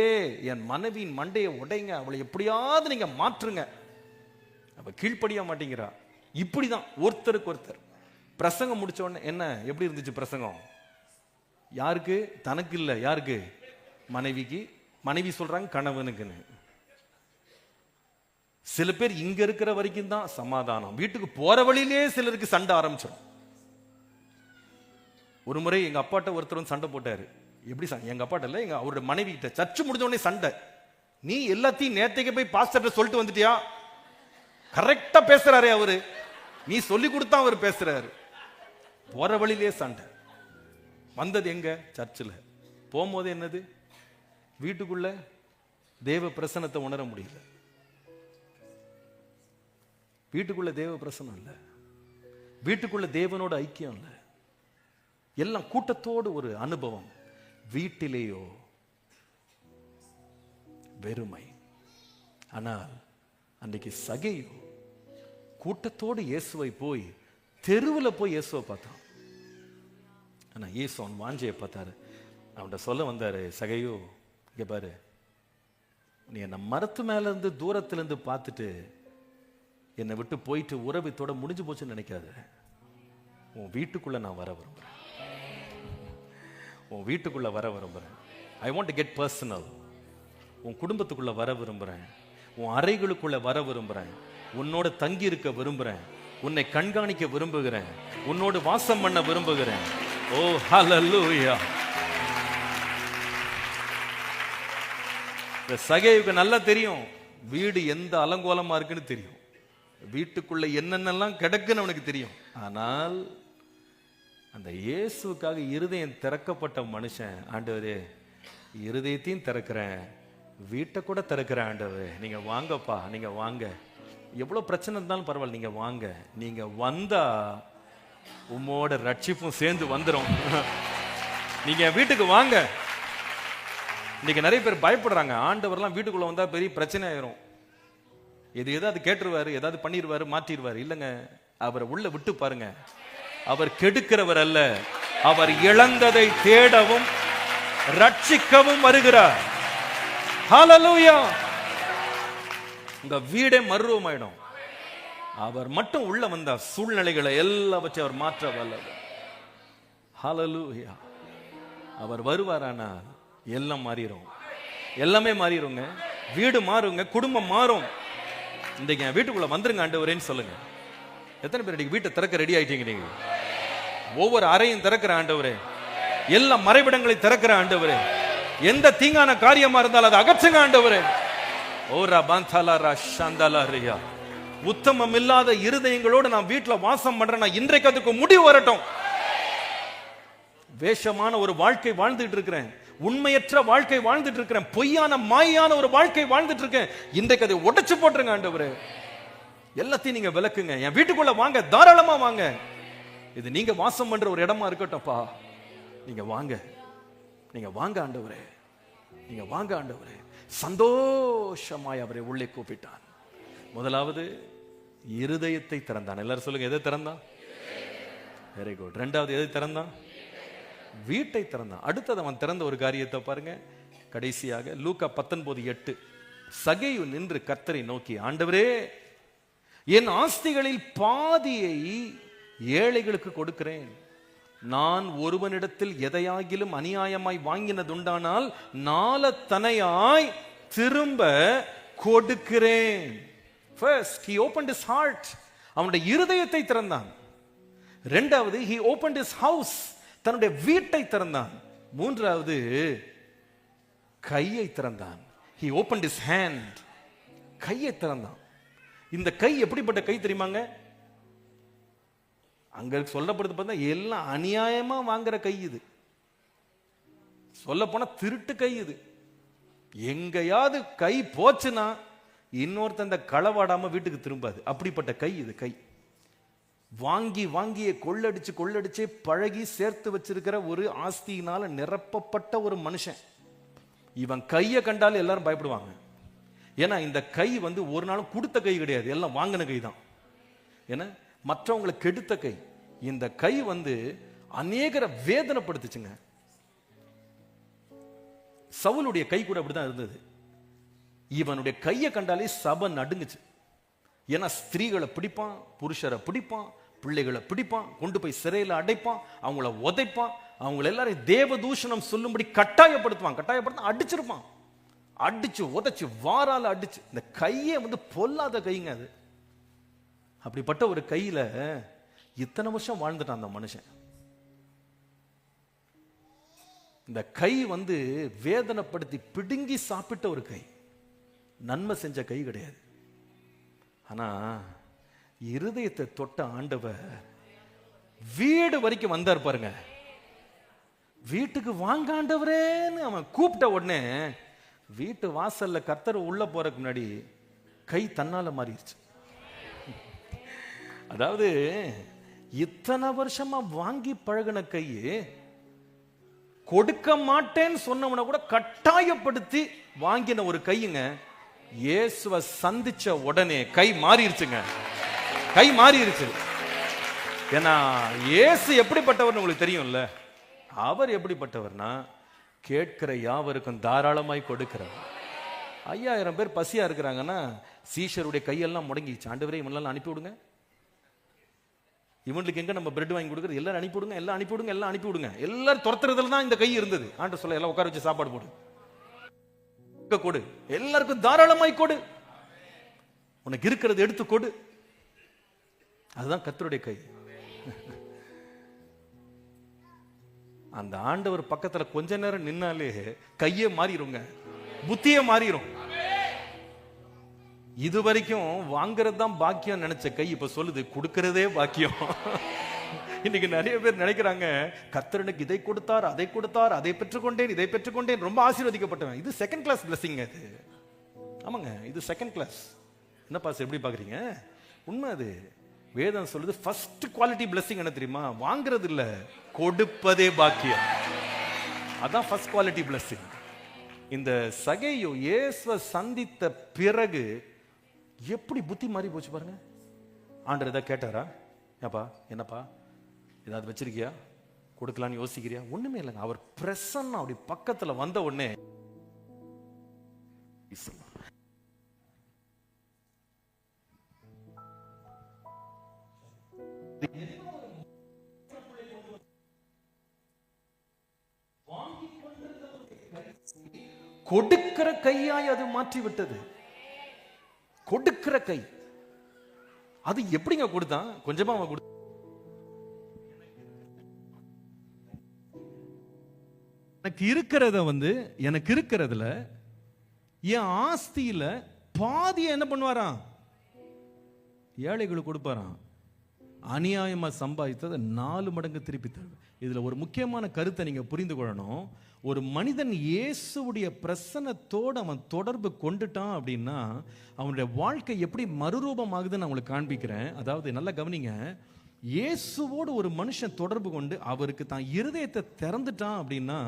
என் மனைவியின் மண்டையை உடைங்க, அவளை எப்படியாவது நீங்க மாற்றுங்க. அவ கீழ்ப்படியா மாட்டேங்கிறா. இப்படிதான் ஒருத்தருக்கு ஒருத்தர். பிரசங்கம் முடிச்ச உடனே என்ன, எப்படி இருந்துச்சு பிரசங்கம்? யாருக்கு? தனக்கு இல்ல, யாருக்கு? மனைவிக்கு. மனைவி சொல்றாங்க கணவனுக்குன்னு. சில பேர் இங்க இருக்கிற வரைக்கும் தான் சமாதானம், வீட்டுக்கு போற வழியிலே சிலருக்கு சண்டை ஆரம்பிச்சிடும். ஒரு முறை எங்க அப்பாட்ட ஒருத்தர் சண்டை போட்டாரு. எப்படி எங்க அப்பாட்ட இல்ல, எங்க அவருடைய மனைவி கிட்ட. சர்ச்சு முடிஞ்ச உடனே சண்டை. நீ எல்லாத்தையும் நேத்தைக்கு போய் பாஸ்டர்ட்ட சொல்லிட்டு வந்துட்டியா? கரெக்டா பேசுறாரு அவரு, நீ சொல்லி கொடுத்தா அவர் பேசுறாரு. போற வழியிலே சண்டை. வந்தது எங்க? சர்ச்சில். போகும்போது என்னது? வீட்டுக்குள்ள தேவ பிரசன்னத்தை உணர முடியல. வீட்டுக்குள்ள தேவ பிரசனம் இல்லை, வீட்டுக்குள்ள தேவனோட ஐக்கியம் இல்லை, எல்லாம் கூட்டத்தோடு ஒரு அனுபவம். வீட்டிலேயோ வெறுமை. ஆனால் அன்றைக்கு சகேயு கூட்டத்தோடு இயேசுவை போய் தெருவில் போய் இயேசுவை பார்த்தான். ஆனா இயேசு அவன் வாஞ்சையை பார்த்தாரு. அவன்கிட்ட சொல்ல வந்தாரு, சகேயு இங்க பாரு, நீ என்ன மரத்து மேல இருந்து தூரத்துல இருந்து பார்த்துட்டு என்னை விட்டு போயிட்டு உறவித்தோட முடிஞ்சு போச்சுன்னு நினைக்காத. உன் வீட்டுக்குள்ள நான் வர விரும்புறேன், உன் வீட்டுக்குள்ள வர விரும்புறேன். I want to get personal. உன் குடும்பத்துக்குள்ள வர விரும்புறேன், உன் அறைகளுக்குள்ள வர விரும்புறேன், உன்னோட தங்கி இருக்க விரும்புறேன், உன்னை கண்காணிக்க விரும்புகிறேன், உன்னோடு வாசம் பண்ண விரும்புகிறேன். ஓ ஹல்லேலூயா. சகேயுக்கு நல்லா தெரியும் வீடு எந்த அலங்கோலமா இருக்குன்னு தெரியும். வீட்டுக்குள்ள என்னென்னலாம் கிடக்குன்னு அவனுக்கு தெரியும். ஆனால் அந்த இயேசுக்காக இருதயம் திறக்கப்பட்ட மனுஷன், ஆண்டவரே இருதயத்தையும் திறக்கிறேன், வீட்டை கூட திறக்கிறேன் ஆண்டவரே, நீங்க வாங்கப்பா, நீங்க வாங்க, எவ்வளவு பிரச்சனை இருந்தாலும் பரவாயில்ல, நீங்க வாங்க, நீங்க வந்தா உம்மோட ரட்சிப்பும் சேர்ந்து வந்துடும். நீங்க வீட்டுக்கு வாங்க. இன்னைக்கு நிறைய பேர் பயப்படுறாங்க, ஆண்டவர்லாம் வீட்டுக்குள்ள வந்தா பெரிய பிரச்சனை ஆயிரும், இது ஏதாவது கேட்டுருவாரு, ஏதாவது பண்ணிடுவாரு, மாற்றிடுவாரு. இல்லைங்க, அவரை உள்ள விட்டு பாருங்க. அவர் கெடுக்கிறவர் அல்ல, அவர் இழந்ததை தேடவும் ரட்சிக்கவும் வருகிறார். ஹல்லேலூயா. உங்க வீடே மறுரூபமாயிடும். அவர் மட்டும் உள்ள வந்தா சூழ்நிலைகளை எல்லாவற்றையும் அவர் மாற்ற வல்லவர். ஹல்லேலூயா. அவர் வருவாரானா எல்லாம் மாறிடும், எல்லாமே மாறிடுங்க. வீடு மாறுங்க, குடும்பம் மாறும். இன்றைக்கு என் வீட்டுக்குள்ள வந்துருங்க ஆண்டவரேன்னு சொல்லுங்க. எத்தனை பேர் இன்னைக்கு வீட்டை திறக்க ரெடி ஆயிட்டீங்க? நீங்க ஒவ்வொரு அறையும் திறக்கிற ஆண்டவரே, எல்லா மறைவிடங்களை திறக்கிற ஆண்டவரே, எந்த தீங்கான காரியமா இருந்தாலும் அதை அகற்றுங்க ஆண்டவரே. ஓரா பாந்தாலாரா ஷாந்தாலாரியா. உத்தமம் இல்லாத இருதயங்களோடு நான் வீட்டுல வாசம் பண்றேன், இன்றைக்கு அதுக்கு முடிவு வரட்டும். வேஷமான ஒரு வாழ்க்கை வாழ்ந்துட்டு இருக்கிறேன், உண்மையற்ற வாழ்க்கை வாழ்ந்துட்டு இருக்கிறேன், பொய்யான மாயான ஒரு வாழ்க்கை வாழ்ந்துட்டு இருக்கேன், இன்றைக்கு அதை உடைச்சு போட்டுருங்க ஆண்டவரே. எல்லாத்தையும் நீங்க விளக்குங்க. என் வீட்டுக்குள்ள வாங்க, தாராளமா வாங்க. இது நீங்க வாசம் பண்ற ஒரு இடமா இருக்கட்டும்ப்பா. நீங்க வாங்க, நீங்க வாங்க ஆண்டவரே, நீங்க வாங்க ஆண்டவரே. சந்தோஷமாய் அவரை உள்ளே கூப்பிட்டான். முதலாவது இருதயத்தை திறந்தான். எல்லாரும் சொல்லுங்க, எதை திறந்தான்? Very good. ரெண்டாவது எதை திறந்தான்? வீட்டை திறந்தான். அடுத்தது அவன் திறந்த ஒரு காரியத்தை பாருங்க. கடைசியாக லூக்கா 19:8, சகேயு நின்று கர்த்தரை நோக்கி, ஆண்டவரே என் ஆஸ்திகளில் பாதியை ஏழைகளுக்கு கொடுக்கிறேன், நான் ஒருவனிடத்தில் எதையாகிலும் அநியாயமாய் வாங்கினதுண்டானால் நாலத்தனையாய் திரும்ப கொடுக்கிறேன். First he opened his heart, அவனுடைய இருதயத்தை திறந்தான். இரண்டாவது he opened his house, தன்னுடைய வீட்டை திறந்தான். மூன்றாவது கையை திறந்தான். he opened his hand, கையை திறந்தான். இந்த கை எப்படிப்பட்ட கை தெரியுமாங்க? அங்க சொல்லப்படுது பார்த்தா எல்லாம் அநியாயமா வாங்குற கை இது. சொல்ல போனா திருட்டு கை இது. எங்கயாவது கை போச்சுன்னா இன்னொருத்த இந்த களவாடாம வீட்டுக்கு திரும்பாது. அப்படிப்பட்ட கை இது. கை வாங்கி வாங்கிய கொள்ளடிச்சு கொள்ளடிச்சே பழகி சேர்த்து வச்சிருக்கிற ஒரு ஆஸ்தியினால நிரப்பப்பட்ட ஒரு மனுஷன். இவன் கையை கண்டாலும் எல்லாரும் பயப்படுவாங்க. ஏன்னா இந்த கை ஒரு நாளும் கொடுத்த கை கிடையாது, எல்லாம் வாங்கின கை தான். ஏன்னா மற்றவங்களை கெடுத்த கை. இந்த கை அநேகரை வேதனைப்படுத்துச்சுங்க. சவுலுடைய கை கூட அப்படிதான் இருந்தது. இவனுடைய கையை கண்டாலே சபை நடுங்குச்சு. ஏன்னா ஸ்திரீகளை பிடிப்பான், புருஷரை பிடிப்பான், பிள்ளைகளை பிடிப்பான், கொண்டு போய் சிறையில் அடைப்பான், அவங்கள உதைப்பான், அவங்கள எல்லாரும் தேவதூஷணம் சொல்லும்படி கட்டாயப்படுத்த அடிச்சிருப்பான். அடிச்சு உதைச்சு வாரால அடிச்சு. இந்த கையே பொல்லாத கைங்க அது. அப்படிப்பட்ட ஒரு கையில இத்தனை வருஷம் வாழ்ந்துட்டான் அந்த மனுஷன். இந்த கை வேதனைப்படுத்தி பிடுங்கி சாப்பிட்ட ஒரு கை, நன்மை செஞ்ச கை கிடையாது. ஆனா இருதயத்தை தொட்ட ஆண்டவர் வீடு வரைக்கும் வந்தார் பாருங்க. வீட்டுக்கு வாங்க ஆண்டவரேன்னு அவன் கூப்பிட்ட உடனே வீட்டு வாசல்ல கர்த்தர் உள்ள போறதுக்கு முன்னாடி கை தன்னால மாறிடுச்சு. அதாவது இத்தனை வருஷமா வாங்கி பழகின கை கொடுக்க மாட்டேன்னு சொன்னவனை கூட கட்டாயப்படுத்தி வாங்கின ஒரு கையுங்க. இயேசுவை சந்திச்ச உடனே கை மாறிடுச்சுங்க. கை மாறிடுச்சு. ஏன்னா இயேசு எப்படிப்பட்டவர் உங்களுக்கு தெரியும்ல. அவர் எப்படிப்பட்டவர்னா கேட்கிற யாவருக்கும் தாராளமாய் கொடுக்கிறார். 5000 பேர் பசியா இருக்கிறாங்கன்னா சீஷருடைய கையெல்லாம் முடங்கிச்சு. ஆண்டவரே இவனெல்லாம் அனுப்பி விடுங்க, இவனுக்கு எங்க நம்ம பிரெட் வாங்கி கொடுக்குறது, எல்லாரும் அனுப்பிவிடுங்க, எல்லாம் அனுப்பிவிடுங்க, எல்லாம் அனுப்பிவிடுங்க. எல்லாரும் துரத்துறதுல தான் இந்த கை இருந்தது. ஆண்டு சொல்ல எல்லாம் உட்கார வச்சு சாப்பாடு போடு, கொடு, எல்லாருக்கும் தாராளமாய் கொடு, உனக்கு இருக்கிறது எடுத்து கொடு. அதுதான் கர்த்தருடைய கை. அந்த ஆண்டவர் பக்கத்துல கொஞ்ச நேரம் நின்னாலே கையே மாறிடுங்க, புத்தியே மாறிடும். இது வரைக்கும் வாங்குறது தான் பாக்கியம் நினைச்ச கை இப்ப சொல்லுது கொடுக்கறதே பாக்கியம். இன்னைக்கு நிறைய பேர் நினைக்கிறாங்க, கர்த்தருக்கு இதை கொடுத்தார், அதை கொடுத்தார், அதை பெற்றுக்கொண்டேன், இதை பெற்றுக்கொண்டேன், ரொம்ப ஆசீர்வதிக்கப்பட்டவன். இது செகண்ட் கிளாஸ் பிளஸிங். அது ஆமாங்க, இது செகண்ட் கிளாஸ். என்ன பாஸ் எப்படி பாக்குறீங்க? உண்மை அது. வேதம் சொல்லுது ஃபர்ஸ்ட் குவாலிட்டி பிளஸிங் என்ன தெரியுமா? வாங்குறது இல்ல, கொடுப்பதே பாக்கியம். அதான் ஃபர்ஸ்ட் குவாலிட்டி பிளஸிங். இந்த சகேயு இயேசுவை சந்தித்த பிறகு எப்படி புத்தி மாறி போச்சு பாருங்க. ஆண்டவர் ஏதாவது கேட்டாரா? ஏப்பா என்னப்பா ஏதாவது வச்சிருக்கியா, கொடுக்கலான்னு யோசிக்கிறியா? ஒண்ணுமே இல்லைங்க. அவர் பிரசன்னம் அப்படி பக்கத்துல வந்த உடனே கொடுக்கிற கையாய் அது மாற்றி விட்டது. கொடுக்கிற கை. அது எப்படிங்க கொடுத்தான்? கொஞ்சமா அவன் கொடுத்தான். எனக்கு இருக்கிறத எனக்கு இருக்கிறதுல என் ஆஸ்தியில பாதியை என்ன பண்ணுவாராம்? ஏழைகளுக்கு கொடுப்பாராம். அநியாயமா சம்பாதித்ததை 4 மடங்கு திருப்பி தருவேன். இதுல ஒரு முக்கியமான கருத்தை நீங்க புரிந்து கொள்ளணும். ஒரு மனிதன் இயேசுவுடைய பிரசன்னத்தோடு அவன் தொடர்பு கொண்டுட்டான் அப்படின்னா அவனுடைய வாழ்க்கை எப்படி மறுரூபம் ஆகுதுன்னு நான் உங்களுக்கு காண்பிக்கிறேன். அதாவது நல்லா கவனிங்க. இயேசுவோடு ஒரு மனுஷன் தொடர்பு கொண்டு அவருக்கு தான் இருதயத்தை திறந்துட்டான் அப்படின்னா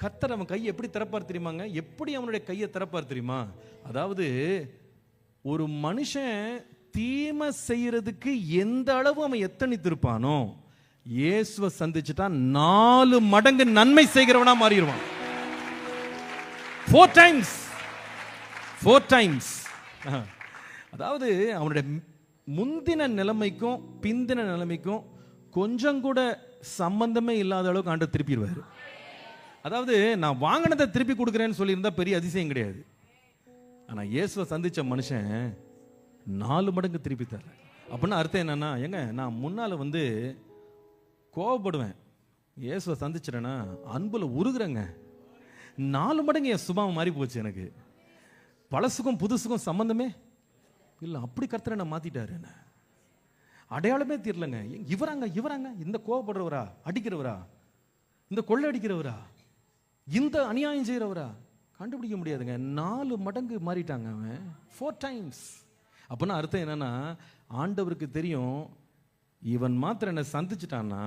கர்த்தர் அவன் கையை எப்படி திறப்பார் தெரியுமாங்க? எப்படி அவனுடைய கையை திறப்பார் தெரியுமா? அதாவது ஒரு மனுஷன் தீமை செய்யறதுக்கு எந்த அளவு அவன் எத்தனித்திருப்பானோ இயேசுவை சந்திச்சுட்டா 4 மடங்கு நன்மை செய்கிறவனா மாறிடுவான். 4 times. அதாவது அவனுடைய முந்தின நிலைமைக்கும் பிந்தின நிலைமைக்கும் கொஞ்சம் கூட சம்பந்தமே இல்லாத அளவுக்கு ஆண்டவர் திருப்பிடுவார். அதாவது நான் வாங்கினதை திருப்பி கொடுக்குறேன்னு சொல்லியிருந்தா பெரிய அதிசயம் கிடையாது. ஆனா இயேசுவை சந்திச்ச மனுஷன் 4 மடங்கு திருப்பி தர. அப்படின்னா அர்த்தம் என்னன்னா, ஏங்க நான் முன்னால கோவப்படுவேன், இயேசுவை சந்திச்சிடனா அன்புல உருகுறேங்க. 4 மடங்கு என் சுபாவம் மாறி போச்சு. எனக்கு பழசுக்கும் புதுசுக்கும் சம்பந்தமே இல்லை. அப்படி கர்த்தரை நான் மாத்திட்டாரு. என்ன அடையாளமே தெரியலங்க. இவராங்க இந்த கோவப்படுறவரா, அடிக்கிறவரா, இந்த கொள்ளை அடிக்கிறவரா, இந்த அநியாயம் செய்யறவரா கண்டுபிடிக்க முடியாதுங்க. 4 மடங்கு மாறிட்டாங்க அவன். 4 times. அப்படின்னா அர்த்தம் என்னன்னா, ஆண்டவருக்கு தெரியும் இவன் மாத்திரம் என்ன சந்திச்சுட்டான்னா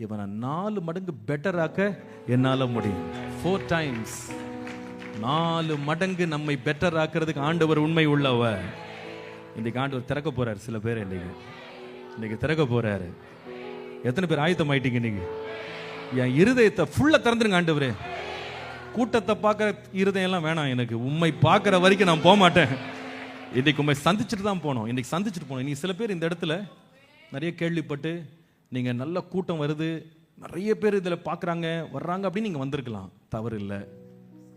இவனை 4 மடங்கு பெட்டராக்க என்னால முடியும். 4 times. 4 மடங்கு நம்மை பெட்டர் ஆக்கிறதுக்கு ஆண்டவர் உண்மை உள்ளவர். இன்னைக்கு ஆண்டவர் திறக்க போறாரு. சில பேர் இன்னைக்கு திறக்க போறாரு. எத்தனை பேர் ஆயத்தம் ஆயிட்டீங்க? இன்னைக்கு என் இருதயத்தை ஃபுல்லா திறந்துருங்க ஆண்டவரே. கூட்டத்தை பார்க்க இருதயம் எல்லாம் வேணாம் எனக்கு. உண்மை பார்க்கிற வரைக்கும் நான் போக மாட்டேன். இன்னைக்கு உண்மை சந்திச்சுட்டு தான் போனோம். இன்னைக்கு சந்திச்சுட்டு போனோம். நீ சில பேர் இந்த இடத்துல நிறைய கேள்விப்பட்டு நீங்க நல்ல கூட்டம் வருது, நிறைய பேர் இதுல பாக்குறாங்க வர்றாங்க அப்படின்னு நீங்க வந்திருக்கலாம், தவறு இல்லை.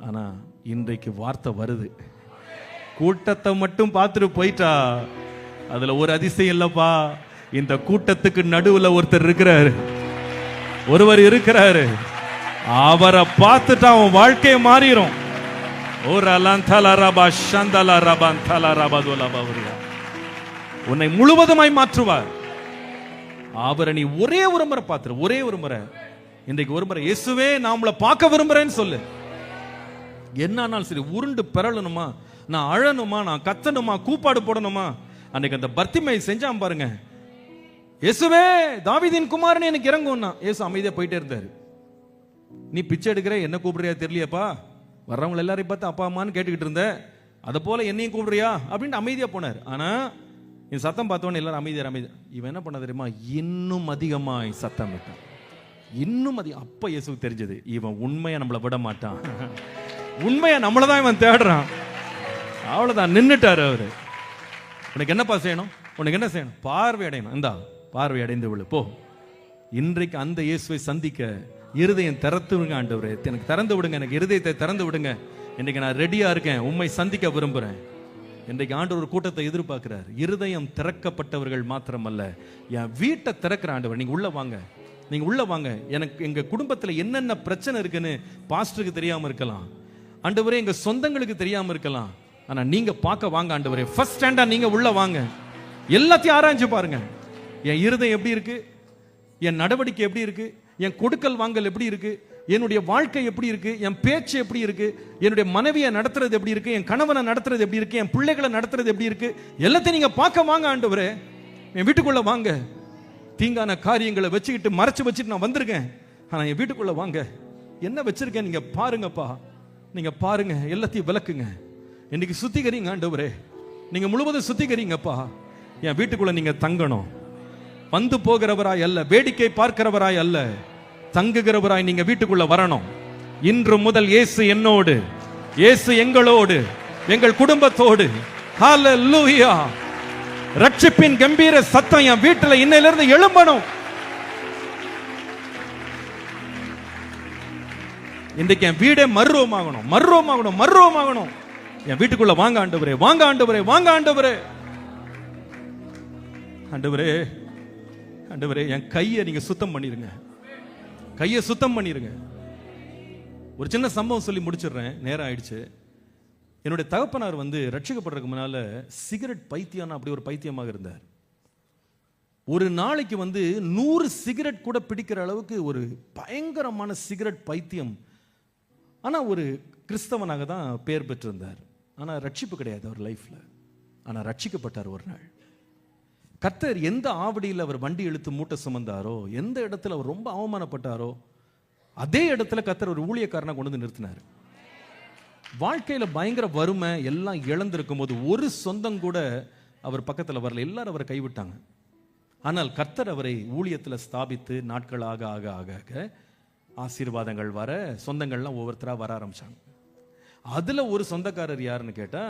ஆனா இன்றைக்கு வார்த்தை வருது. கூட்டத்தை மட்டும் பார்த்துட்டு போயிட்டா அதுல ஒரு அதிசயம் இல்லப்பா. இந்த கூட்டத்துக்கு நடுவுல ஒருத்தர் இருக்கிறாரு, ஒருவர் இருக்கிறாரு. அவரை பார்த்துட்டா அவன் வாழ்க்கையை மாறிடும். உன்னை முழுவதுமாய் மாற்றுவார். அவரை நீ ஒரே ஒரு முறை பார்த்துரு. ஒரே ஒரு முறை. இன்றைக்கு ஒரு முறை இயேசுவே நான் உங்களை பார்க்க விரும்புறேன்னு சொல்லு. என்னாலும் சரி, உருண்டு பெறலணுமா, நான் அழணுமா, நான் கத்தணுமா, கூப்பாடு போடணுமா. அன்னைக்கு அந்த பர்த்திமை செஞ்சான் பாருங்க. இயேசுவே தாவீதின் குமாரனே எனக்கு இறங்கும்னா இயேசு அமைதியா போயிட்டே இருந்தாரு. நீ பிச்சை எடுக்கிற, என்ன கூப்பிடுறியா தெரியலையாப்பா, வர்றவங்க எல்லாரையும் பார்த்து அப்பா அம்மான்னு கேட்டுக்கிட்டு இருந்த, அதை போல என்னையும் கூப்பிடுறியா அப்படின்ட்டு அமைதியா போனார். ஆனா இந்த சத்தம் பார்த்தோன்னு எல்லாரும் அமைதியா. இவன் என்ன பண்ண தெரியுமா? இன்னும் அதிகமாய் சத்தம் விட்டான். இன்னும் அதிகம். அப்ப இயேசுக்கு தெரிஞ்சது இவன் உண்மையா நம்மளை விட மாட்டான், உண்மையா நம்மளதான் இவன் தேடுறான். அவ்வளவுதான், நின்னுட்டாரு அவரு. உனக்கு என்னப்பா செய்யணும்? உனக்கு என்ன செய்யணும்? பார்வை அடையணும். இந்தா பார்வை அடைந்து விழு போ. இன்றைக்கு அந்த இயேசுவை சந்திக்க இருதயம் திறந்து விடுங்க ஆண்டவரே. எனக்கு திறந்து விடுங்க, எனக்கு இருதயத்தை திறந்து விடுங்க. இன்னைக்கு நான் ரெடியா இருக்கேன், உண்மை சந்திக்க விரும்புறேன். இன்றைக்கு ஆண்டவர் ஒரு கூட்டத்தை எதிர்பார்க்கிறார். இருதயம் திறக்கப்பட்டவர்கள் மாத்திரமல்ல, என் வீட்டை திறக்கிற ஆண்டவர். நீங்க உள்ள வாங்க, நீங்க உள்ள வாங்க. எனக்கு எங்க குடும்பத்துல என்னென்ன பிரச்சனை இருக்குன்னு பாஸ்டருக்கு தெரியாம இருக்கலாம், ஆண்டவரே எங்க சொந்தங்களுக்கு தெரியாம இருக்கலாம். ஆனா நீங்க பார்க்க வாங்க ஆண்டவரே. ஃபர்ஸ்ட் ஸ்டாண்டா நீங்க உள்ள வாங்க, எல்லாத்தையும் ஆராய்ஞ்சு பாருங்க. என் இருதயம் எப்படி இருக்கு, என் நடவடிக்கை எப்படி இருக்கு, என் கொடுக்கல் வாங்கல் எப்படி இருக்கு, என்னுடைய வாழ்க்கை எப்படி இருக்கு, என் பேச்சு எப்படி இருக்கு, என்னுடைய மனைவியை நடத்துறது எப்படி இருக்கு, என் கணவனை நடத்துறது எப்படி இருக்கு, என் பிள்ளைகளை நடத்துறது எப்படி இருக்கு, எல்லாத்தையும் நீங்க பார்க்க வாங்க ஆண்டவரே. என் வீட்டுக்குள்ள வாங்க. தீங்கான காரியங்களை வச்சுக்கிட்டு மறைச்சு வச்சுட்டு நான் வந்திருக்கேன். ஆனா என் வீட்டுக்குள்ள வாங்க, என்ன வச்சிருக்கேன் நீங்க பாருங்கப்பா. நீங்க பாருங்க, எல்லாத்தையும் விளக்குங்க. இன்னைக்கு சுத்திகரிங்க ஆண்டவரே, நீங்க முழுவதும் சுத்திகரிங்கப்பா. என் வீட்டுக்குள்ள நீங்க தங்கணும். வந்து போகிறவராய் அல்ல, வேடிக்கை பார்க்கிறவராய் அல்ல, தங்குகிறவராய் நீங்க வீட்டுக்குள்ள வரணும். இன்று முதல் இயேசு என்னோடு, இயேசு எங்களோடு, எங்கள் குடும்பத்தோடு. ஹல்லேலூயா. ரட்சிப்பின் கம்பீர சத்தம் என் வீட்டுல இன்னையிலிருந்து எழும்பணும். இன்றைக்கு என் வீடே மறுரூபமாகணும், மறுரூபமாகணும், மறுரூபமாகணும். என் வீட்டுக்குள்ள வாங்க ஆண்டவரே, வாங்க ஆண்டவரே, வாங்க ஆண்டவரே. ஆண்டவரே, ஆண்டவரே, என் கையை நீங்க சுத்தம் பண்ணிருங்க, கையை சுத்தம் பண்ணிருங்க. ஒரு சின்ன சம்பவம் சொல்லி முடிச்சிடுறேன், நேரம் ஆயிடுச்சு. என்னுடைய தகப்பனார் ரட்சிக்கப்படுறதுக்கு முன்னால சிகரெட் பைத்தியம், அப்படி ஒரு பைத்தியமாக இருந்தார். ஒரு நாளைக்கு 100 சிகரெட் கூட பிடிக்கிற அளவுக்கு ஒரு பயங்கரமான சிகரெட் பைத்தியம். ஆனா ஒரு கிறிஸ்தவனாக தான் பேர் பெற்றிருந்தார். ஆனா ரட்சிப்பு கிடையாது அவர் லைஃப்ல. ஆனா ரட்சிக்கப்பட்டார். ஒரு நாள் கர்த்தர் எந்த ஆவடியில் அவர் வண்டி இழுத்து மூட்டை சுமந்தாரோ, எந்த இடத்துல அவர் ரொம்ப அவமானப்பட்டாரோ, அதே இடத்துல கர்த்தர் ஒரு ஊழியக்காரனை கொண்டு வந்து நிறுத்தினார். வாழ்க்கையில பயங்கர வறுமை எல்லாம் இழந்திருக்கும் போது ஒரு சொந்தம் கூட அவர் பக்கத்துல வரல, எல்லாரும் அவரை கைவிட்டாங்க. ஆனால் கர்த்தர் அவரை ஊழியத்தில் ஸ்தாபித்து நாட்கள் ஆக ஆக ஆக ஆக ஆசீர்வாதங்கள் வர, சொந்தங்கள்லாம் ஒவ்வொருத்தரா வர ஆரம்பிச்சாங்க. அதுல ஒரு சொந்தக்காரர் யாருன்னு கேட்டா,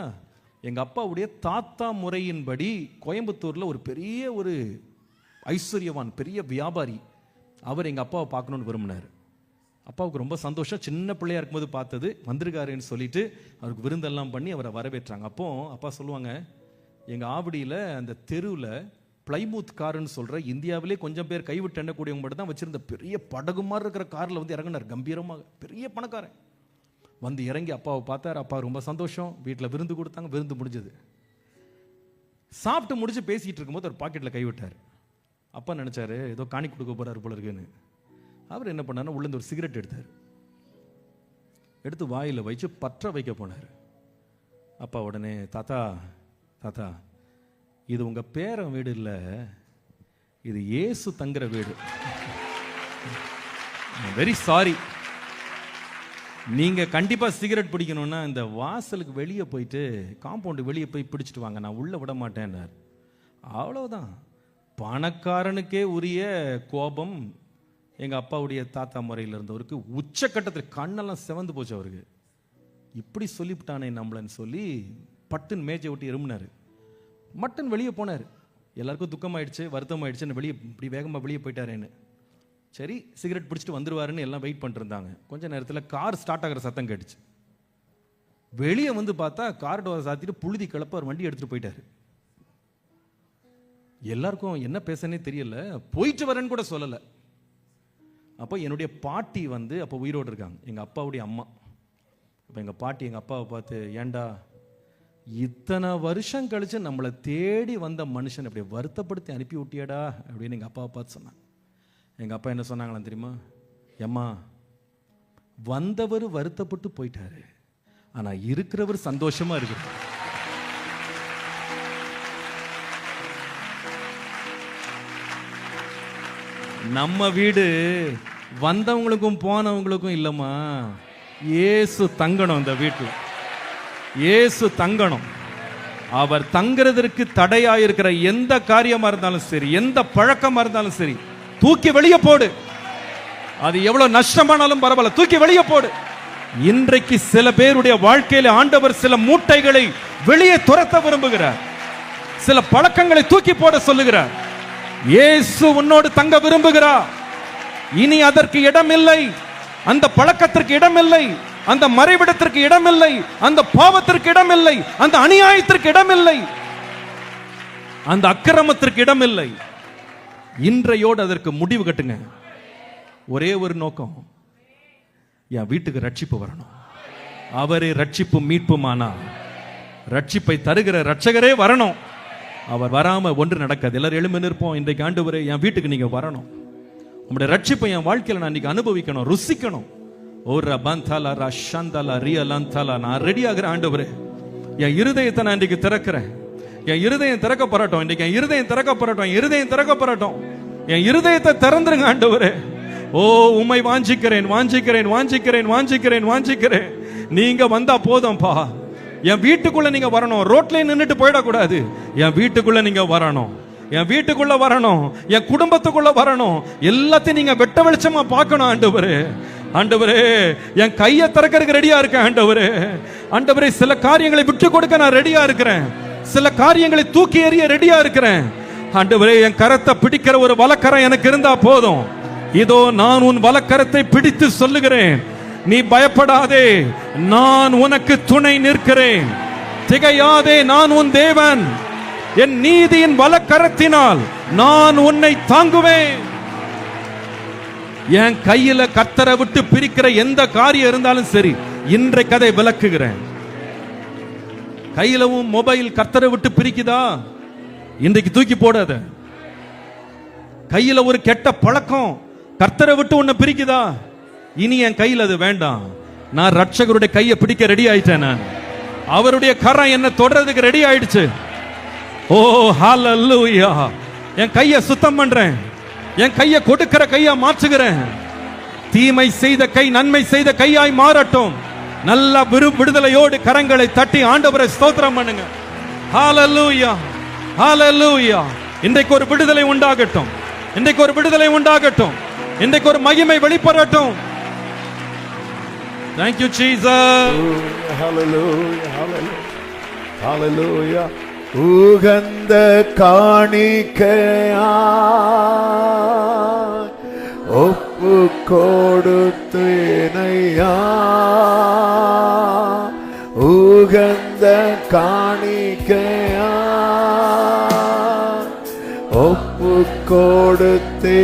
எங்க அப்பாவுடைய தாத்தா முறையின்படி கோயம்புத்தூர்ல ஒரு பெரிய ஒரு ஐஸ்வர்யவான், பெரிய வியாபாரி. அவர் எங்க அப்பாவை பார்க்கணும்னு விரும்பினார். அப்பாவுக்கு ரொம்ப சந்தோஷம். சின்ன பிள்ளையா இருக்கும்போது பார்த்தது, வந்திருக்காருன்னு சொல்லிட்டு அவருக்கு விருந்தெல்லாம் பண்ணி அவரை வரவேற்றாங்க. அப்போ அப்பா சொல்லுவாங்க, எங்க ஆவடியில அந்த தெருவில் பிளைமூத் காருன்னு சொல்ற இந்தியாவிலே கொஞ்சம் பேர் கைவிட்டு எண்ணக்கூடியவங்க மட்டும் தான் வச்சிருந்த பெரிய படகு மாதிரி இருக்கிற கார்ல இறங்கினார். கம்பீரமாக, பெரிய பணக்காரன் இறங்கி அப்பாவை பார்த்தார். அப்பா ரொம்ப சந்தோஷம். வீட்டில் விருந்து கொடுத்தாங்க. விருந்து முடிஞ்சது. சாப்பிட்டு முடிச்சு பேசிட்டு இருக்கும்போது ஒரு பாக்கெட்ல கைவிட்டார். அப்பா நினைச்சாரு ஏதோ காணி கொடுக்க போறாரு போல இருக்குன்னு. அவர் என்ன பண்ணாரு, உள்ளேந்து ஒரு சிகரெட் எடுத்தார். எடுத்து வாயில வச்சு பற்ற வைக்க போனார். அப்பா உடனே, தாத்தா தாத்தா, இது உங்க பேரன் வீடு இல்ல, இது இயேசு தங்குற வீடு. வெரி சாரி, நீங்க கண்டிப்பா சிகரெட் பிடிக்கணும்னா இந்த வாசலுக்கு வெளியே போயிட்டு, காம்பவுண்டு வெளியே போய் பிடிச்சிட்டு வாங்க, நான் உள்ள விட மாட்டேன்னார். அவ்வளவுதான். பணக்காரனுக்கே உரிய கோபம் எங்க அப்பாவுடைய தாத்தா முறையில் இருந்தவருக்கு உச்சக்கட்டத்தில் கண்ணெல்லாம் செவந்து போச்சு. அவருக்கு இப்படி சொல்லிவிட்டானே நம்மளன்னு சொல்லி பட்டுன்னு மேஜை விட்டு எறும்பினாரு. மட்டன் வெளியே போனார். எல்லாருக்கும் துக்கமாயிடுச்சு, வருத்தமாயிடுச்சு, வெளியே இப்படி வேகமாக வெளியே போயிட்டாரேன்னு. சரி, சிகரெட் பிடிச்சிட்டு வந்துருவாருன்னு எல்லாம் வெயிட் பண்ணிட்டு இருந்தாங்க. கொஞ்ச நேரத்தில் கார் ஸ்டார்ட் ஆகிற சத்தம் கேட்டுச்சு. வெளியே பார்த்தா கார் டோரை சாத்திட்டு புழுதி கிளப்ப ஒரு வண்டி எடுத்துட்டு போயிட்டாரு. எல்லாருக்கும் என்ன பேசனே தெரியல, போயிட்டு வரேன்னு கூட சொல்லலை. அப்போ என்னுடைய பாட்டி அப்போ உயிரோடு இருக்காங்க, எங்கள் அப்பாவுடைய அம்மா. அப்போ எங்கள் பாட்டி எங்கள் அப்பாவை பார்த்து, ஏண்டா இத்தனை வருஷம் கழிச்சு நம்மளை தேடி வந்த மனுஷன் அப்படி வருத்தப்படுத்தி அனுப்பி விட்டியடா அப்படின்னு எங்கள் அப்பாவை பார்த்து சொன்னாங்க. எங்கள் அப்பா என்ன சொன்னாங்களாம் தெரியுமா? ஏம்மா, வந்தவர் வருத்தப்பட்டு போயிட்டாரு, ஆனால் இருக்கிறவர் சந்தோஷமா இருக்கு. நம்ம வீடு வந்தவங்களுக்கும் போனவங்களுக்கும் இல்லைம்மா, இயேசு தங்கணும். அந்த வீட்டில் இயேசு தங்கணும். அவர் தங்குறதற்கு தடையாயிருக்கிற எந்த காரியமா இருந்தாலும் சரி, எந்த பழக்கமா இருந்தாலும் சரி, தூக்கி வெளியே போடு. அது எவ்வளவு நஷ்டமானாலும் பரவாயில்ல, தூக்கி வெளியே போடு. இன்றைக்கு சில பேருடைய வாழ்க்கையில ஆண்டவர் சில மூட்டைகளை வெளியே துரத்த விரும்புகிறார். சில பழக்கங்களை தூக்கி போட சொல்லுகிறார். இயேசு உன்னோடு தங்க விரும்புகிறார். இனி அதற்கு இடமில்லை, அந்த பழக்கத்திற்கு இடமில்லை, அந்த மறைவிடத்திற்கு இடமில்லை, அந்த பாவத்திற்கு இடமில்லை, அந்த அநியாயத்திற்கு இடமில்லை, அந்த அக்கிரமத்திற்கு இடமில்லை. இன்றையோடு அதற்கு முடிவு கட்டுங்க. ஒரே ஒரு நோக்கம், என் வீட்டுக்கு ரட்சிப்பு வரணும். அவரே ரட்சிப்பு மீட்புமானா ரட்சிப்பை தருகிற ரட்சகரே வரணும். அவர் வராம ஒன்று நடக்காது. எல்லாரும் எழும்பி நிற்போம். இன்றைக்கு ஆண்டவரே என் வீட்டுக்கு நீங்க வரணும். உங்களுடைய ரட்சிப்பை என் வாழ்க்கையில நான் இன்னைக்கு அனுபவிக்கணும், ருசிக்கணும். ஓ ரபந்தாலா ரஷந்தாலா ரியலந்தாலா, நான் ரெடி ஆகிறேன் ஆண்டவரே. என் இருதயத்தை நான் இன்றைக்கு திறக்கிறேன். என் இருதயம் திறக்கப்படட்டும். இன்றைக்கு என் இருதயம் திறக்கப்படட்டும். இருதயம் திறக்கப்படட்டும். என் இருதயத்தை திறந்துருங்க ஆண்டவரே. ஓ உம்மை வாஞ்சிக்கிறேன், வாஞ்சிக்கிறேன், வாஞ்சிக்கிறேன், வாஞ்சிக்கிறேன், வாஞ்சிக்கிறேன். நீங்க வந்தா போதும்பா. என் வீட்டுக்குள்ள நீங்க வரணும். ரோட்ல நின்னுட்டு போயிடக்கூடாது. என் வீட்டுக்குள்ள நீங்க வரணும். என் வீட்டுக்குள்ள வரணும். என் குடும்பத்துக்குள்ள வரணும். எல்லாத்தையும் நீங்க வெட்ட வெளிச்சமா பார்க்கணும் ஆண்டவரே. ஆண்டவரே என் கையை திறக்கிறதுக்கு ரெடியா இருக்கேன் ஆண்டவரே. ஆண்டவரே சில காரியங்களை விட்டு கொடுக்க நான் ரெடியா இருக்கிறேன். சில காரியங்களை தூக்கி எறிய ரெடியா இருக்கிறேன் ஆண்டவரே. என் கரத்தை பிடிக்கிற ஒரு வலக்கரம் எனக்கு இருந்தா போதும். இதோ நான் உன் வலக்கரத்தை பிடித்து சொல்லுகிறேன், நீ பயப்படாதே, நான் உனக்கு துணை நிற்கிறேன். திகையாதே, நான் உன் தேவன். என் நீதியின் வலக்கரத்தினால் நான் உன்னை தாங்குவேன். என் கையில கர்த்தரை விட்டு பிரிக்கிற எந்த காரியம் இருந்தாலும் சரி, இன்றைக்கு அதை விலக்குகிறேன். கையிலவும் மொபைல் கர்த்தரை விட்டு பிரிக்குதா, இன்றைக்கு தூக்கி போடாத. கையில ஒரு கெட்ட பழக்கம் கர்த்தரை விட்டு உன்னை பிரிக்குதா, இனி என் கையில் அது வேண்டாம். நான் ரட்சகருடைய கையை பிடிக்க ரெடி ஆயிட்டேன். நான் அவருடைய கரம் என்ன தொடறதுக்கு ரெடி ஆயிடுச்சு. ஓ ஹல்லேலூயா. என் கையை சுத்தம் பண்றேன். என் கையை கொடுக்கிற கையா மாற்றுகிறேன். தீமை செய்த கை நன்மை செய்த கையாய் மாறட்டும். நல்ல விடுதலையோடு கரங்களை தட்டி ஆண்டவரை ஸ்தோத்திரம் பண்ணுங்க. ஹல்லேலூயா, ஹல்லேலூயா. இன்றைக்கு ஒரு விடுதலை உண்டாகட்டும். இன்றைக்கு ஒரு விடுதலை உண்டாகட்டும். இன்றைக்கு ஒரு மகிமை வெளிப்படட்டும். Thank you Jesus. Hallelujah, hallelujah, hallelujah. உகந்த காணிக்கையா ஒப்பு கொடுத்தேனையா. உகந்த காணிக்கையா ஒப்பு கொடுத்தேனையா.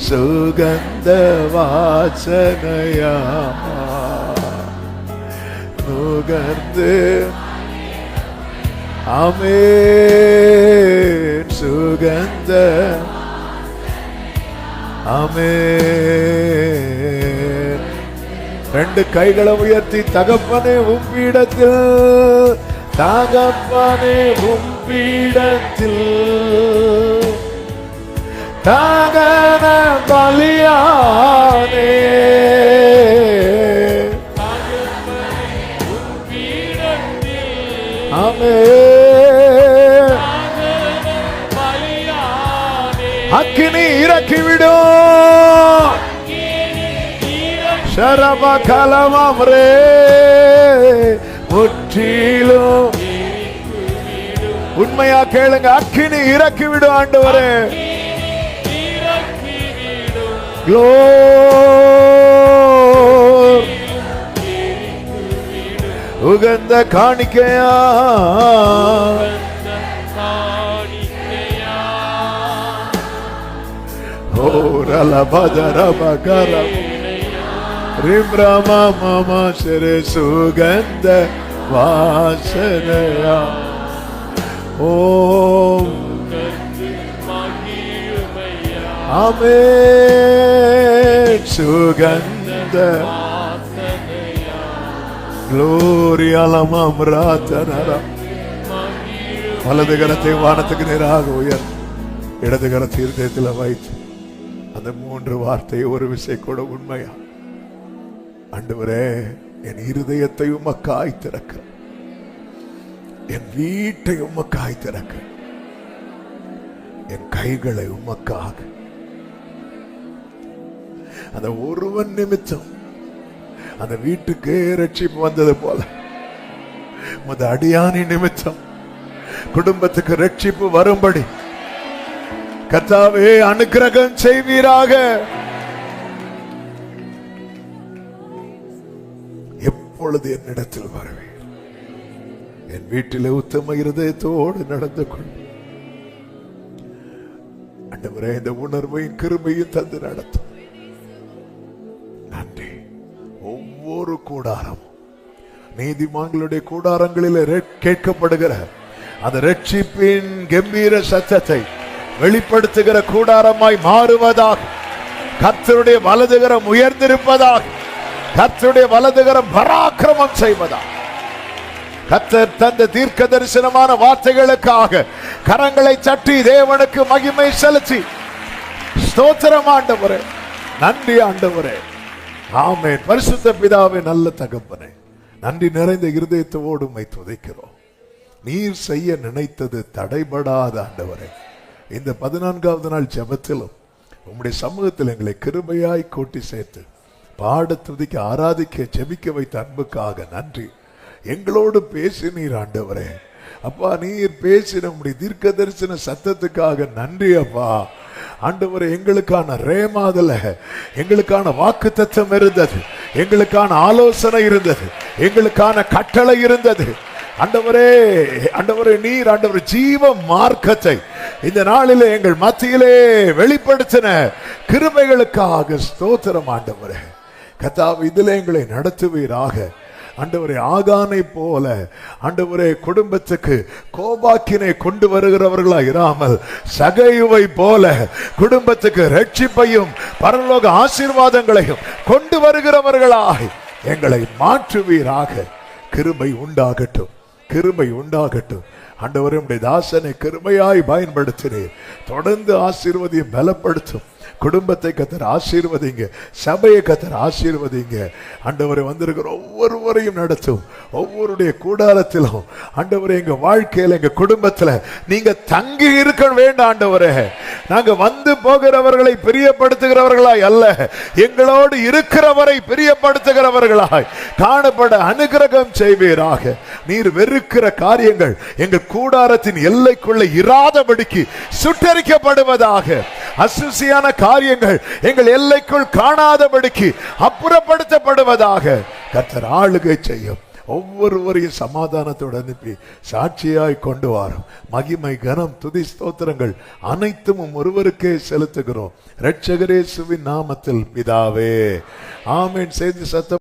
சுகந்த வாசனையா நுகர்ந்து ஆமென். சுகந்த ஆமென். ரெண்டு கைகளை உயர்த்தி தகப்பனே உம்மிடத்தில், தகப்பனே உம்மிடத்தில் தகன பலியானே. ஆமென். அக்கினி இறக்கிவிடும். ஷரப கலமரே முற்றிலும். உண்மையா கேளுங்க, அக்கினி இறக்கிவிடும் ஆண்டவரே. உகந்த காணிக்கையா சுகந்த வாசனையா. ஓம் ஆமென். சுகந்த வலது கரத்தை வானத்துக்கு நேராக உயர், இடது கரத்தை இருதயத்தில் வைத்து அந்த மூன்று வார்த்தையை ஒரு விசை கூட உண்மையா. ஆண்டவரே என் இருதயத்தை உமக்காய் திறக்க, என் வீட்டை உமக்காய் திறக்க, என் கைகளை உமக்காக. அந்த ஒருவன் நிமித்தம் அந்த வீட்டுக்கு ரட்சிப்பு வந்தது போல முத அடியானி நிமித்தம் குடும்பத்துக்கு ரட்சிப்பு வரும்படி கர்த்தாவே அனுக்கிரகம் செய்வீராக. எப்பொழுது என்னிடத்தில் வருவீர்? என் வீட்டிலே உத்தம இருதயத்தோடு நடந்து கொண்டு ஆண்டவரே இந்த உணர்வையும் கிருபையும் தந்து நடத்தும். நன்றி. ஒவ்வொரு கூடாரம் நீதிமான்களுடைய கூடாரங்களிலே கேட்கப்படுகிற அந்த ரட்சிப்பின் கம்பீர சத்தத்தை வெளிப்படுத்துகிற கூடாரமாய் மாறுவதாக. கர்த்தருடைய வலதுகரம் உயர்ந்திருப்பதாக. கர்த்தருடைய வலதுகரம் பராக்கிரமம் செய்வதாக. கர்த்தர் தந்த தீர்க்க தரிசனமான வார்த்தைகளுக்காக கரங்களை தட்டி தேவனுக்கு மகிமை செலுத்தி ஸ்தோத்திரம் ஆண்டவரே, நன்றி ஆண்டவரே. ஆமென். பரிசுத்த பிதாவே, நல்ல தகப்பனே, நன்றி நிறைந்த இருதயத்தோடு உம்மை துதிக்கிறோம். நீர் செய்ய நினைத்தது தடைபடாத ஆண்டவரே, இந்த 14வது நாள் ஜெபத்திலும் உம்முடைய சமூகத்தில் எங்களை கிருபையாய் கூட்டி சேர்த்து பாட துதிக்க ஆராதிக்க ஜெபிக்க வைத்த அன்புக்காக நன்றி. எங்களோடு பேசினீர் ஆண்டவரே. அப்பா, நீர் பேசின உம்முடைய தீர்க்க தரிசன சத்தத்துக்காக நன்றி அப்பா. ஆண்டவரே, எங்களுக்கான ரேமாதல, எங்களுக்கான வாக்கு தத்தம் இருந்தது, எங்களுக்கான ஆலோசனை இருந்தது, எங்களுக்கான கட்டளை இருந்தது. ஆண்டவரே, ஆண்டவரே, நீர் ஆண்டவர் ஜீவ மார்க்கத்தை இந்த நாளிலே எங்கள் மத்தியிலே வெளிப்படுத்தின கிருபைகளுக்காக ஸ்தோத்திரம் ஆண்டவரே. கர்த்தாவே, இதிலே எங்களை நடத்துவீராக. ஆண்டவரே, ஆகானை போல ஆண்டவரே குடும்பத்துக்கு கோபாக்கினை கொண்டு வருகிறவர்களா இராமல் சகையுவை போல குடும்பத்துக்கு ரட்சிப்பையும் பரலோக ஆசீர்வாதங்களையும் கொண்டு வருகிறவர்களாய் எங்களை மாற்றுவீராக. கிருபை உண்டாகட்டும், கிருபை உண்டாகட்டும். ஆண்டவரே, உம்முடைய தாசனை கிருபையாய் பயன்படுத்தினீர். தொடர்ந்து ஆசீர்வதியும் பலப்படுத்தும். குடும்பத்தை கர்த்தர் ஆசீர்வதிங்க, சபையை கர்த்தர் ஆசீர்வதிங்க. ஆண்டவரே, வந்திருக்கிற ஒவ்வொருவரையும் நடத்தும். ஒவ்வொருடைய கூடாரத்திலும் ஆண்டவரே, எங்க வாழ்க்கையில எங்க குடும்பத்துல நீங்க தங்கி இருக்க வேண்டாம் ஆண்டவரே. நாங்க வந்து போகிறவர்களை பிரியப்படுத்துகிறவர்களாய் அல்ல, எங்களோடு இருக்கிறவரை பிரியப்படுத்துகிறவர்களாய் காணப்பட அனுகிரகம் செய்வீராக. நீர் வெறுக்கிற காரியங்கள் எங்கள் கூடாரத்தின் எல்லைக்குள்ள இராதபடிக்கு சுட்டரிக்கப்படுவதாக. அசுசியான காரியங்கள் எங்கள் எல்லைக்குள் காணாதபடிக்கு அப்புறப்படுத்தப்படுவதாக. கர்த்தர் ஆளுகை செய்யும். ஒவ்வொருவரையும் சமாதானத்தோடு அனுப்பி சாட்சியாய் கொண்டு வரும். மகிமை, கனம், துதி, ஸ்தோத்திரங்கள் அனைத்தும் ஒருவருக்கே செலுத்துகிறோம். இரட்சகர் இயேசுவின் நாமத்தில் பிதாவே, ஆமென். செய்தி சத்தம்.